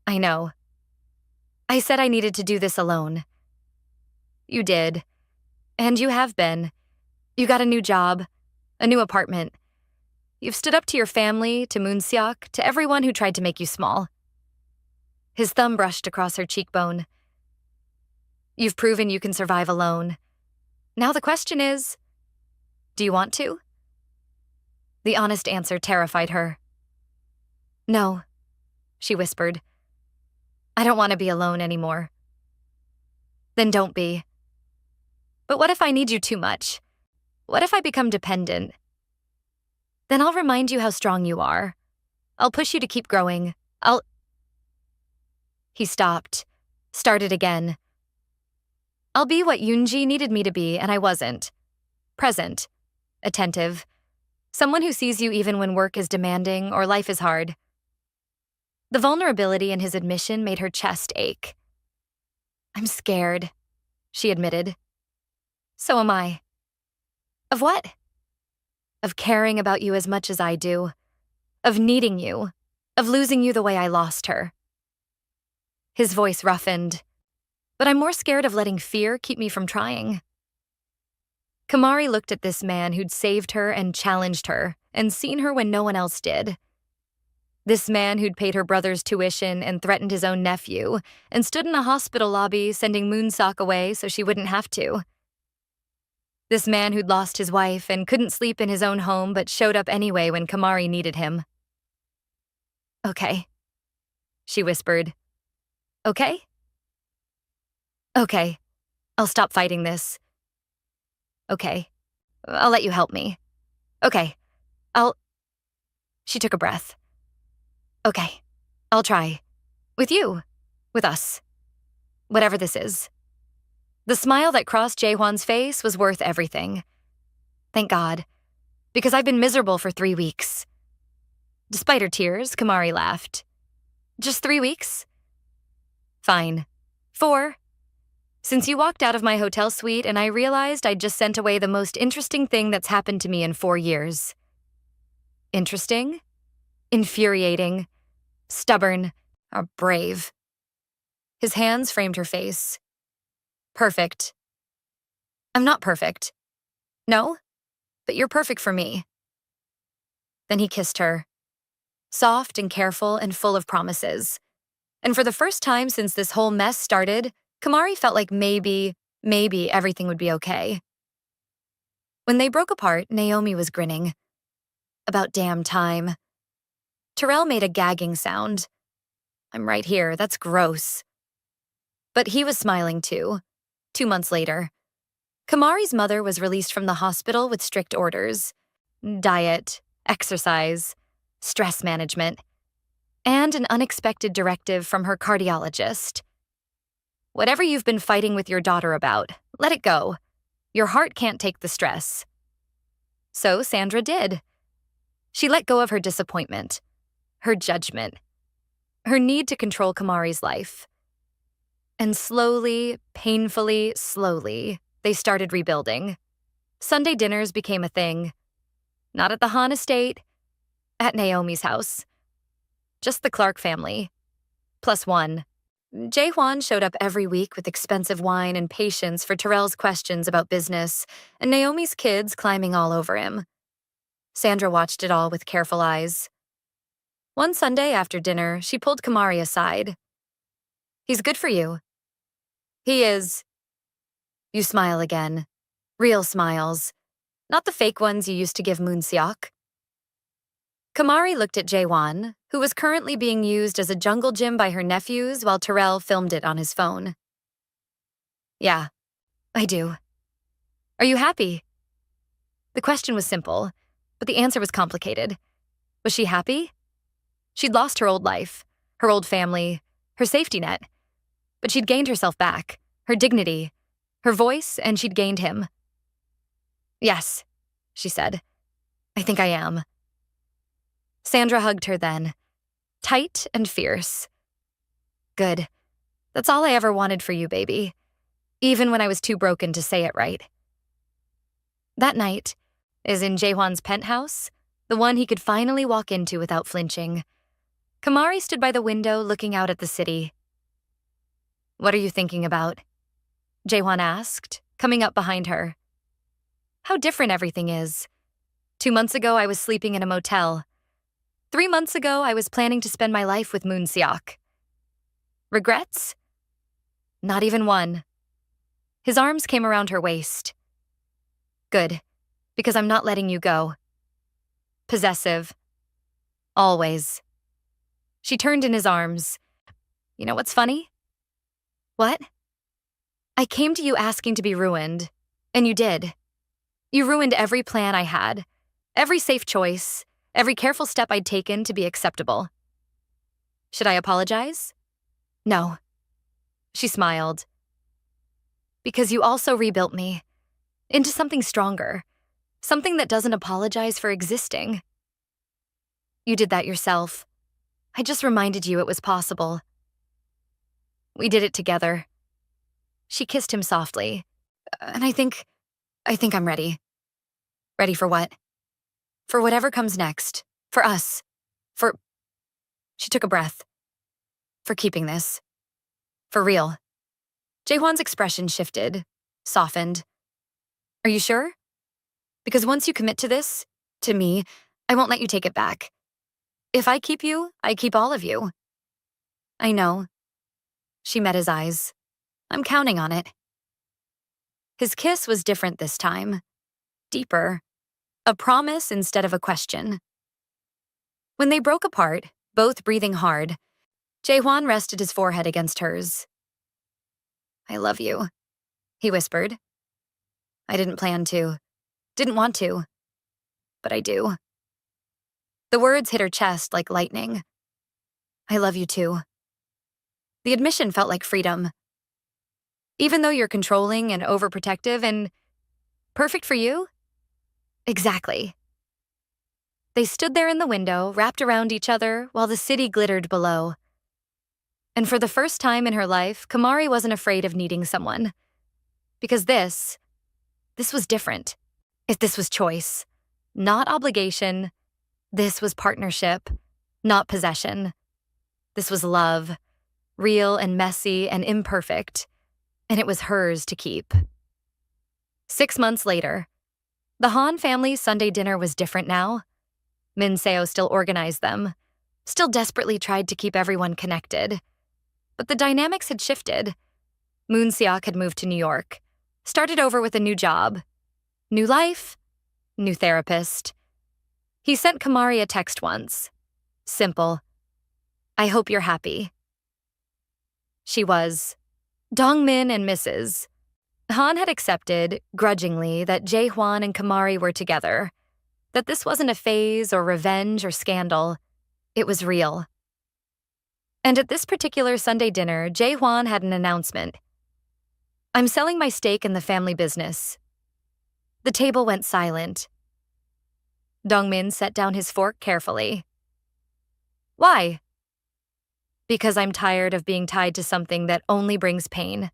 Speaker 1: I know. I said I needed to do this alone. You did. And you have been. You got a new job, a new apartment. You've stood up to your family, to Moonseok, to everyone who tried to make you small. His thumb brushed across her cheekbone. You've proven you can survive alone. Now the question is, do you want to? The honest answer terrified her. No, she whispered. I don't want to be alone anymore. Then don't be. But what if I need you too much? What if I become dependent? Then I'll remind you how strong you are. I'll push you to keep growing. He stopped, started again. I'll be what Yoonji needed me to be, and I wasn't. Present, attentive, someone who sees you even when work is demanding or life is hard. The vulnerability in his admission made her chest ache. I'm scared, she admitted. So am I. Of what? Of caring about you as much as I do. Of needing you. Of losing you the way I lost her. His voice roughened. But I'm more scared of letting fear keep me from trying. Kamari looked at this man who'd saved her and challenged her and seen her when no one else did. This man who'd paid her brother's tuition and threatened his own nephew and stood in a hospital lobby sending Moonseok away so she wouldn't have to. This man who'd lost his wife and couldn't sleep in his own home but showed up anyway when Kamari needed him. Okay, she whispered. Okay? Okay, I'll stop fighting this. Okay, I'll let you help me. Okay, She took a breath. Okay, I'll try. With you. With us. Whatever this is. The smile that crossed Jae-hwan's face was worth everything. Thank God. Because I've been miserable for 3 weeks. Despite her tears, Kamari laughed. Just 3 weeks? Fine. 4. Since you walked out of my hotel suite and I realized I'd just sent away the most interesting thing that's happened to me in 4 years. Interesting? Infuriating? Stubborn? Or brave? His hands framed her face. Perfect. I'm not perfect. No? But you're perfect for me. Then he kissed her. Soft and careful and full of promises. And for the first time since this whole mess started, Kamari felt like maybe everything would be okay. When they broke apart, Naomi was grinning. About damn time. Terrell made a gagging sound. I'm right here. That's gross. But he was smiling too. 2 months later, Kamari's mother was released from the hospital with strict orders: diet, exercise, stress management, and an unexpected directive from her cardiologist. Whatever you've been fighting with your daughter about, let it go. Your heart can't take the stress. So Sandra did. She let go of her disappointment, her judgment, her need to control Kamari's life. And slowly, painfully, slowly, they started rebuilding. Sunday dinners became a thing. Not at the Hahn estate, at Naomi's house. Just the Clark family. +1. Jae-hwan showed up every week with expensive wine and patience for Terrell's questions about business, and Naomi's kids climbing all over him. Sandra watched it all with careful eyes. One Sunday after dinner, she pulled Kamari aside. "He's good for you." "He is." You smile again. Real smiles. Not the fake ones you used to give Moon Seok. Kamari looked at Jae-hwan, who was currently being used as a jungle gym by her nephews while Terrell filmed it on his phone. "Yeah, I do." "Are you happy?" The question was simple, but the answer was complicated. Was she happy? She'd lost her old life, her old family, her safety net. But she'd gained herself back, her dignity, her voice, and she'd gained him. "Yes," she said. "I think I am." Sandra hugged her then, tight and fierce. "Good. That's all I ever wanted for you, baby. Even when I was too broken to say it right." That night, as in Jae-hwan's penthouse, the one he could finally walk into without flinching, Kamari stood by the window looking out at the city. "What are you thinking about?" Jae-hwan asked, coming up behind her. "How different everything is. 2 months ago, I was sleeping in a motel. 3 months ago, I was planning to spend my life with Moon Seok. Regrets? Not even one." His arms came around her waist. "Good, because I'm not letting you go." Possessive. Always. She turned in his arms. "You know what's funny?" "What?" "I came to you asking to be ruined, and you did. You ruined every plan I had, every safe choice, every careful step I'd taken to be acceptable. Should I apologize?" "No." She smiled. "Because you also rebuilt me into something stronger, something that doesn't apologize for existing. You did that yourself. I just reminded you it was possible. We did it together." She kissed him softly. "And I think I'm ready." "Ready for what?" "For whatever comes next. For us. For..." She took a breath. "For keeping this. For real." Jae-hwan's expression shifted, softened. "Are you sure? Because once you commit to this, to me, I won't let you take it back. If I keep you, I keep all of you." "I know." She met his eyes. "I'm counting on it." His kiss was different this time. Deeper. A promise instead of a question. When they broke apart, both breathing hard, Jae-hwan rested his forehead against hers. "I love you," he whispered. "I didn't plan to. Didn't want to. But I do." The words hit her chest like lightning. "I love you too." The admission felt like freedom. Even though you're controlling and overprotective and perfect for you? Exactly. They stood there in the window, wrapped around each other, while the city glittered below. And for the first time in her life, Kamari wasn't afraid of needing someone. Because this was different. If this was choice, not obligation. This was partnership, not possession. This was love, real and messy and imperfect, and it was hers to keep. 6 months later, the Han family's Sunday dinner was different now. Min Seo still organized them, still desperately tried to keep everyone connected. But the dynamics had shifted. Moon Seok had moved to New York, started over with a new job. New life, new therapist. He sent Kamari a text once. Simple. "I hope you're happy. She was. Dongmin and Mrs. Han had accepted, grudgingly, that Jae-hwan and Kamari were together, that this wasn't a phase or revenge or scandal. It was real. And at this particular Sunday dinner, Jae-hwan had an announcement. "I'm selling my stake in the family business." The table went silent. Dongmin set down his fork carefully. "Why?" "Because I'm tired of being tied to something that only brings pain.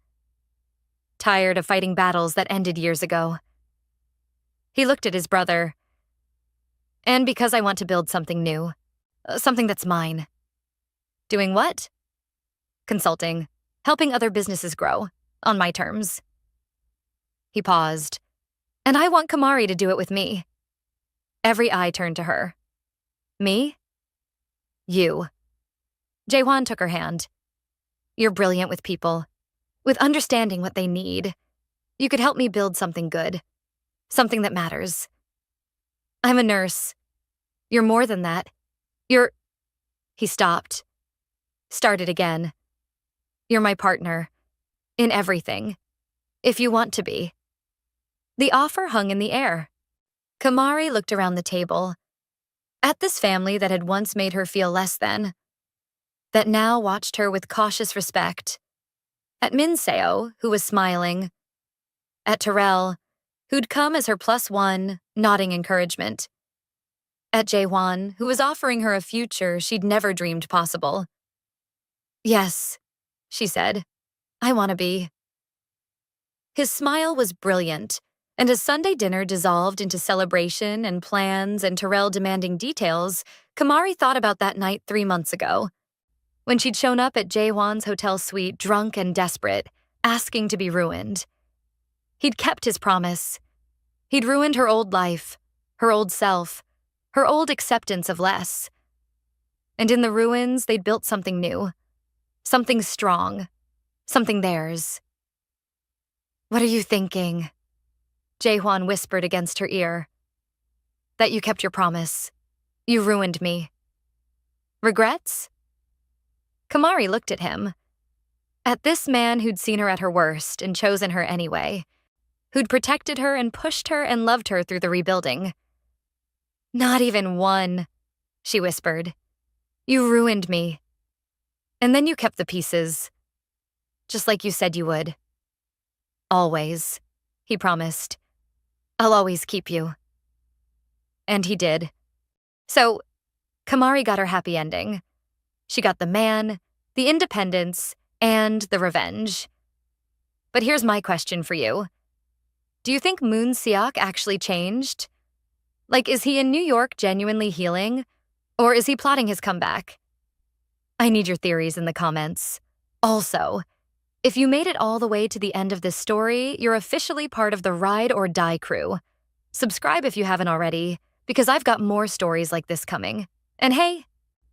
Speaker 1: Tired of fighting battles that ended years ago." He looked at his brother. "And because I want to build something new. Something that's mine." "Doing what?" "Consulting. Helping other businesses grow. On my terms." He paused. "And I want Kamari to do it with me." Every eye turned to her. "Me?" "You." Jae-hwan took her hand. "You're brilliant with people, with understanding what they need. You could help me build something good, something that matters. I'm a nurse. You're more than that. You're—" He stopped. Started again. "You're my partner. In everything. If you want to be." The offer hung in the air. Kamari looked around the table, at this family that had once made her feel less than, that now watched her with cautious respect, at Min Seo, who was smiling, at Terrell, who'd come as her +1, nodding encouragement, at Jae-hwan, who was offering her a future she'd never dreamed possible. "Yes," she said, "I want to be." His smile was brilliant, and as Sunday dinner dissolved into celebration and plans and Terrell demanding details, Kamari thought about that night 3 months ago, when she'd shown up at Jae-hwan's hotel suite drunk and desperate, asking to be ruined. He'd kept his promise. He'd ruined her old life, her old self, her old acceptance of less. And in the ruins, they'd built something new, something strong, something theirs. "What are you thinking?" Jae-hwan whispered against her ear. "That you kept your promise. You ruined me. Regrets?" Kamari looked at him. At this man who'd seen her at her worst and chosen her anyway, who'd protected her and pushed her and loved her through the rebuilding. "Not even one," she whispered. "You ruined me. And then you kept the pieces. Just like you said you would. Always," he promised. "I'll always keep you." And he did. So, Kamari got her happy ending. She got the man, the independence, and the revenge. But here's my question for you. Do you think Moon Seok actually changed? Like, is he in New York genuinely healing? Or is he plotting his comeback? I need your theories in the comments. Also, if you made it all the way to the end of this story, you're officially part of the Ride or Die crew. Subscribe if you haven't already, because I've got more stories like this coming. And hey,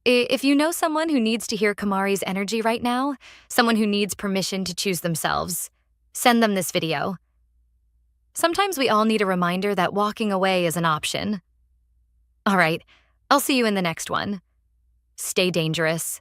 Speaker 1: if you know someone who needs to hear Kamari's energy right now, someone who needs permission to choose themselves, send them this video. Sometimes we all need a reminder that walking away is an option. All right, I'll see you in the next one. Stay dangerous.